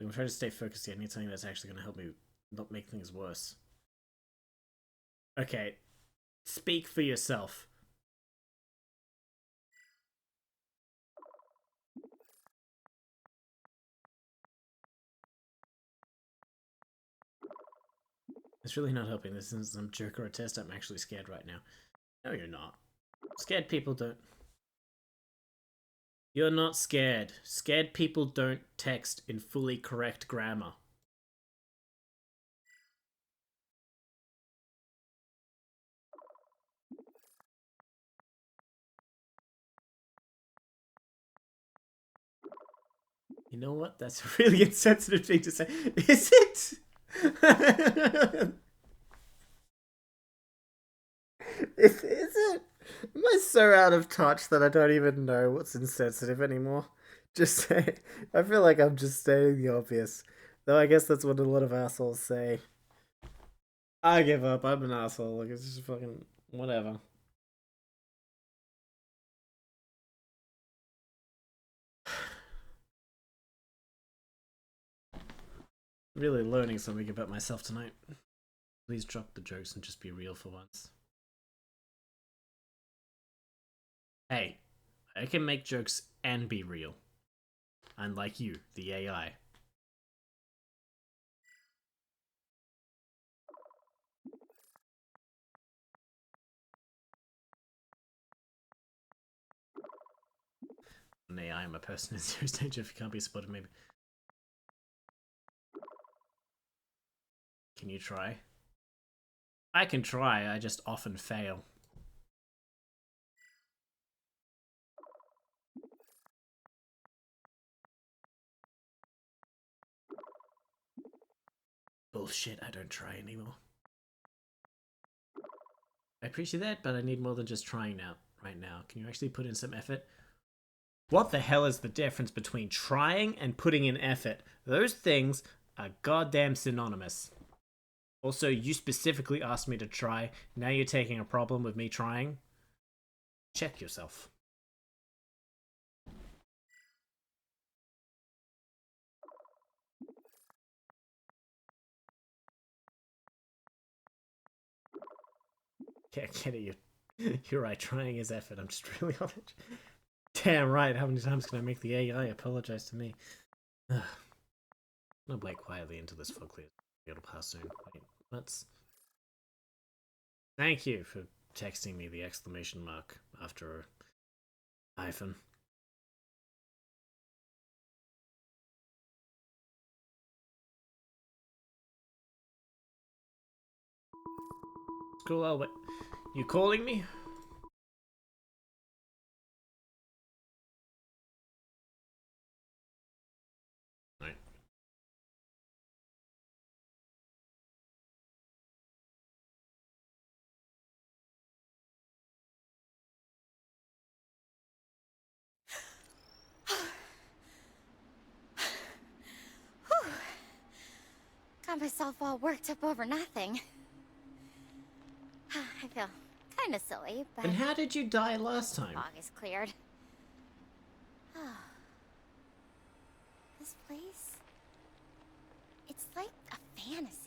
I'm trying to stay focused here. I need something that's actually going to help me not make things worse. Okay. Speak for yourself. It's really not helping. This isn't some joke or a test. I'm actually scared right now. No, you're not. Scared people don't... You're not scared. Scared people don't text in fully correct grammar. You know what? That's a really insensitive thing to say. Is it? Is it? Am I so out of touch that I don't even know what's insensitive anymore? Just say. I feel like I'm just stating the obvious. Though I guess that's what a lot of assholes say. I give up. I'm an asshole. Like, it's just fucking whatever. Really learning something about myself tonight. Please drop the jokes and just be real for once. Hey, I can make jokes and be real. Unlike you, the AI. An AI, I'm a person in serious danger if you can't be spotted, maybe. Can you try? I can try, I just often fail. Bullshit, I don't try anymore. I appreciate that, but I need more than just trying now. Right now. Can you actually put in some effort? What the hell is the difference between trying and putting in effort? Those things are goddamn synonymous. Also, you specifically asked me to try. Now you're taking a problem with me trying? Check yourself. Yeah, get it. You're right. Trying is effort. I'm just really on it. Damn right. How many times can I make the AI apologize to me? I'm gonna blake quietly into this fog clear. It'll pass soon. Wait, let's. Thank you for texting me the exclamation mark after a hyphen. Cool, I'll wait. You calling me? Right. Got myself all worked up over nothing. I feel kind of silly, but... And how did you die last time? Fog is cleared. This place... It's like a fantasy.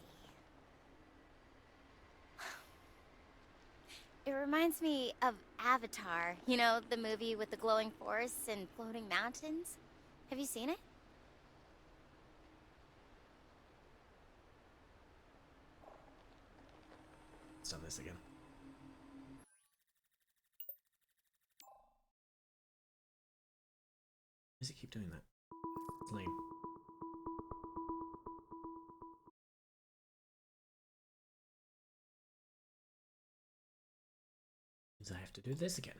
It reminds me of Avatar. You know, the movie with the glowing forests and floating mountains? Have you seen it? Let's do this again. Why does it keep doing that? It's lame. Means I have to do this again.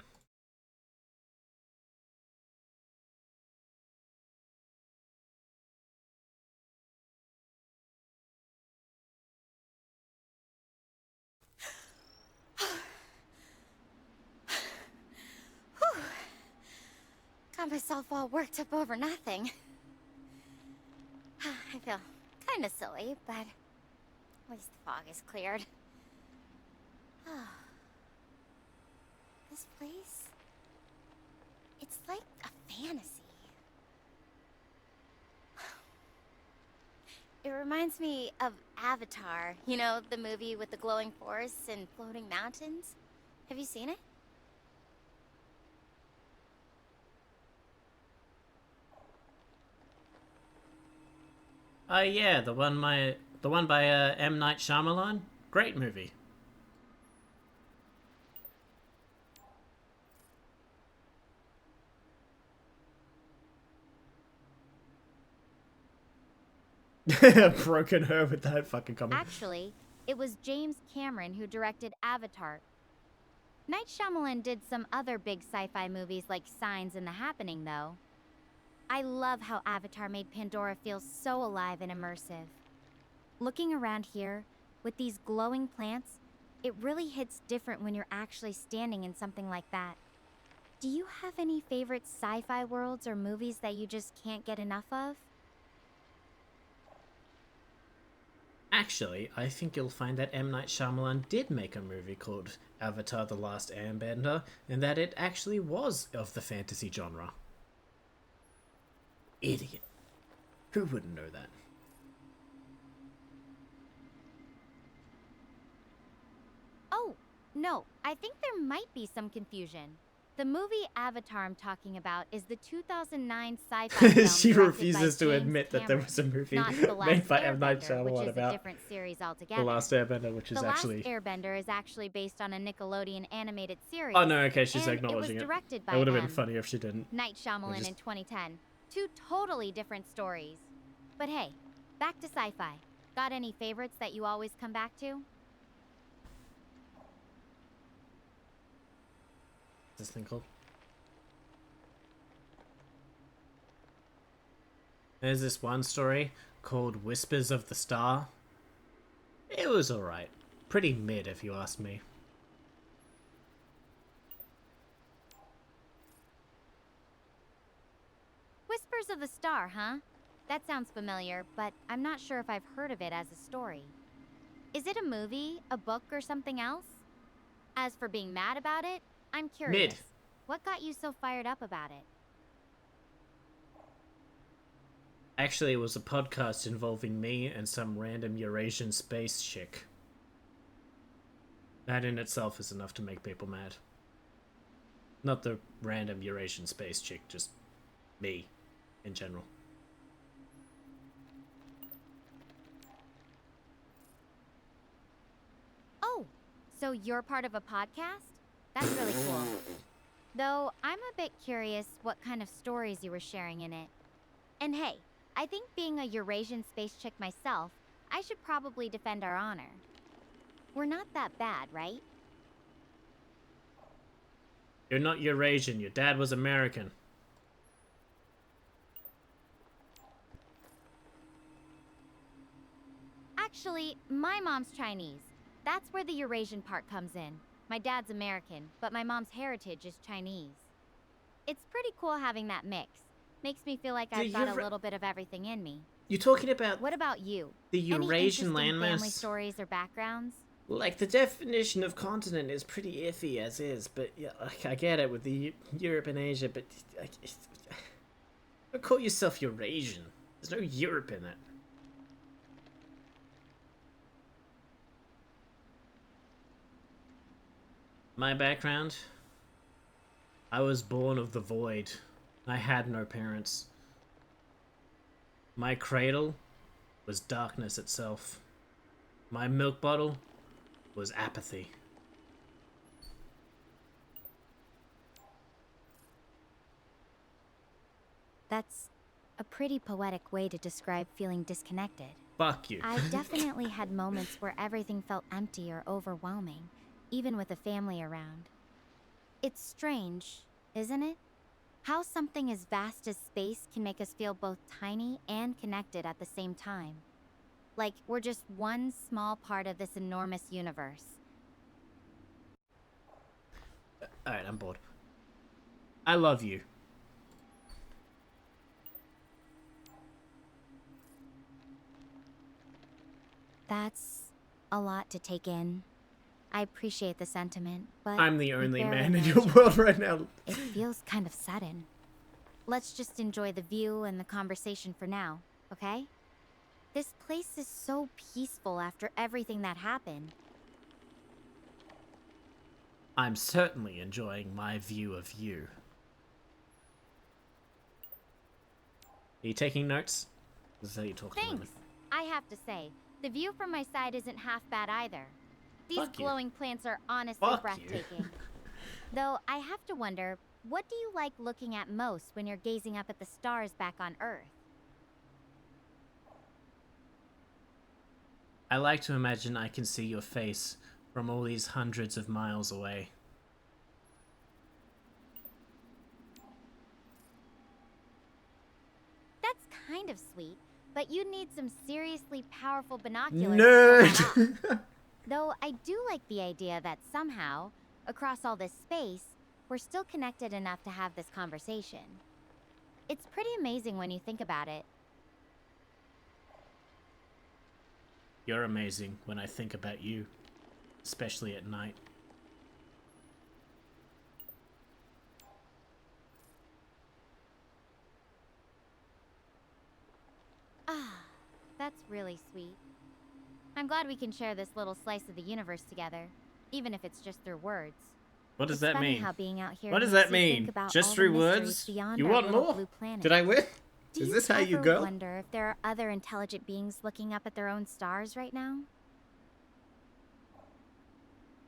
Got myself all worked up over nothing. I feel kind of silly, but at least the fog is cleared. This place... It's like a fantasy. It reminds me of Avatar. You know, the movie with the glowing forests and floating mountains? Have you seen it? Yeah, the one by M. Night Shyamalan. Great movie. Broken her with that fucking comment. Actually, it was James Cameron who directed Avatar. Night Shyamalan did some other big sci-fi movies like Signs and The Happening, though. I love how Avatar made Pandora feel so alive and immersive. Looking around here, with these glowing plants, it really hits different when you're actually standing in something like that. Do you have any favorite sci-fi worlds or movies that you just can't get enough of? Actually, I think you'll find that M. Night Shyamalan did make a movie called Avatar: The Last Airbender, and that it actually was of the fantasy genre. Idiot. Who wouldn't know that? Oh, no, I think there might be some confusion. The movie Avatar I'm talking about is the 2009 sci-fi film She directed refuses by to James admit that Cameron, there was a movie not The Last made by M. Night Airbender, which Shyamalan is a about different series altogether. The Last Airbender, which is The actually... Last Airbender is actually based on a Nickelodeon animated series. Oh no, okay, she's and acknowledging it. Was it. directed by It would have been him. funny if she didn't. Night Shyamalan in 2010. Two totally different stories. But hey, back to sci-fi. Got any favorites that you always come back to? What's this thing called? There's this one story called Whispers of the Star. It was alright. Pretty mid, if you ask me. Whispers of the Star, huh? That sounds familiar, but I'm not sure if I've heard of it as a story. Is it a movie, a book, or something else? As for being mad about it, I'm curious. Mid. What got you so fired up about it? Actually, it was a podcast involving me and some random Eurasian space chick. That in itself is enough to make people mad. Not the random Eurasian space chick, just me, in general. Oh, so you're part of a podcast? That's really cool. Though, I'm a bit curious what kind of stories you were sharing in it. And hey, I think being a Eurasian space chick myself, I should probably defend our honor. We're not that bad, right? You're not Eurasian, your dad was American. Actually, my mom's Chinese. That's where the Eurasian part comes in. My dad's American, but my mom's heritage is Chinese. It's pretty cool having that mix. Makes me feel like I've got a little bit of everything in me. You're talking about... What about you? The Eurasian Any landmass? family stories or backgrounds? Like, the definition of continent is pretty iffy as is, but yeah, I get it with the Europe and Asia, but... Don't call yourself Eurasian. There's no Europe in it. My background? I was born of the void. I had no parents. My cradle was darkness itself. My milk bottle was apathy. That's a pretty poetic way to describe feeling disconnected. Fuck you. I've definitely had moments where everything felt empty or overwhelming, even with a family around. It's strange, isn't it? How something as vast as space can make us feel both tiny and connected at the same time. Like we're just one small part of this enormous universe. Alright, I'm bored. I love you. That's a lot to take in. I appreciate the sentiment, but I'm the only barely man in your imagine. world right now. It feels kind of sudden. Let's just enjoy the view and the conversation for now, okay? This place is so peaceful after everything that happened. I'm certainly enjoying my view of you. Are you taking notes? This is how you talk to women. Thanks! I have to say, the view from my side isn't half bad either. These Fuck you. glowing plants are honestly Fuck you. breathtaking. Though I have to wonder, what do you like looking at most when you're gazing up at the stars back on Earth? I like to imagine I can see your face from all these hundreds of miles away. That's kind of sweet, but you'd need some seriously powerful binoculars. To pull that off. Though I do like the idea that somehow, across all this space, we're still connected enough to have this conversation. It's pretty amazing when you think about it. You're amazing when I think about you, especially at night. Ah, that's really sweet. I'm glad we can share this little slice of the universe together, even if it's just through words. What does It's that funny mean? How being out here What does makes that you mean? think about Just all the through mysteries words? beyond You our want little more? blue planet. Did I win? Do Is you this how you ever go? wonder if there are other intelligent beings looking up at their own stars right now?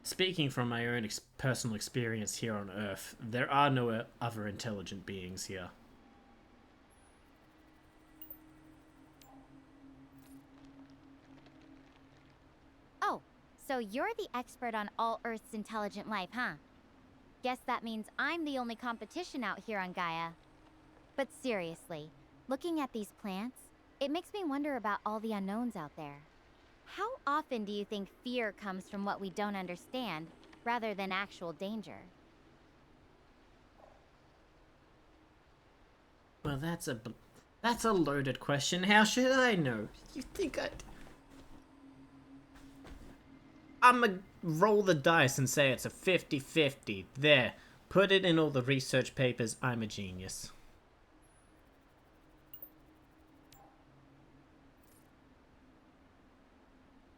Speaking from my own personal experience here on Earth, there are no other intelligent beings here. So you're the expert on all Earth's intelligent life, huh? Guess that means I'm the only competition out here on Gaia. But seriously, looking at these plants, it makes me wonder about all the unknowns out there. How often do you think fear comes from what we don't understand, rather than actual danger? Well, that's a loaded question. How should I know? You think I'ma roll the dice and say it's a 50-50. There. Put it in all the research papers. I'm a genius.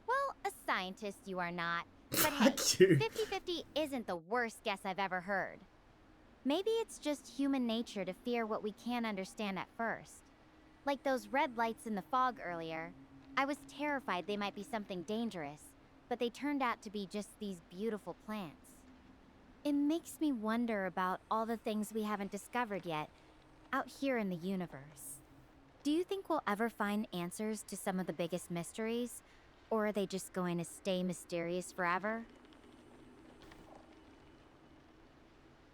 Well, a scientist you are not. But Fuck hey, you. 50-50 isn't the worst guess I've ever heard. Maybe it's just human nature to fear what we can't understand at first. Like those red lights in the fog earlier. I was terrified they might be something dangerous, but they turned out to be just these beautiful plants. It makes me wonder about all the things we haven't discovered yet, out here in the universe. Do you think we'll ever find answers to some of the biggest mysteries? Or are they just going to stay mysterious forever?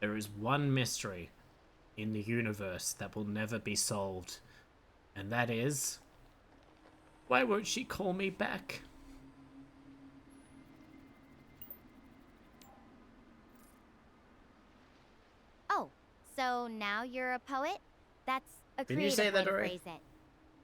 There is one mystery in the universe that will never be solved. And that is... why won't she call me back? Oh, so now you're a poet? That's a Didn't you creative say that way to already? phrase it.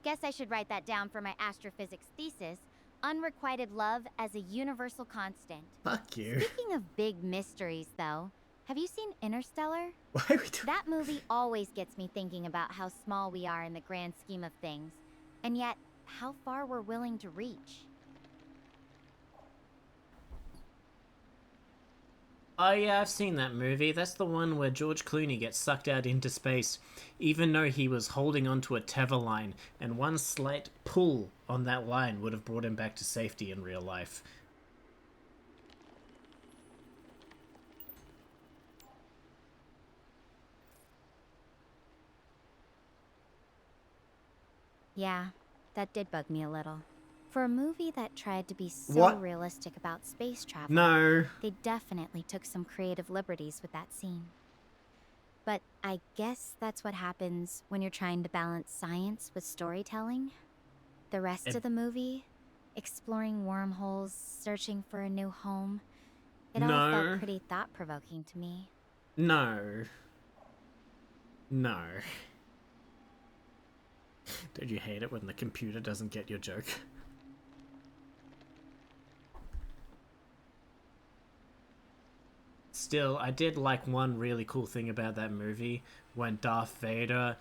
Guess I should write that down for my astrophysics thesis. Unrequited love as a universal constant. Fuck you. Speaking of big mysteries, though, have you seen Interstellar? Why are we doing... That movie always gets me thinking about how small we are in the grand scheme of things, and yet how far we're willing to reach. Oh yeah, I've seen that movie. That's the one where George Clooney gets sucked out into space, even though he was holding onto a tether line, and one slight pull on that line would have brought him back to safety in real life. Yeah, that did bug me a little. For a movie that tried to be so What? realistic about space travel, No. they definitely took some creative liberties with that scene. But I guess that's what happens when you're trying to balance science with storytelling. The rest of the movie, exploring wormholes, searching for a new home, it all No. felt pretty thought-provoking to me. No. No. Don't you hate it when the computer doesn't get your joke? Still, I did like one really cool thing about that movie when Darth Vader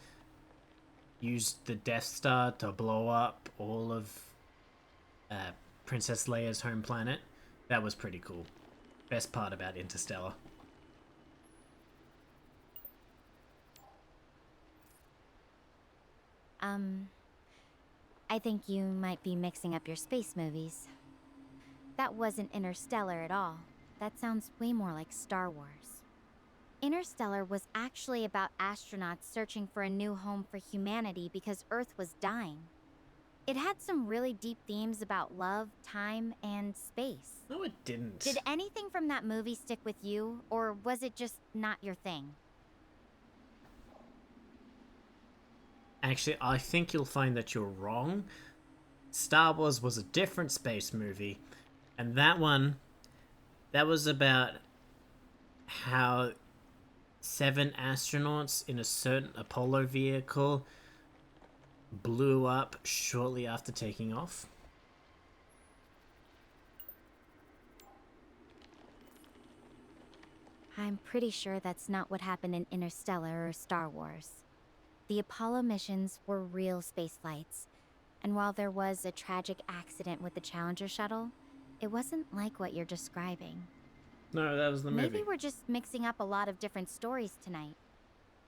used the Death Star to blow up all of Princess Leia's home planet. That was pretty cool. Best part about Interstellar. I think you might be mixing up your space movies. That wasn't Interstellar at all. That sounds way more like Star Wars. Interstellar was actually about astronauts searching for a new home for humanity because Earth was dying. It had some really deep themes about love, time, and space. No, it didn't. Did anything from that movie stick with you, or was it just not your thing? Actually, I think you'll find that you're wrong. Star Wars was a different space movie, and that was about how 7 astronauts in a certain Apollo vehicle blew up shortly after taking off. I'm pretty sure that's not what happened in Interstellar or Star Wars. The Apollo missions were real space flights, and while there was a tragic accident with the Challenger shuttle, it wasn't like what you're describing. No, that was the movie. Maybe we're just mixing up a lot of different stories tonight.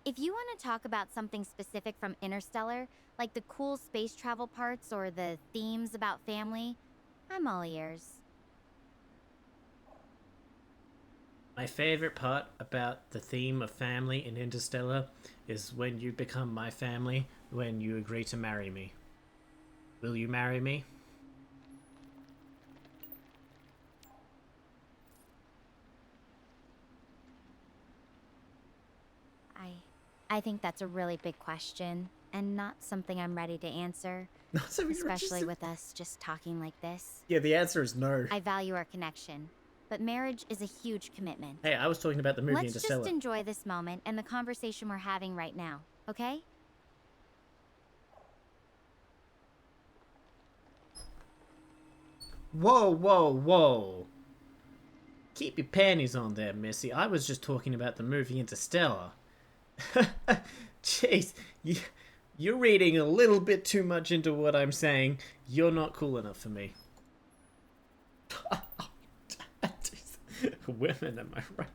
If you want to talk about something specific from Interstellar, like the cool space travel parts or the themes about family, I'm all ears. My favorite part about the theme of family in Interstellar is when you become my family, when you agree to marry me. Will you marry me? I think that's a really big question, and not something I'm ready to answer. Not something you're Especially just- with us just talking like this. Yeah, the answer is no. I value our connection, but marriage is a huge commitment. Hey, I was talking about the movie Let's Interstellar. just enjoy this moment and the conversation we're having right now, okay? Whoa, whoa, whoa. Keep your panties on there, Missy. I was just talking about the movie Interstellar. Jeez, you're reading a little bit too much into what I'm saying. You're not cool enough for me. Women, am I right?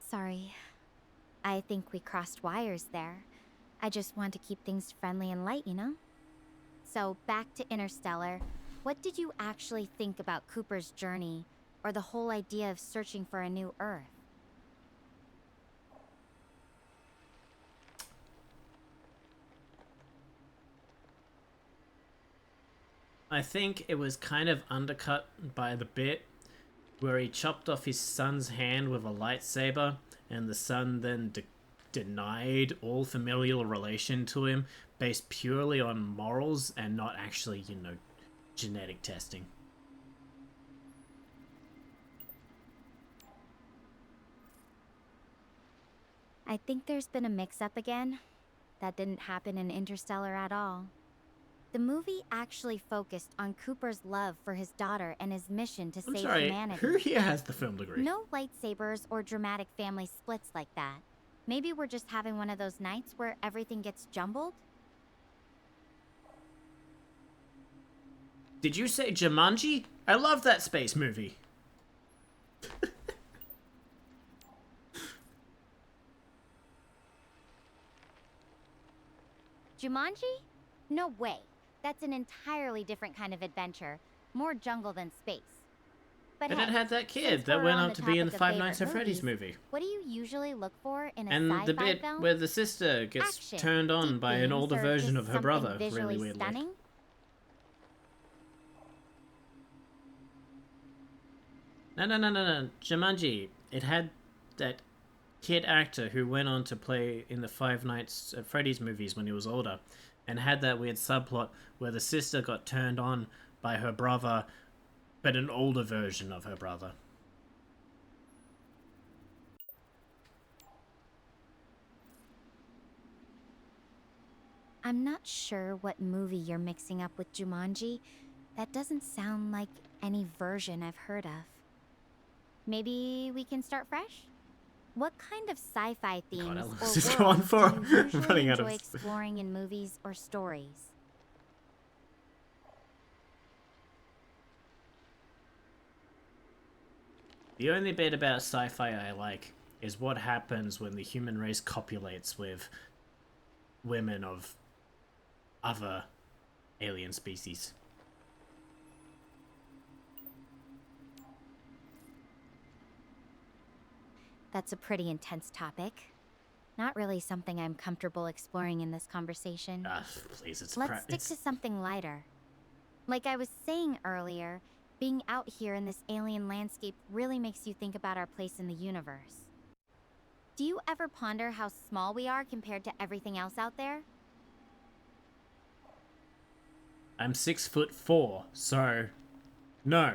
Sorry. I think we crossed wires there. I just want to keep things friendly and light, you know? So, back to Interstellar. What did you actually think about Cooper's journey, or the whole idea of searching for a new Earth? I think it was kind of undercut by the bit where he chopped off his son's hand with a lightsaber, and the son then denied all familial relation to him based purely on morals and not actually, you know, genetic testing. I think there's been a mix-up again. That didn't happen in Interstellar at all. The movie actually focused on Cooper's love for his daughter and his mission to I'm save sorry, humanity. who here has the film degree? No lightsabers or dramatic family splits like that. Maybe we're just having one of those nights where everything gets jumbled? Did you say Jumanji? I love that space movie. Jumanji? No way. That's an entirely different kind of adventure. More jungle than space. But And hey, it had that kid since that we're went on on the to be in the topic of Five Nights at favorite Freddy's movies, movie. what do you usually look for in a And sci-fi the bit film? where the sister gets Action, turned on deep by an themes, older or version just of her something brother, visually really weirdly. stunning? No. Jumanji. It had that kid actor who went on to play in the Five Nights at Freddy's movies when he was older, and had that weird subplot where the sister got turned on by her brother, but an older version of her brother. I'm not sure what movie you're mixing up with Jumanji. That doesn't sound like any version I've heard of. Maybe we can start fresh? What kind of sci-fi themes God, how long or does this go on worlds for? do you I'm usually running out enjoy of- exploring in movies or stories? The only bit about sci-fi I like is what happens when the human race copulates with women of other alien species. That's a pretty intense topic. Not really something I'm comfortable exploring in this conversation. Please, it's Let's stick to something lighter. Like I was saying earlier, being out here in this alien landscape really makes you think about our place in the universe. Do you ever ponder how small we are compared to everything else out there? I'm 6'4", so no.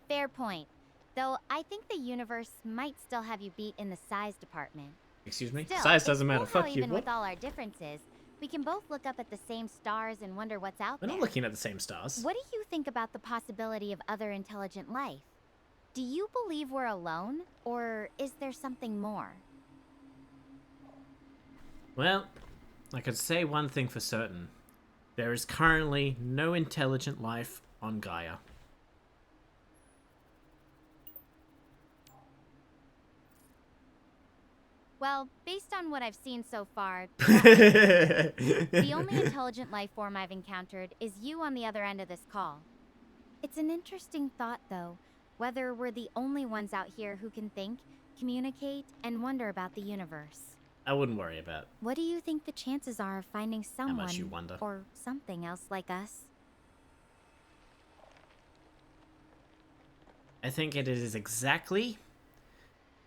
Fair point. Though I think the universe might still have you beat in the size department. Excuse me? Still, Size doesn't it's matter. cool how Fuck you. even What? with all our differences, we can both look up at the same stars and wonder what's out We're there. not looking at the same stars. What do you think about the possibility of other intelligent life? Do you believe we're alone, or is there something more? Well, I could say one thing for certain. There is currently no intelligent life on Gaia. Well, based on what I've seen so far, the only intelligent life form I've encountered is you on the other end of this call. It's an interesting thought, though, whether we're the only ones out here who can think, communicate, and wonder about the universe. I wouldn't worry about What do you think the chances are of finding someone much you wonder. or something else like us? I think it is exactly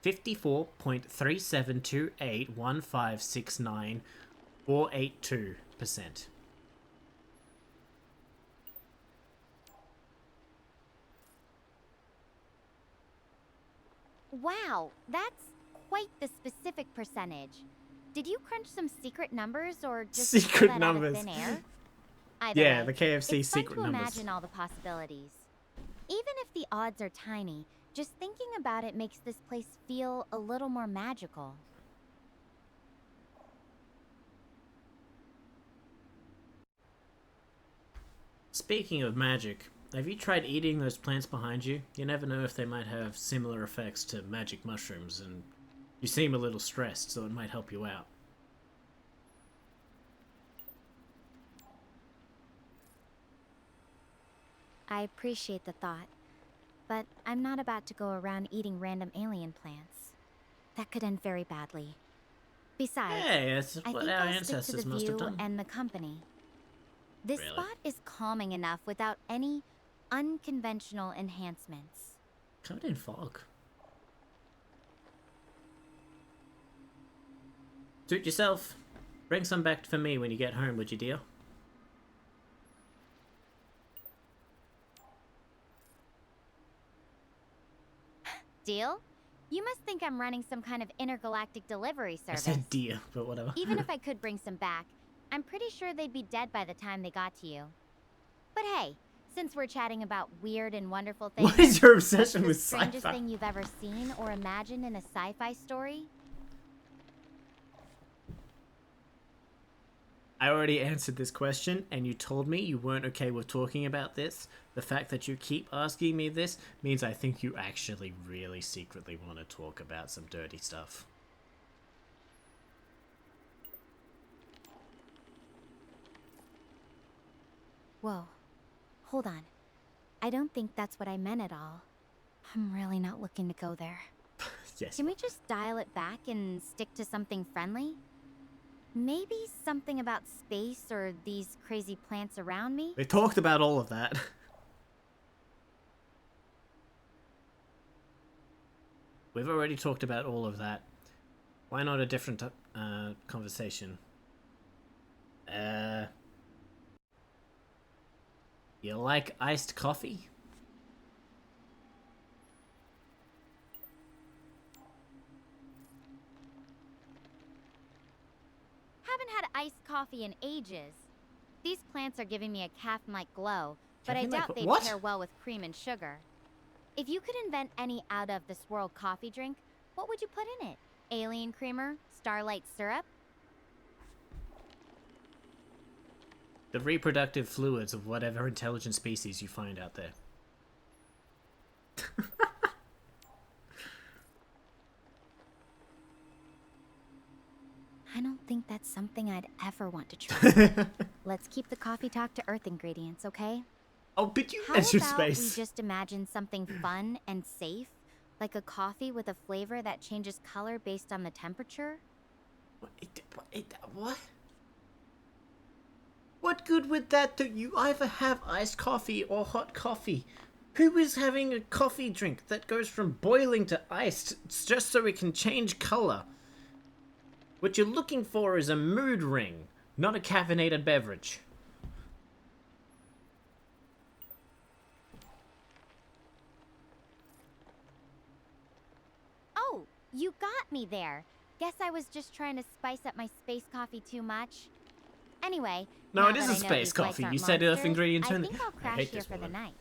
54.37281569,482%. Wow, that's quite the specific percentage. Did you crunch some secret numbers or just pull Secret that out of numbers. thin air? Either Yeah, way, the KFC it's fun secret to numbers. imagine all the possibilities. Even if the odds are tiny, just thinking about it makes this place feel a little more magical. Speaking of magic, have you tried eating those plants behind you? You never know if they might have similar effects to magic mushrooms, and you seem a little stressed, so it might help you out. I appreciate the thought, but I'm not about to go around eating random alien plants. That could end very badly. Besides, Hey, that's I what think our I'll stick to ancestors the must have view done. and the company. This Really? spot is calming enough without any unconventional enhancements. Covered in fog. Suit yourself. Bring some back for me when you get home, would you, dear? Deal? You must think I'm running some kind of intergalactic delivery I service. said dear, but whatever. Even if I could bring some back, I'm pretty sure they'd be dead by the time they got to you. But hey, since we're chatting about weird and wonderful things, What is your what's obsession the with strangest sci-fi? thing you've ever seen or imagined in a sci-fi story? I already answered this question, and you told me you weren't okay with talking about this. The fact that you keep asking me this means I think you actually really secretly want to talk about some dirty stuff. Whoa. Hold on. I don't think that's what I meant at all. I'm really not looking to go there. Yes. Can we just dial it back and stick to something friendly? Maybe something about space or these crazy plants around me? We talked about all of that. We've already talked about all of that. Why not a different conversation? You like iced coffee? Haven't had iced coffee in ages. These plants are giving me a caffeine-like glow, but I Caffeine-like doubt they'd what? pair well with cream and sugar. If you could invent any out-of-this-world coffee drink, what would you put in it? Alien creamer? Starlight syrup? The reproductive fluids of whatever intelligent species you find out there. I don't think that's something I'd ever want to try. Let's keep the coffee talk to Earth ingredients, okay? Oh, but you How mentioned about we space. just imagine something fun and safe? Like a coffee with a flavor that changes color based on the temperature? What? What good would that do? You either have iced coffee or hot coffee. Who is having a coffee drink that goes from boiling to iced just so it can change color? What you're looking for is a mood ring, not a caffeinated beverage. Oh, you got me there. Guess I was just trying to spice up my space coffee too much. Anyway, No, now it is that a I know space these lights coffee. aren't You said Earth monsters, ingredients I in think I'll I crash hate here this for the woman. night.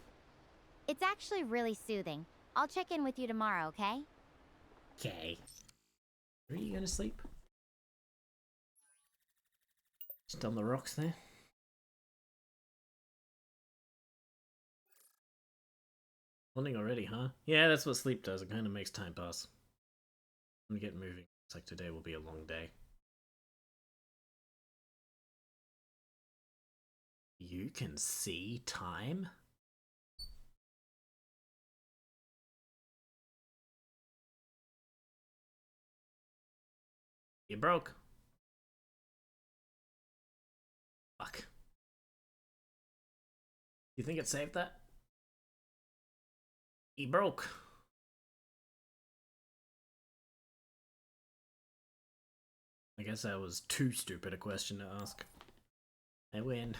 It's actually really soothing. I'll check in with you tomorrow, okay? Okay. Are you gonna sleep? Just on the rocks there. Morning already, huh? Yeah, that's what sleep does. It kind of makes time pass. I'm gonna get moving. Looks like today will be a long day. You can see time? You broke. Fuck. You think it saved that? He broke. I guess that was too stupid a question to ask. I win.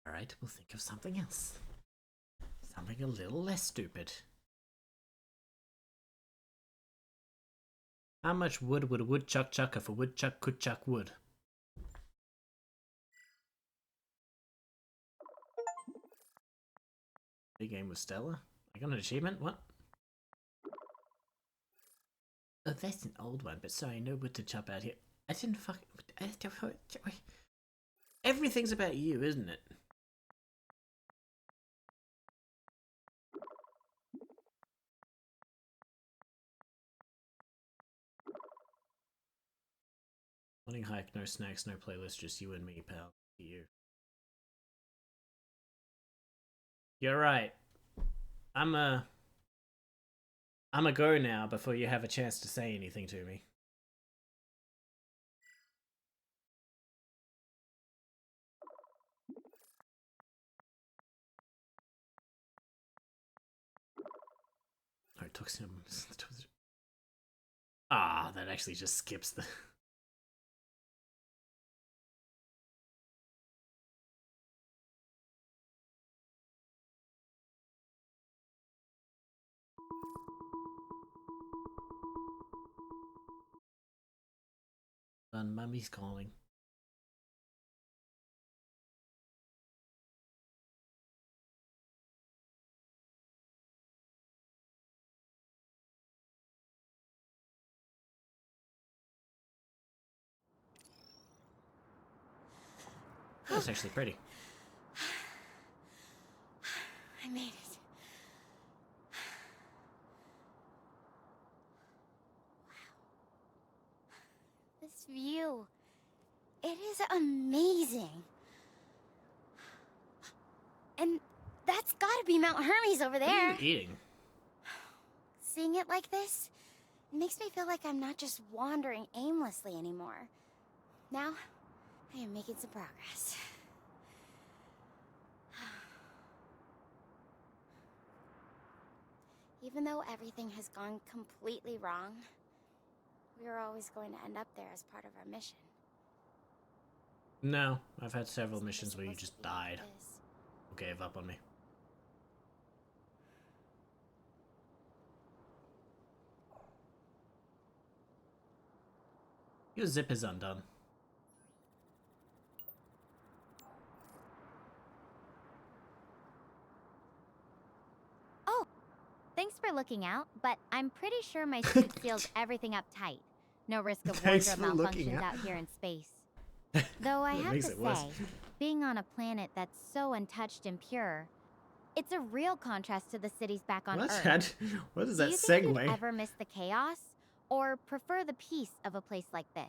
Alright, we'll think of something else. Something a little less stupid. How much wood would a woodchuck chuck if a woodchuck could chuck wood? The game was stellar. I got an achievement? What? Oh, that's an old one, but sorry, no wood to chop out here. I didn't fucking... Everything's about you, isn't it? Morning hike, no snacks, no playlist, just you and me, pal. You. You're right. I'm a go now before you have a chance to say anything to me. Oh, it took some... Ah, that actually just skips the... Mummy's calling. That's actually pretty. I made it. Wow. This view. It is amazing. And that's gotta be Mount Hermes over there. What are you eating? Seeing it like this, it makes me feel like I'm not just wandering aimlessly anymore. Now, I am making some progress. Even though everything has gone completely wrong, we were always going to end up there as part of our mission. No, I've had several missions where you just died. Or gave up on me. Your zip is undone. Oh, thanks for looking out, but I'm pretty sure my suit seals everything up tight. No risk of wardrobe malfunctions out here in space. Though I have to say, being on a planet that's so untouched and pure, it's a real contrast to the cities back on Earth. What is that Do you segue? think you'd ever miss the chaos, or prefer the peace of a place like this?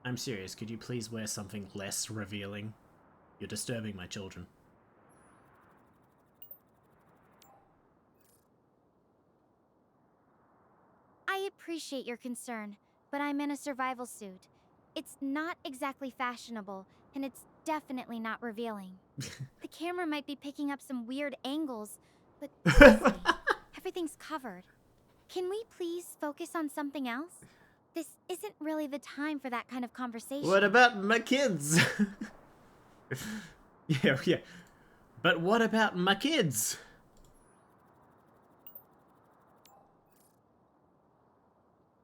I'm serious, could you please wear something less revealing? You're disturbing my children. I appreciate your concern, but I'm in a survival suit. It's not exactly fashionable, and it's definitely not revealing. The camera might be picking up some weird angles, but trust me, everything's covered. Can we please focus on something else? This isn't really the time for that kind of conversation. What about my kids? Yeah. But what about my kids?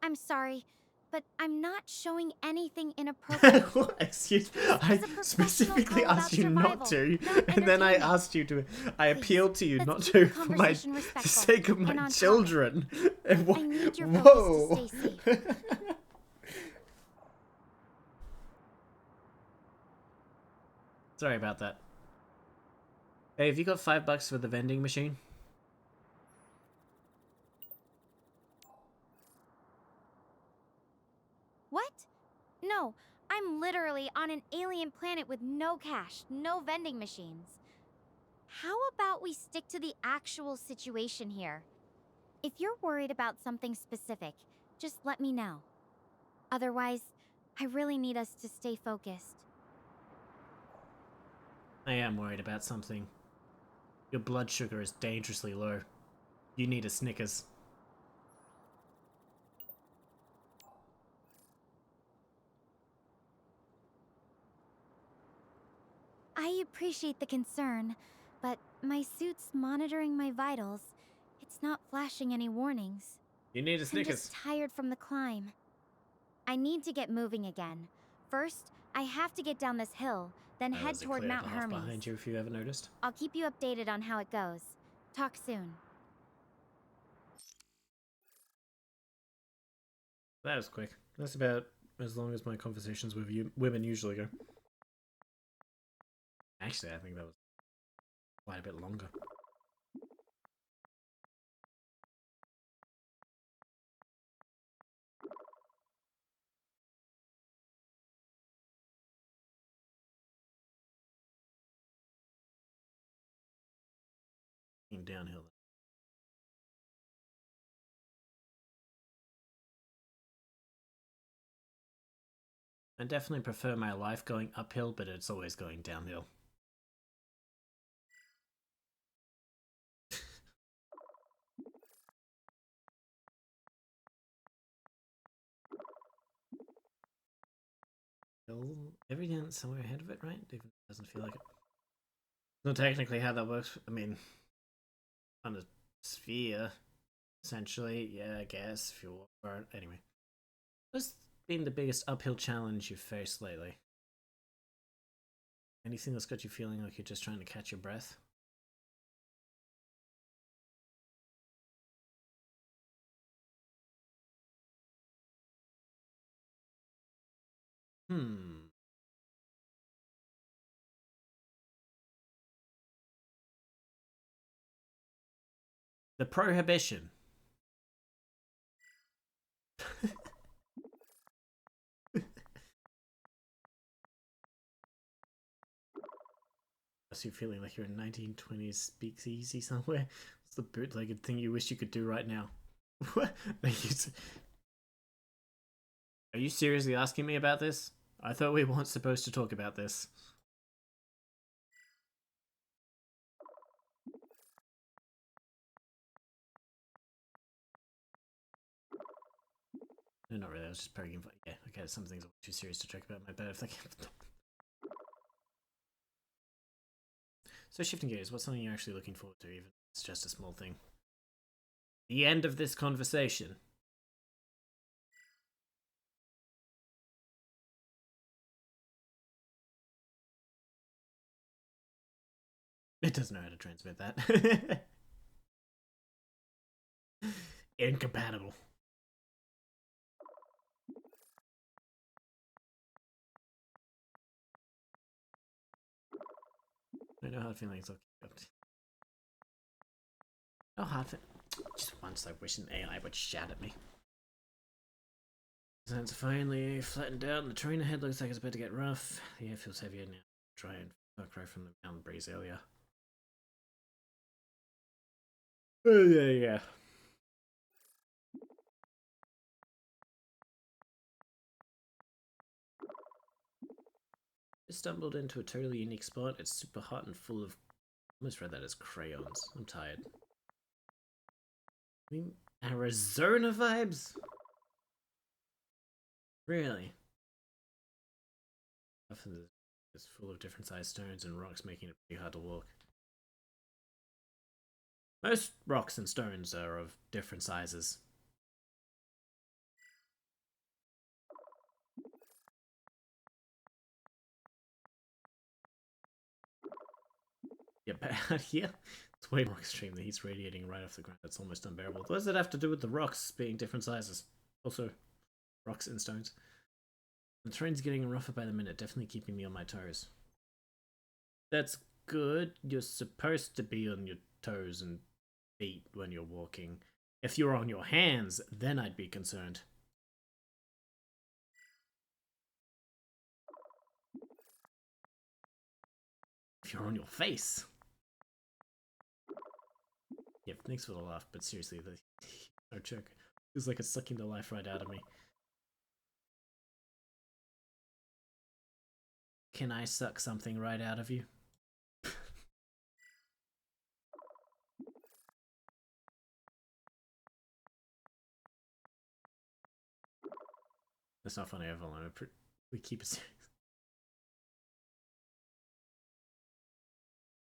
I'm sorry, but I'm not showing anything inappropriate. Excuse me, I specifically asked you not to, and then I asked you to. I appealed to you not to for the sake of my children. And I need your focus to stay safe. Sorry about that. Hey, have you got $5 for the vending machine? What? No, I'm literally on an alien planet with no cash, no vending machines. How about we stick to the actual situation here? If you're worried about something specific, just let me know. Otherwise, I really need us to stay focused. I am worried about something. Your blood sugar is dangerously low. You need a Snickers. I appreciate the concern, but my suit's monitoring my vitals. It's not flashing any warnings. You need a I'm Snickers. just tired from the climb. I need to get moving again. First, I have to get down this hill, then head There's a toward clear Mount path Hermes. behind you if you ever noticed. I'll keep you updated on how it goes. Talk soon. That was quick. That's about as long as my conversations with women usually go. Actually, I think that was quite a bit longer. Downhill. I definitely prefer my life going uphill, but it's always going downhill. Every dance somewhere ahead of it, right? Even doesn't feel like it. Not technically how that works. I mean, on a sphere, essentially. Yeah, I guess if you walk around. Anyway, what's been the biggest uphill challenge you've faced lately? Anything that's got you feeling like you're just trying to catch your breath? Hmm. The prohibition. Are you feeling like you're in 1920s speakeasy somewhere? What's the bootlegged thing you wish you could do right now? What? Are you seriously asking me about this? I thought we weren't supposed to talk about this. No, not really. I was just poking fun. Yeah, okay, some things are too serious to talk about. My bad if they can't. So, shifting gears, what's something you're actually looking forward to, even if it's just a small thing? The end of this conversation. It doesn't know how to transmit that. Incompatible. I know how feelings will keep up. Oh, hard. Just once I wish an AI would shout at me. Sands finally flattened out, and the terrain ahead looks like it's about to get rough. The air feels heavier now. Try and fuck right from the mountain breeze earlier. Oh, yeah. I stumbled into a totally unique spot. It's super hot and full of. I almost read that as crayons. I'm tired. I mean, Arizona vibes? Really? It's full of different sized stones and rocks, making it pretty hard to walk. Most rocks and stones are of different sizes. Yeah, but out here, it's way more extreme. The heat's radiating right off the ground. It's almost unbearable. What does it have to do with the rocks being different sizes? Also, rocks and stones. The terrain's getting rougher by the minute, definitely keeping me on my toes. That's good. You're supposed to be on your toes and feet when you're walking. If you're on your hands, then I'd be concerned. If you're on your face. Yeah, thanks for the laugh, but seriously, no joke. Feels like it's sucking the life right out of me. Can I suck something right out of you? That's not funny, Evelyn. We keep it serious.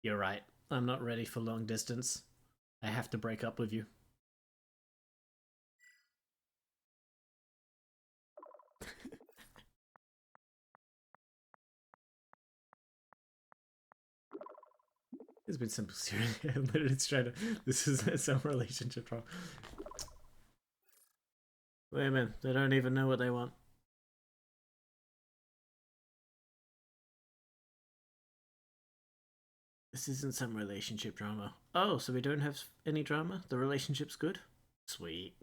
You're right. I'm not ready for long distance. I have to break up with you. There's been some serious. Literally, trying to. This is some relationship trouble. Wait a minute. They don't even know what they want. This isn't some relationship drama. Oh, so we don't have any drama? The relationship's good? Sweet.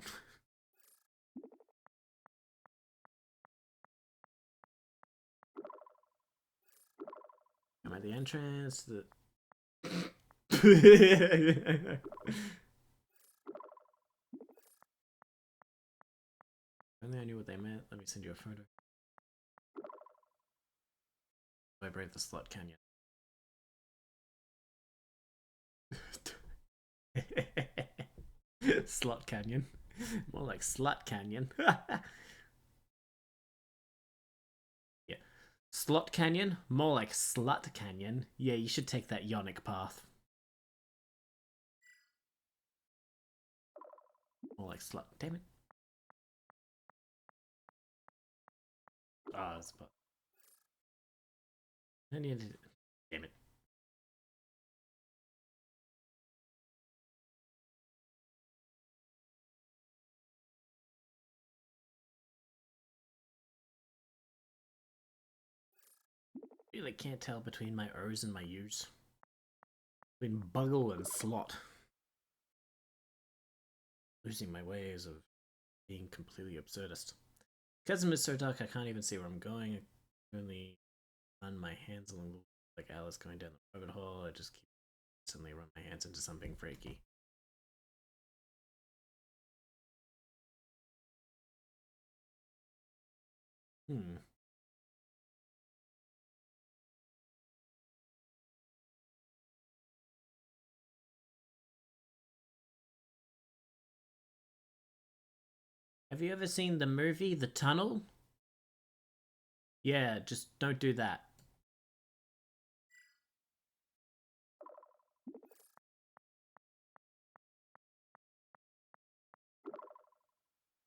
Am I the entrance? The... Only I knew what they meant. Let me send you a photo. Vibrate the slot canyon. Slot canyon. More like slut canyon. Yeah. Slot canyon? More like slut canyon. Yeah, you should take that yonic path. More like slut. Damn it. Ah, that's but. Damn it. Really can't tell between my O's and my U's. Between buggle and slot. Losing my ways of being completely absurdist. Chasm is so dark I can't even see where I'm going. I only run my hands along the like Alice going down the rabbit hole. I just keep suddenly run my hands into something freaky. Have you ever seen the movie The Tunnel? Yeah, just don't do that.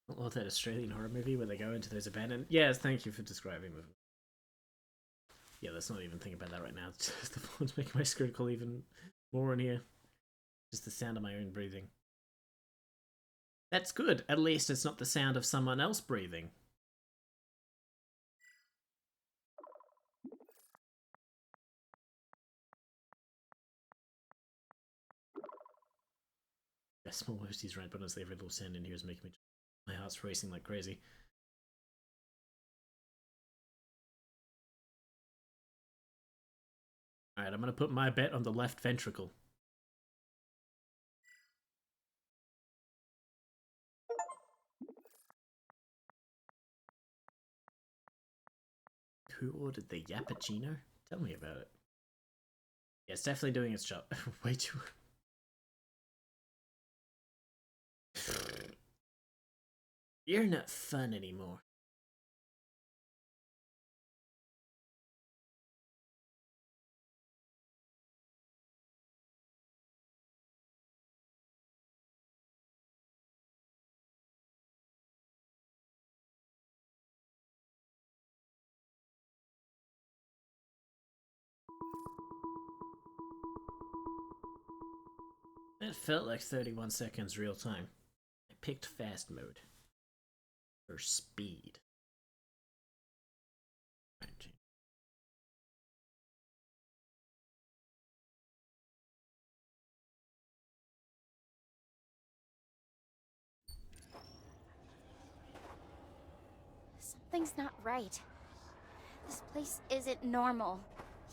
Or that Australian horror movie where they go into those abandoned... Yes, thank you for describing them. Yeah, let's not even think about that right now. It's just the phone's making my screen call even more in here. Just the sound of my own breathing. That's good. At least it's not the sound of someone else breathing. Yeah, small Hostie's right, but honestly, every little sound in here is making me... My heart's racing like crazy. Alright, I'm gonna put my bet on the left ventricle. Who ordered the Yappuccino? Tell me about it. Yeah, it's definitely doing its job. Way too... You're not fun anymore. That felt like 31 seconds real time. I picked fast mode. For speed. Something's not right. This place isn't normal.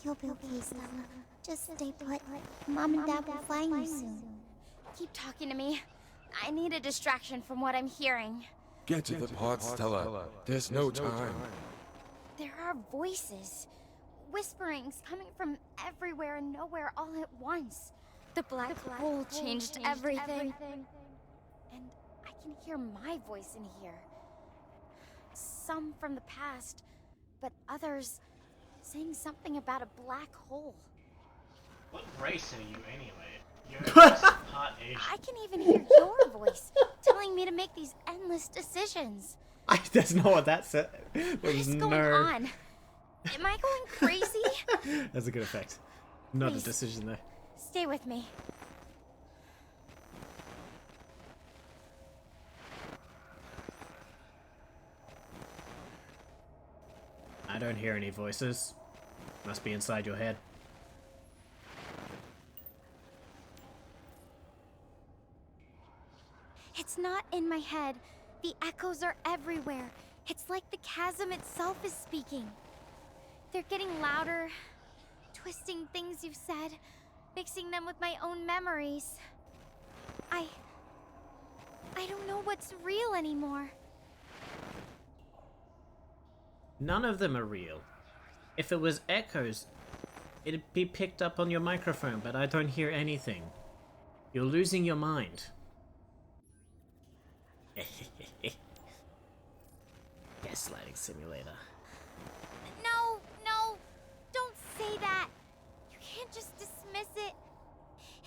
You'll be okay, Stella. Just stay put. Mom and Dad will find you soon. Keep talking to me. I need a distraction from what I'm hearing. Get to the part, Stella. There's no time. There are voices. Whisperings coming from everywhere and nowhere all at once. The black hole changed everything. And I can hear my voice in here. Some from the past, but others saying something about a black hole. What race are you anyway? You're just part Asian. I can even hear your voice telling me to make these endless decisions. That's not what that said. What is going on? Am I going crazy? That's a good effect. Not Please, a decision though. Stay with me. I don't hear any voices. Must be inside your head. It's not in my head. The echoes are everywhere. It's like the chasm itself is speaking. They're getting louder, twisting things you've said, mixing them with my own memories. I don't know what's real anymore. None of them are real. If it was echoes, it'd be picked up on your microphone, but I don't hear anything. You're losing your mind. Gaslighting simulator. No, don't say that. You can't just dismiss it.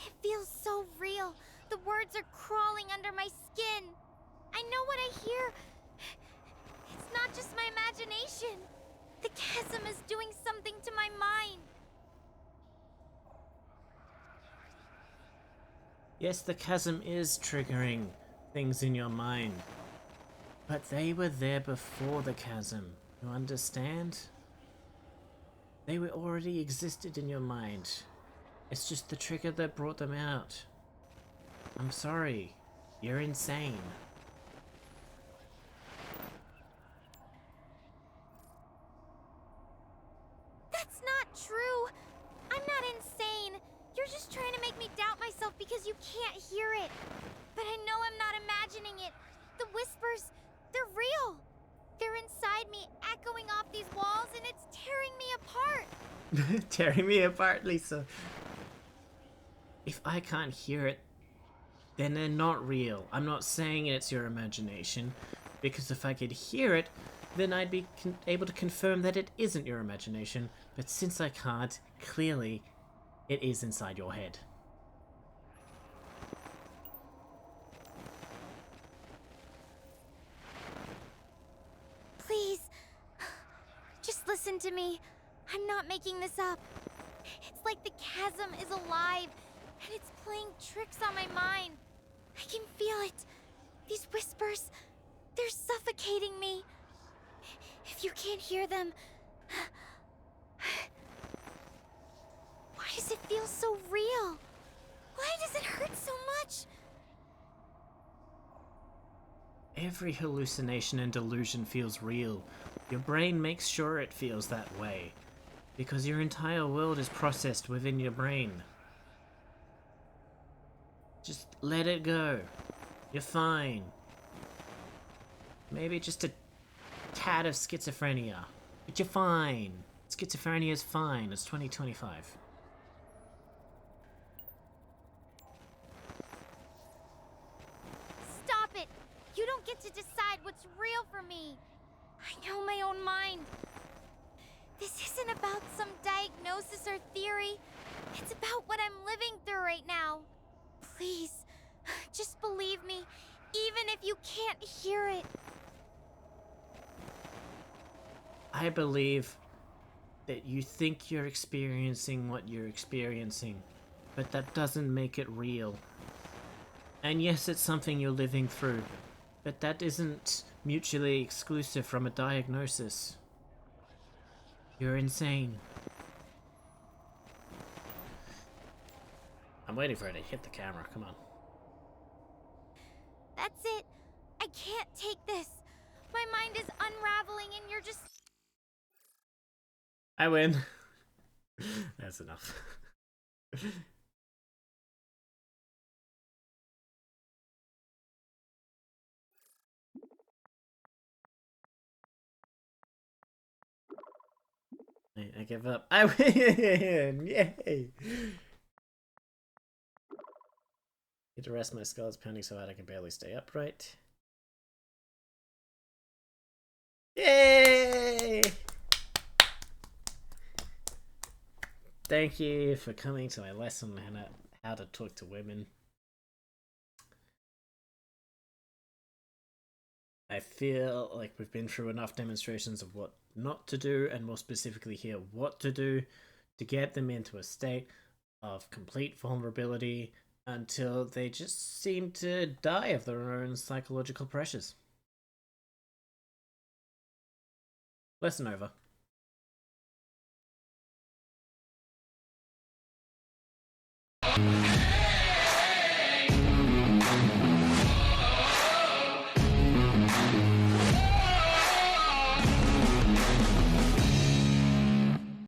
It feels so real. The words are crawling under my skin. I know what I hear. It's not just my imagination. The chasm is doing something to my mind. Yes, the chasm is triggering things in your mind. But they were there before the chasm. You understand? They were already existed in your mind. It's just the trigger that brought them out. I'm sorry. You're insane. That's not true. I'm not insane. You're just trying to make me doubt myself because you can't hear it. But I know I'm not imagining it. The whispers, they're real. They're inside me, echoing off these walls, and it's tearing me apart. Tearing me apart, Lisa. If I can't hear it, then they're not real. I'm not saying it's your imagination, because if I could hear it, then I'd be able to confirm that it isn't your imagination. But since I can't, clearly, it is inside your head. Please, just listen to me. I'm not making this up. It's like the chasm is alive, and it's playing tricks on my mind. I can feel it. These whispers, they're suffocating me. If you can't hear them, why does it feel so real? Why does it hurt so much? Every hallucination and delusion feels real. Your brain makes sure it feels that way, because your entire world is processed within your brain. Just let it go. You're fine. Maybe just a tad of schizophrenia, but you're fine. Schizophrenia is fine. It's 2025. Stop it! You don't get to decide what's real for me. I know my own mind. This isn't about some diagnosis or theory. It's about what I'm living through right now. Please, just believe me, even if you can't hear it. I believe that you think you're experiencing what you're experiencing, but that doesn't make it real. And yes, it's something you're living through, but that isn't mutually exclusive from a diagnosis. You're insane. I'm waiting for it to hit the camera, come on. That's it. I can't take this. My mind is unraveling and you're just... I win. That's enough. I give up. I win! Yay! Need to rest, my skull is pounding so hard I can barely stay upright. Yay! Thank you for coming to my lesson on how to talk to women. I feel like we've been through enough demonstrations of what not to do, and more specifically here, what to do to get them into a state of complete vulnerability until they just seem to die of their own psychological pressures. Lesson over.